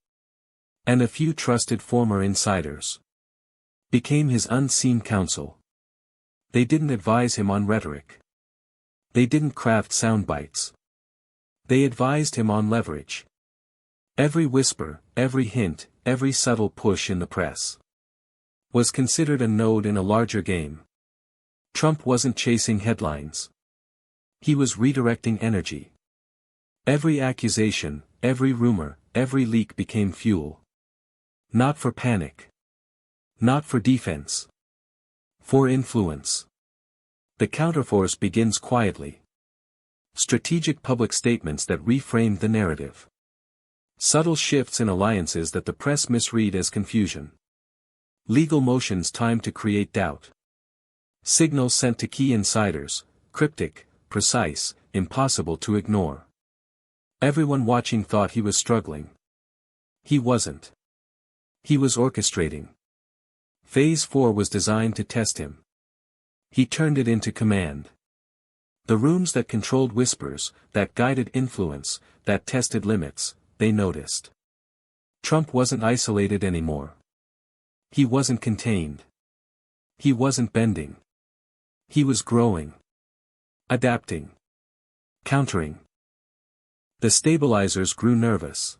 and a few trusted former insiders became his unseen counsel. They didn't advise him on rhetoric. They didn't craft sound bites. They advised him on leverage. Every whisper, every hint, every subtle push in the press was considered a node in a larger game. Trump wasn't chasing headlines. He was redirecting energy. Every accusation, every rumor, every leak became fuel. Not for panic. Not for defense. For influence. The counterforce begins quietly. Strategic public statements that reframed the narrative. Subtle shifts in alliances that the press misread as confusion. Legal motions timed to create doubt. Signals sent to key insiders, cryptic, precise, impossible to ignore. Everyone watching thought he was struggling. He wasn't. He was orchestrating. Phase 4 was designed to test him. He turned it into command. The rooms that controlled whispers, that guided influence, that tested limits, they noticed. Trump wasn't isolated anymore. He wasn't contained. He wasn't bending. He was growing. Adapting. Countering. The stabilizers grew nervous.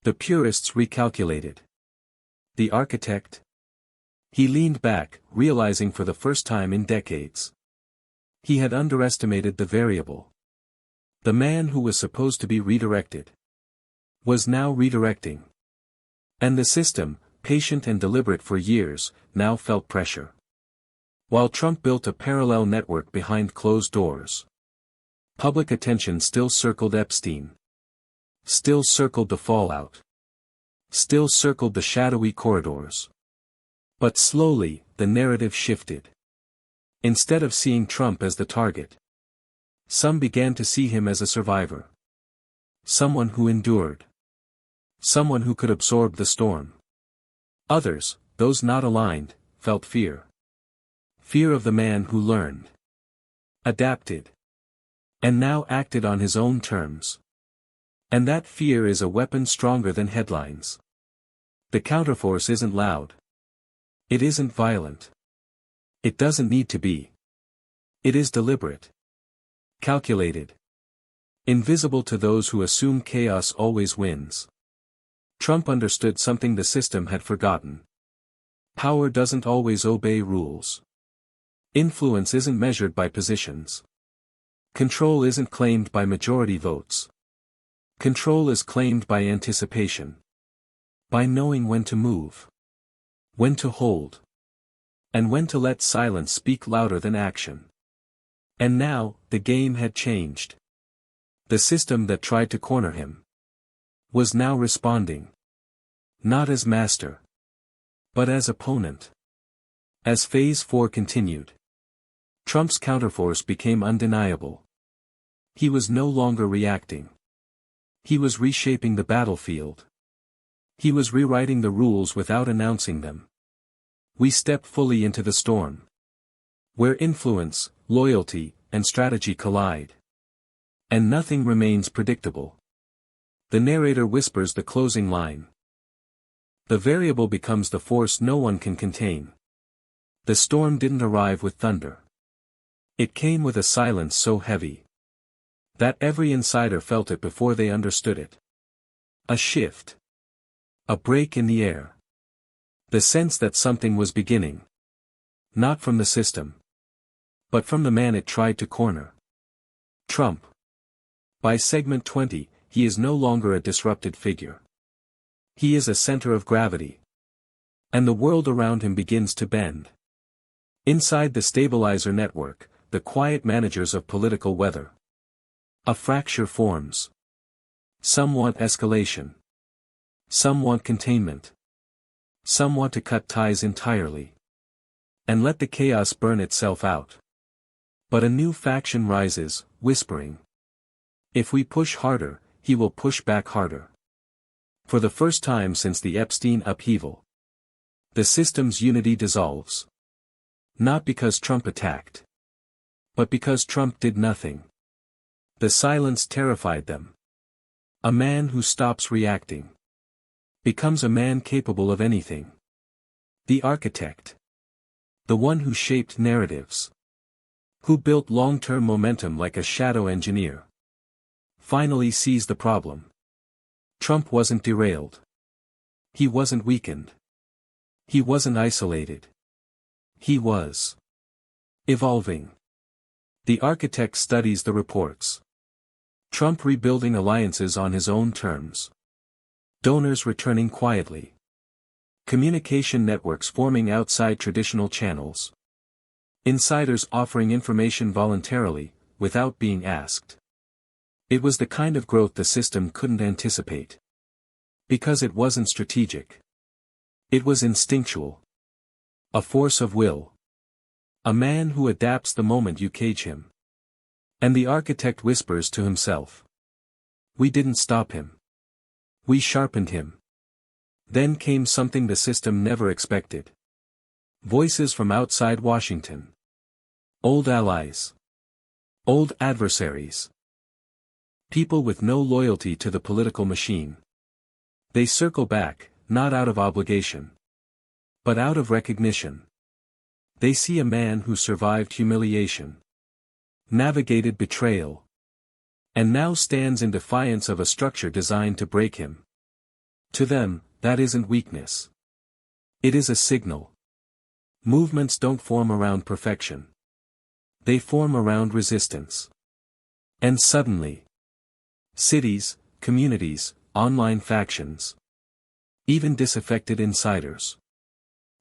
The purists recalculated. The architect? He leaned back, realizing for the first time in decades. He had underestimated the variable. The man who was supposed to be redirected was now redirecting. And the system, patient and deliberate for years, now felt pressure. While Trump built a parallel network behind closed doors, public attention still circled Epstein. Still circled the fallout. Still circled the shadowy corridors. But slowly, the narrative shifted. Instead of seeing Trump as the target, some began to see him as a survivor. Someone who endured. Someone who could absorb the storm. Others, those not aligned, felt fear. Fear of the man who learned. Adapted. And now acted on his own terms. And that fear is a weapon stronger than headlines. The counterforce isn't loud. It isn't violent. It doesn't need to be. It is deliberate. Calculated. Invisible to those who assume chaos always wins. Trump understood something the system had forgotten. Power doesn't always obey rules. Influence isn't measured by positions. Control isn't claimed by majority votes. Control is claimed by anticipation. By knowing when to move. When to hold. And when to let silence speak louder than action. And now, the game had changed. The system that tried to corner him was now responding. Not as master. But as opponent. As Phase 4 continued, Trump's counterforce became undeniable. He was no longer reacting. He was reshaping the battlefield. He was rewriting the rules without announcing them. We step fully into the storm. Where influence, loyalty, and strategy collide. And nothing remains predictable. The narrator whispers the closing line. The variable becomes the force no one can contain. The storm didn't arrive with thunder. It came with a silence so heavy that every insider felt it before they understood it. A shift. A break in the air. The sense that something was beginning. Not from the system. But from the man it tried to corner. Trump. By segment 20, he is no longer a disrupted figure. He is a center of gravity. And the world around him begins to bend. Inside the stabilizer network, the quiet managers of political weather. A fracture forms. Some want escalation. Some want containment. Some want to cut ties entirely. And let the chaos burn itself out. But a new faction rises, whispering. If we push harder, he will push back harder. For the first time since the Epstein upheaval, the system's unity dissolves. Not because Trump attacked. But because Trump did nothing. The silence terrified them. A man who stops reacting becomes a man capable of anything. The architect. The one who shaped narratives. Who built long-term momentum like a shadow engineer. Finally sees the problem. Trump wasn't derailed. He wasn't weakened. He wasn't isolated. He was evolving. The architect studies the reports. Trump rebuilding alliances on his own terms. Donors returning quietly. Communication networks forming outside traditional channels. Insiders offering information voluntarily, without being asked. It was the kind of growth the system couldn't anticipate. Because it wasn't strategic. It was instinctual. A force of will. A man who adapts the moment you cage him. And the architect whispers to himself. We didn't stop him. We sharpened him. Then came something the system never expected. Voices from outside Washington. Old allies. Old adversaries. People with no loyalty to the political machine. They circle back, not out of obligation. But out of recognition. They see a man who survived humiliation. Navigated betrayal. And now stands in defiance of a structure designed to break him. To them, that isn't weakness. It is a signal. Movements don't form around perfection. They form around resistance. And suddenly, cities, communities, online factions, even disaffected insiders,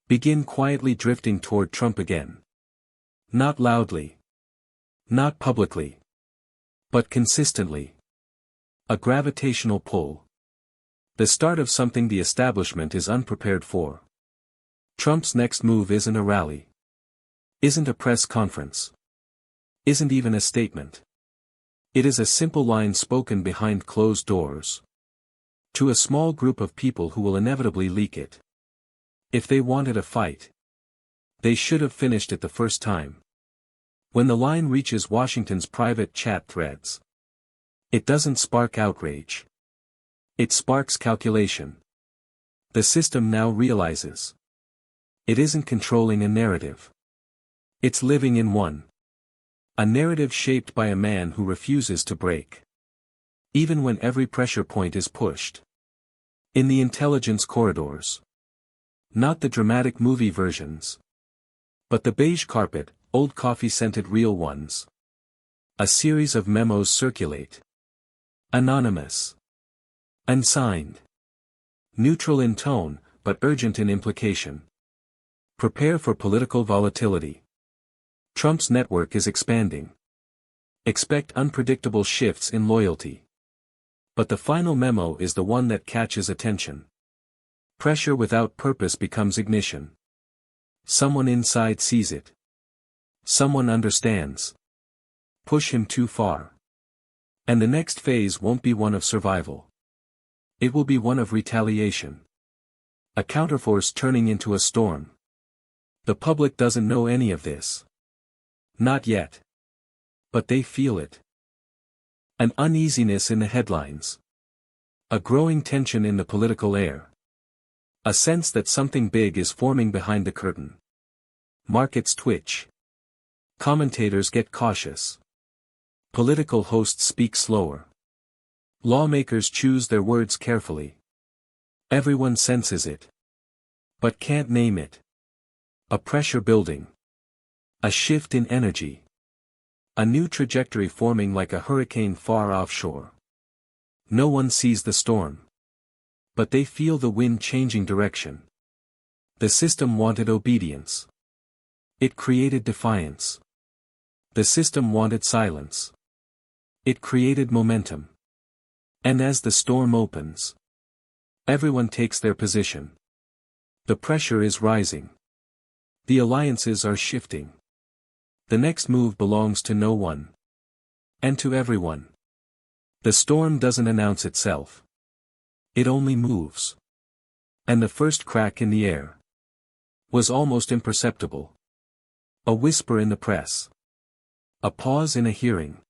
begin quietly drifting toward Trump again. Not loudly. Not publicly. But consistently. A gravitational pull. The start of something the establishment is unprepared for. Trump's next move isn't a rally. Isn't a press conference. Isn't even a statement. It is a simple line spoken behind closed doors. To a small group of people who will inevitably leak it. If they wanted a fight, they should have finished it the first time. When the line reaches Washington's private chat threads, it doesn't spark outrage. It sparks calculation. The system now realizes. It isn't controlling a narrative. It's living in one. A narrative shaped by a man who refuses to break. Even when every pressure point is pushed. In the intelligence corridors. Not the dramatic movie versions. But the beige carpet, old coffee-scented real ones. A series of memos circulate. Anonymous. Unsigned. Neutral in tone, but urgent in implication. Prepare for political volatility. Trump's network is expanding. Expect unpredictable shifts in loyalty. But the final memo is the one that catches attention. Pressure without purpose becomes ignition. Someone inside sees it. Someone understands. Push him too far. And the next phase won't be one of survival. It will be one of retaliation. A counterforce turning into a storm. The public doesn't know any of this. Not yet. But they feel it. An uneasiness in the headlines. A growing tension in the political air. A sense that something big is forming behind the curtain. Markets twitch. Commentators get cautious. Political hosts speak slower. Lawmakers choose their words carefully. Everyone senses it. But can't name it. A pressure building. A shift in energy. A new trajectory forming like a hurricane far offshore. No one sees the storm. But they feel the wind changing direction. The system wanted obedience. It created defiance. The system wanted silence. It created momentum. And as the storm opens, everyone takes their position. The pressure is rising. The alliances are shifting. The next move belongs to no one. And to everyone. The storm doesn't announce itself. It only moves. And the first crack in the air was almost imperceptible. A whisper in the press. A pause in a hearing.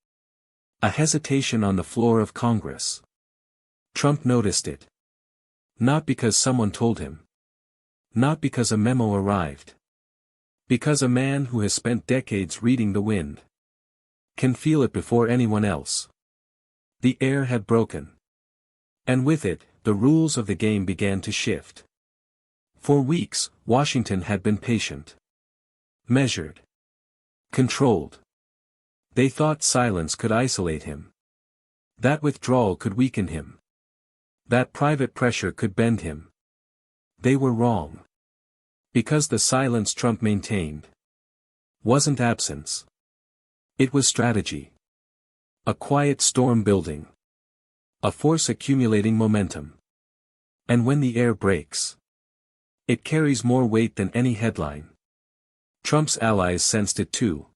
A hesitation on the floor of Congress. Trump noticed it. Not because someone told him. Not because a memo arrived. Because a man who has spent decades reading the wind can feel it before anyone else. The air had broken. And with it, the rules of the game began to shift. For weeks, Washington had been patient. Measured. Controlled. They thought silence could isolate him. That withdrawal could weaken him. That private pressure could bend him. They were wrong. Because the silence Trump maintained wasn't absence. It was strategy. A quiet storm building. A force accumulating momentum. And when the air breaks, it carries more weight than any headline. Trump's allies sensed it too.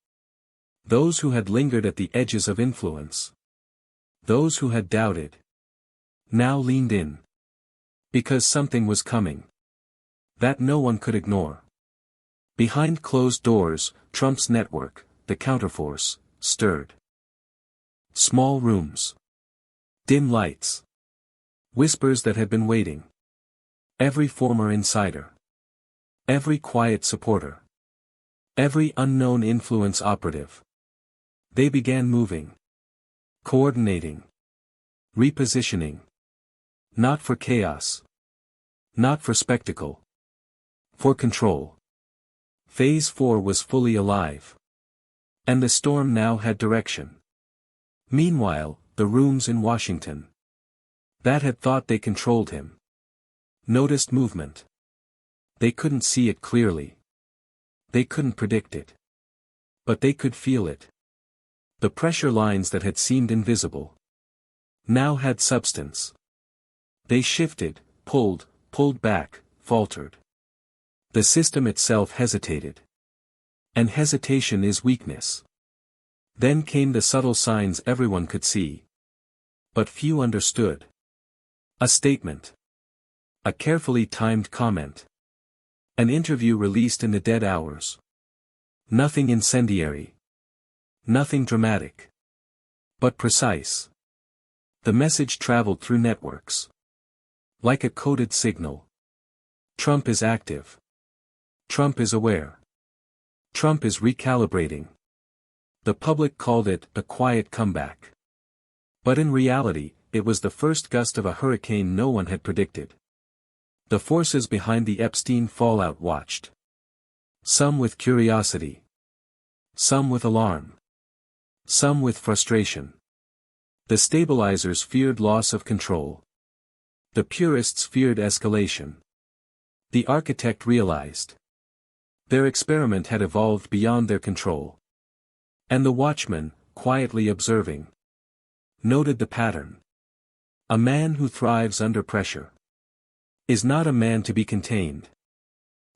Those who had lingered at the edges of influence. Those who had doubted. Now leaned in. Because something was coming. That no one could ignore. Behind closed doors, Trump's network, the counterforce, stirred. Small rooms. Dim lights. Whispers that had been waiting. Every former insider. Every quiet supporter. Every unknown influence operative. They began moving. Coordinating. Repositioning. Not for chaos. Not for spectacle. For control. Phase 4 was fully alive. And the storm now had direction. Meanwhile, the rooms in Washington, that had thought they controlled him, noticed movement. They couldn't see it clearly. They couldn't predict it. But they could feel it. The pressure lines that had seemed invisible now had substance. They shifted, pulled back, faltered. The system itself hesitated. And hesitation is weakness. Then came the subtle signs everyone could see. But few understood. A statement. A carefully timed comment. An interview released in the dead hours. Nothing incendiary. Nothing dramatic. But precise. The message traveled through networks. Like a coded signal. Trump is active. Trump is aware. Trump is recalibrating. The public called it a quiet comeback. But in reality, it was the first gust of a hurricane no one had predicted. The forces behind the Epstein fallout watched. Some with curiosity. Some with alarm. Some with frustration. The stabilizers feared loss of control. The purists feared escalation. The architect realized their experiment had evolved beyond their control. And the watchman, quietly observing, noted the pattern. A man who thrives under pressure is not a man to be contained.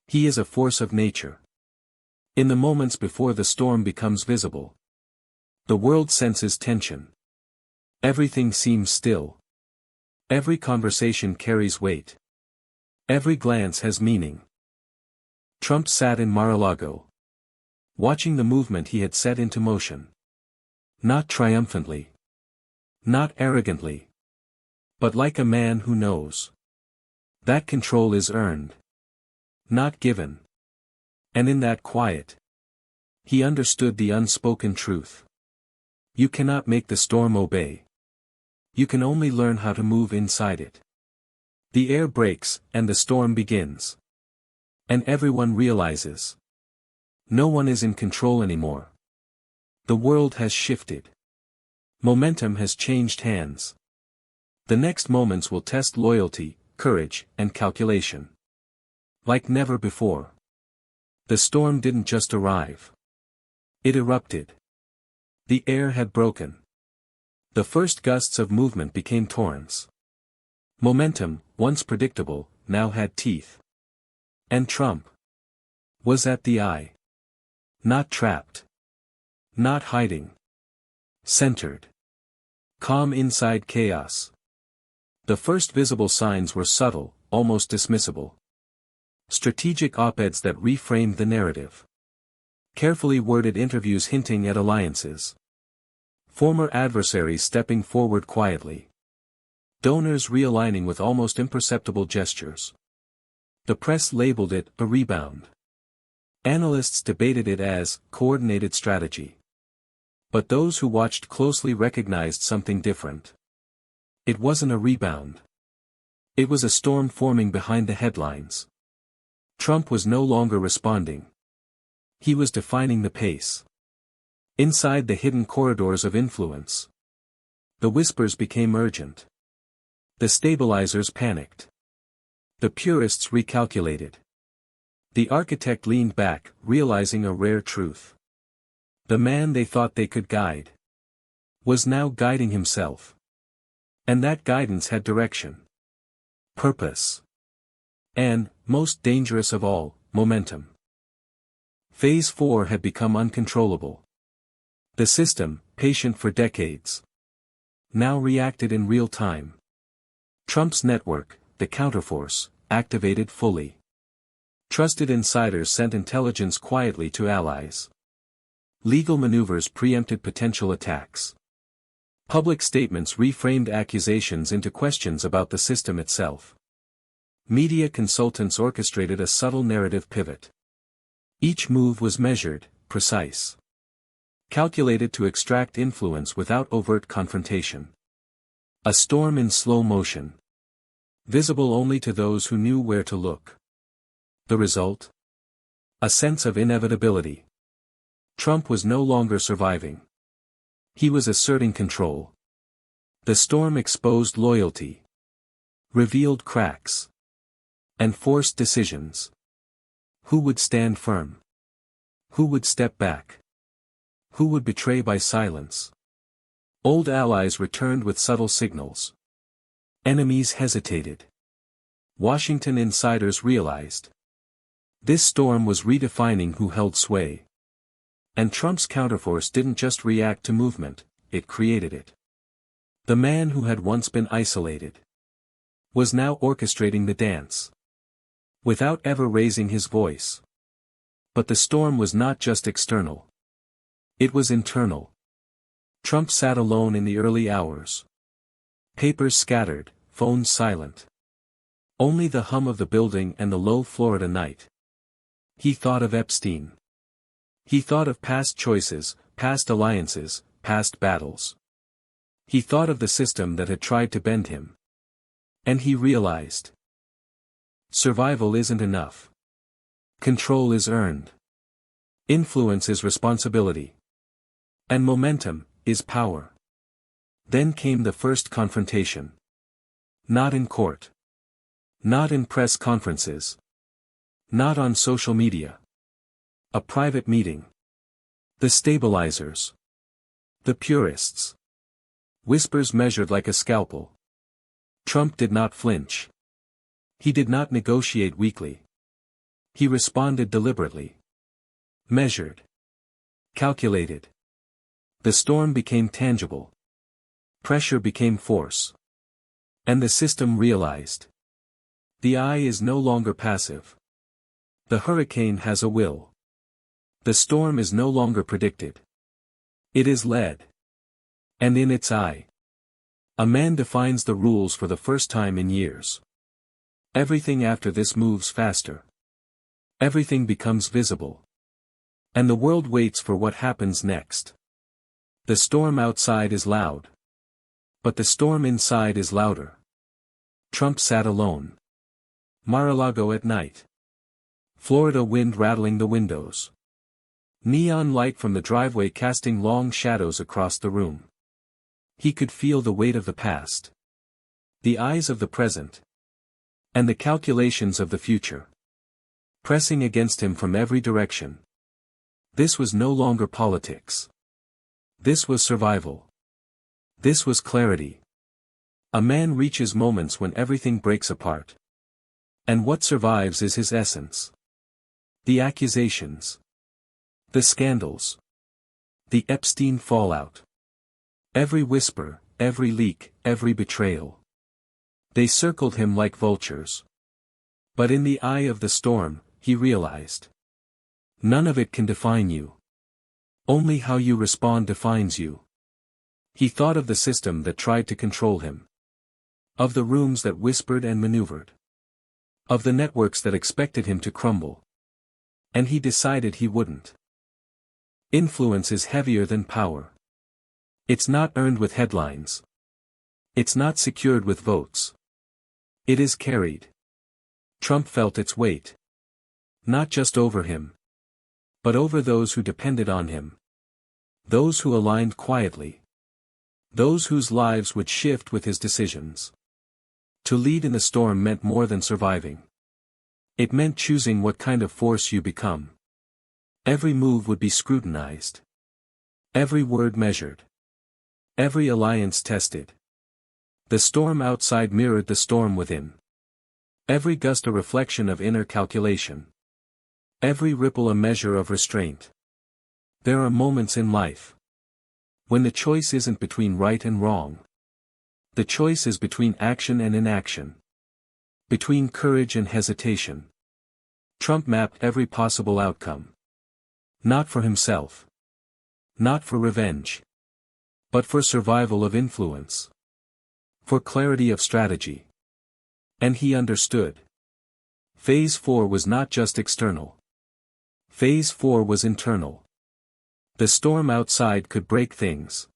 He is a force of nature. In the moments before the storm becomes visible, the world senses tension. Everything seems still. Every conversation carries weight. Every glance has meaning. Trump sat in Mar-a-Lago, watching the movement he had set into motion. Not triumphantly. Not arrogantly. But like a man who knows that control is earned, not given. And in that quiet, he understood the unspoken truth. You cannot make the storm obey. You can only learn how to move inside it. The air breaks, and the storm begins. And everyone realizes no one is in control anymore. The world has shifted. Momentum has changed hands. The next moments will test loyalty, courage, and calculation. Like never before. The storm didn't just arrive. It erupted. The air had broken. The first gusts of movement became torrents. Momentum, once predictable, now had teeth. And Trump was at the eye. Not trapped. Not hiding. Centered. Calm inside chaos. The first visible signs were subtle, almost dismissible. Strategic op-eds that reframed the narrative. Carefully worded interviews hinting at alliances. Former adversaries stepping forward quietly. Donors realigning with almost imperceptible gestures. The press labeled it a rebound. Analysts debated it as coordinated strategy. But those who watched closely recognized something different. It wasn't a rebound. It was a storm forming behind the headlines. Trump was no longer responding. He was defining the pace. Inside the hidden corridors of influence, the whispers became urgent. The stabilizers panicked. The purists recalculated. The architect leaned back, realizing a rare truth. The man they thought they could guide was now guiding himself. And that guidance had direction, purpose, and, most dangerous of all, momentum. Phase 4 had become uncontrollable. The system, patient for decades, now reacted in real time. Trump's network, the counterforce, activated fully. Trusted insiders sent intelligence quietly to allies. Legal maneuvers preempted potential attacks. Public statements reframed accusations into questions about the system itself. Media consultants orchestrated a subtle narrative pivot. Each move was measured, precise, calculated to extract influence without overt confrontation. A storm in slow motion, visible only to those who knew where to look. The result? A sense of inevitability. Trump was no longer surviving. He was asserting control. The storm exposed loyalty, revealed cracks, and forced decisions. Who would stand firm? Who would step back? Who would betray by silence? Old allies returned with subtle signals. Enemies hesitated. Washington insiders realized. This storm was redefining who held sway. And Trump's counterforce didn't just react to movement, it created it. The man who had once been isolated was now orchestrating the dance, without ever raising his voice. But the storm was not just external. It was internal. Trump sat alone in the early hours. Papers scattered, phones silent. Only the hum of the building and the low Florida night. He thought of Epstein. He thought of past choices, past alliances, past battles. He thought of the system that had tried to bend him. And he realized. Survival isn't enough. Control is earned. Influence is responsibility. And momentum is power. Then came the first confrontation. Not in court. Not in press conferences. Not on social media. A private meeting. The stabilizers. The purists. Whispers measured like a scalpel. Trump did not flinch. He did not negotiate weakly. He responded deliberately. Measured. Calculated. The storm became tangible. Pressure became force. And the system realized. The eye is no longer passive. The hurricane has a will. The storm is no longer predicted. It is led. And in its eye, a man defines the rules for the first time in years. Everything after this moves faster. Everything becomes visible. And the world waits for what happens next. The storm outside is loud. But the storm inside is louder. Trump sat alone. Mar-a-Lago at night. Florida wind rattling the windows. Neon light from the driveway casting long shadows across the room. He could feel the weight of the past. The eyes of the present. And the calculations of the future. Pressing against him from every direction. This was no longer politics. This was survival. This was clarity. A man reaches moments when everything breaks apart. And what survives is his essence. The accusations. The scandals. The Epstein fallout. Every whisper, every leak, every betrayal. They circled him like vultures. But in the eye of the storm, he realized. None of it can define you. Only how you respond defines you. He thought of the system that tried to control him. Of the rooms that whispered and maneuvered. Of the networks that expected him to crumble. And he decided he wouldn't. Influence is heavier than power. It's not earned with headlines. It's not secured with votes. It is carried. Trump felt its weight. Not just over him. But over those who depended on him. Those who aligned quietly. Those whose lives would shift with his decisions. To lead in the storm meant more than surviving. It meant choosing what kind of force you become. Every move would be scrutinized. Every word measured. Every alliance tested. The storm outside mirrored the storm within. Every gust a reflection of inner calculation. Every ripple a measure of restraint. There are moments in life when the choice isn't between right and wrong. The choice is between action and inaction. Between courage and hesitation. Trump mapped every possible outcome. Not for himself. Not for revenge. But for survival of influence. For clarity of strategy. And he understood. Phase 4 was not just external. Phase 4 was internal. The storm outside could break things.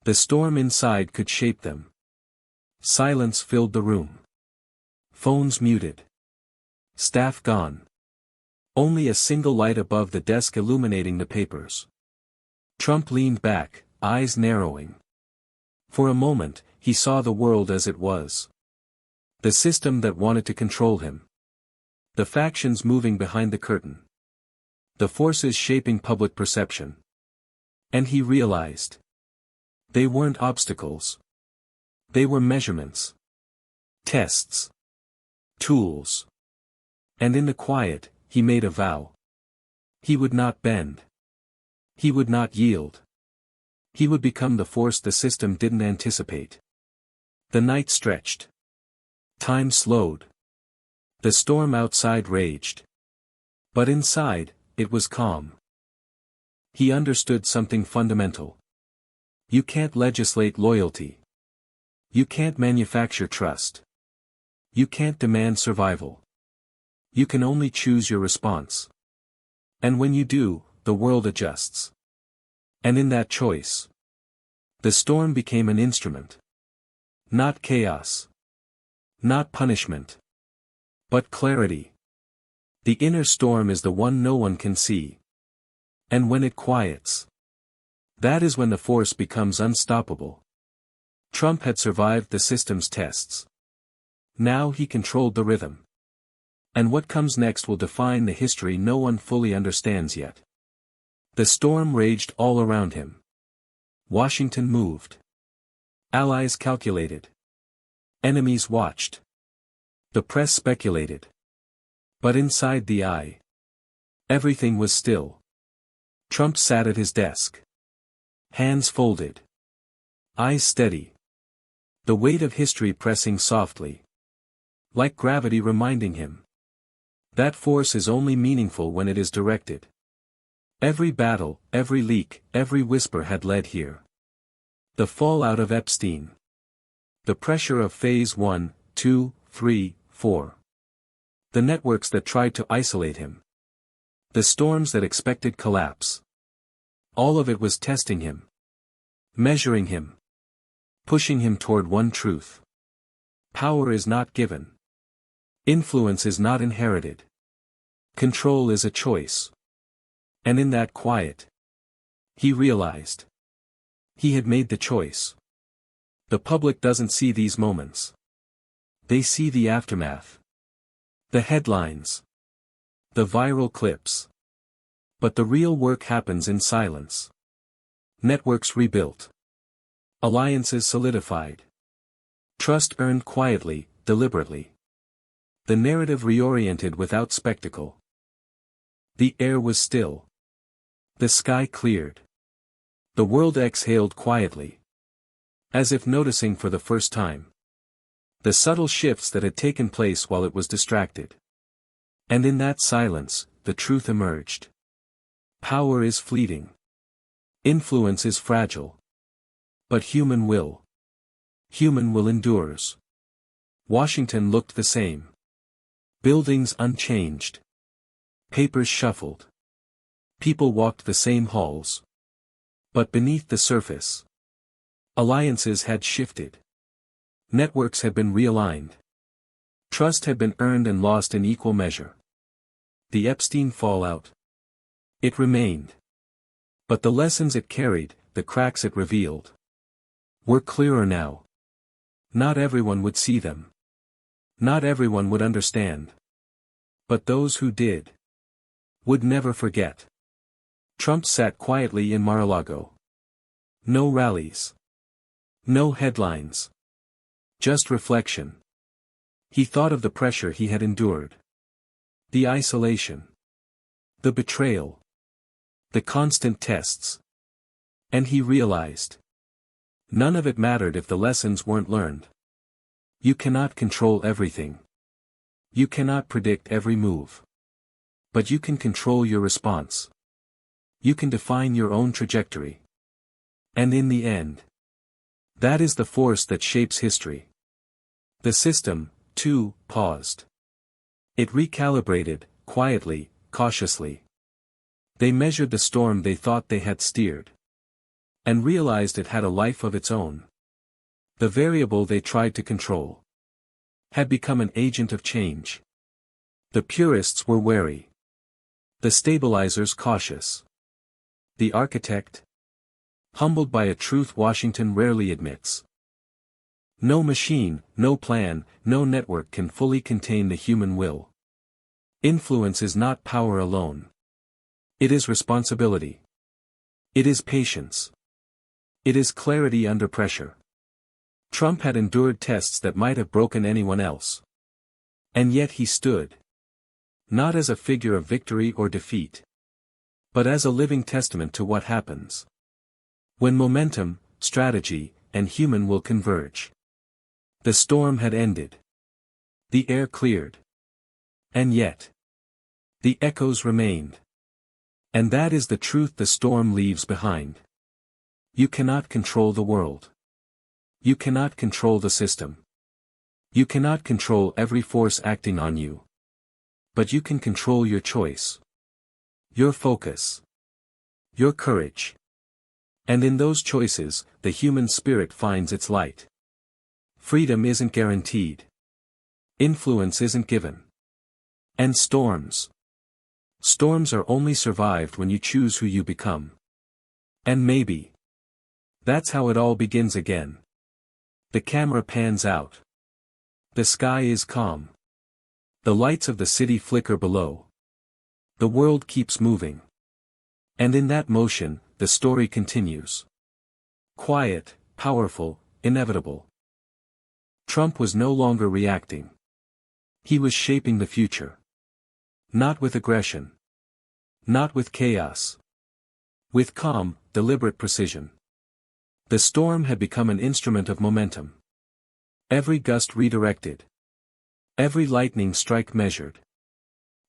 The storm inside could shape them. Silence filled the room. Phones muted. Staff gone. Only a single light above the desk illuminating the papers. Trump leaned back, eyes narrowing. For a moment, he saw the world as it was. The system that wanted to control him. The factions moving behind the curtain. The forces shaping public perception. And he realized. They weren't obstacles. They were measurements. Tests. Tools. And in the quiet, he made a vow. He would not bend. He would not yield. He would become the force the system didn't anticipate. The night stretched. Time slowed. The storm outside raged. But inside, it was calm. He understood something fundamental. You can't legislate loyalty. You can't manufacture trust. You can't demand survival. You can only choose your response. And when you do, the world adjusts. And in that choice, the storm became an instrument. Not chaos. Not punishment. But clarity. The inner storm is the one no one can see. And when it quiets, that is when the force becomes unstoppable. Trump had survived the system's tests. Now he controlled the rhythm. And what comes next will define the history no one fully understands yet. The storm raged all around him. Washington moved. Allies calculated. Enemies watched. The press speculated. But inside the eye, everything was still. Trump sat at his desk. Hands folded. Eyes steady. The weight of history pressing softly. Like gravity reminding him. That force is only meaningful when it is directed. Every battle, every leak, every whisper had led here. The fallout of Epstein. The pressure of phase 1, 2, 3, 4. The networks that tried to isolate him. The storms that expected collapse. All of it was testing him. Measuring him. Pushing him toward one truth. Power is not given. Influence is not inherited. Control is a choice. And in that quiet, he realized. He had made the choice. The public doesn't see these moments. They see the aftermath. The headlines. The viral clips. But the real work happens in silence. Networks rebuilt. Alliances solidified. Trust earned quietly, deliberately. The narrative reoriented without spectacle. The air was still. The sky cleared. The world exhaled quietly. As if noticing for the first time. The subtle shifts that had taken place while it was distracted. And in that silence, the truth emerged. Power is fleeting. Influence is fragile. But human will endures. Washington looked the same. Buildings unchanged. Papers shuffled. People walked the same halls. But beneath the surface, alliances had shifted. Networks had been realigned. Trust had been earned and lost in equal measure. The Epstein fallout. It remained. But the lessons it carried, the cracks it revealed, were clearer now. Not everyone would see them. Not everyone would understand. But those who did would never forget. Trump sat quietly in Mar-a-Lago. No rallies. No headlines. Just reflection. He thought of the pressure he had endured. The isolation. The betrayal. The constant tests. And he realized. None of it mattered if the lessons weren't learned. You cannot control everything. You cannot predict every move. But you can control your response. You can define your own trajectory. And in the end, that is the force that shapes history. The system, too, paused. It recalibrated, quietly, cautiously. They measured the storm they thought they had steered. And realized it had a life of its own. The variable they tried to control had become an agent of change. The purists were wary. The stabilizers cautious. The architect, humbled by a truth Washington rarely admits. No machine, no plan, no network can fully contain the human will. Influence is not power alone. It is responsibility. It is patience. It is clarity under pressure. Trump had endured tests that might have broken anyone else. And yet he stood. Not as a figure of victory or defeat. But as a living testament to what happens when momentum, strategy, and human will converge. The storm had ended. The air cleared. And yet, the echoes remained. And that is the truth the storm leaves behind. You cannot control the world. You cannot control the system. You cannot control every force acting on you. But you can control your choice. Your focus. Your courage. And in those choices, the human spirit finds its light. Freedom isn't guaranteed. Influence isn't given. And storms. Storms are only survived when you choose who you become. And maybe that's how it all begins again. The camera pans out. The sky is calm. The lights of the city flicker below. The world keeps moving. And in that motion, the story continues. Quiet, powerful, inevitable. Trump was no longer reacting. He was shaping the future. Not with aggression. Not with chaos. With calm, deliberate precision. The storm had become an instrument of momentum. Every gust redirected. Every lightning strike measured.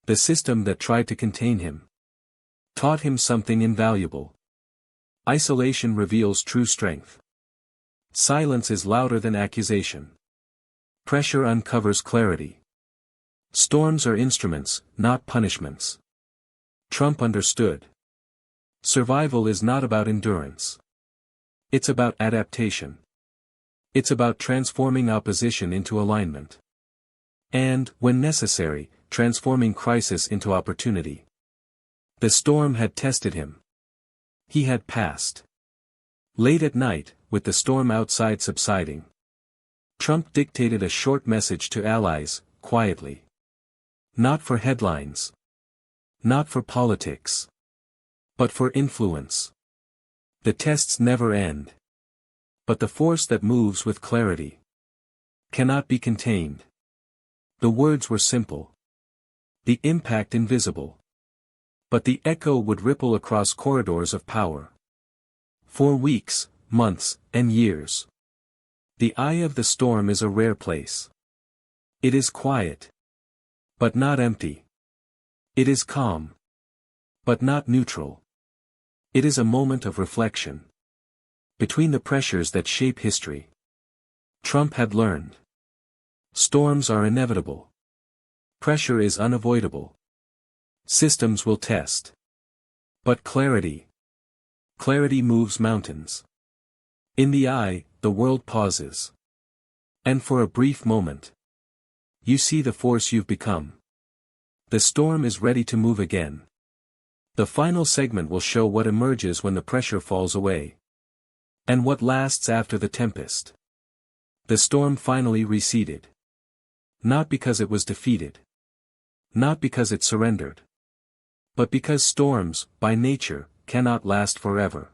The system that tried to contain him taught him something invaluable. Isolation reveals true strength. Silence is louder than accusation. Pressure uncovers clarity. Storms are instruments, not punishments. Trump understood. Survival is not about endurance. It's about adaptation. It's about transforming opposition into alignment. And, when necessary, transforming crisis into opportunity. The storm had tested him. He had passed. Late at night, with the storm outside subsiding, Trump dictated a short message to allies, quietly. Not for headlines. Not for politics. But for influence. The tests never end. But the force that moves with clarity cannot be contained. The words were simple. The impact invisible. But the echo would ripple across corridors of power. For weeks, months, and years. The eye of the storm is a rare place. It is quiet. But not empty. It is calm. But not neutral. It is a moment of reflection. Between the pressures that shape history. Trump had learned. Storms are inevitable. Pressure is unavoidable. Systems will test. But clarity. Clarity moves mountains. In the eye, the world pauses. And for a brief moment, you see the force you've become. The storm is ready to move again. The final segment will show what emerges when the pressure falls away. And what lasts after the tempest. The storm finally receded. Not because it was defeated. Not because it surrendered. But because storms, by nature, cannot last forever.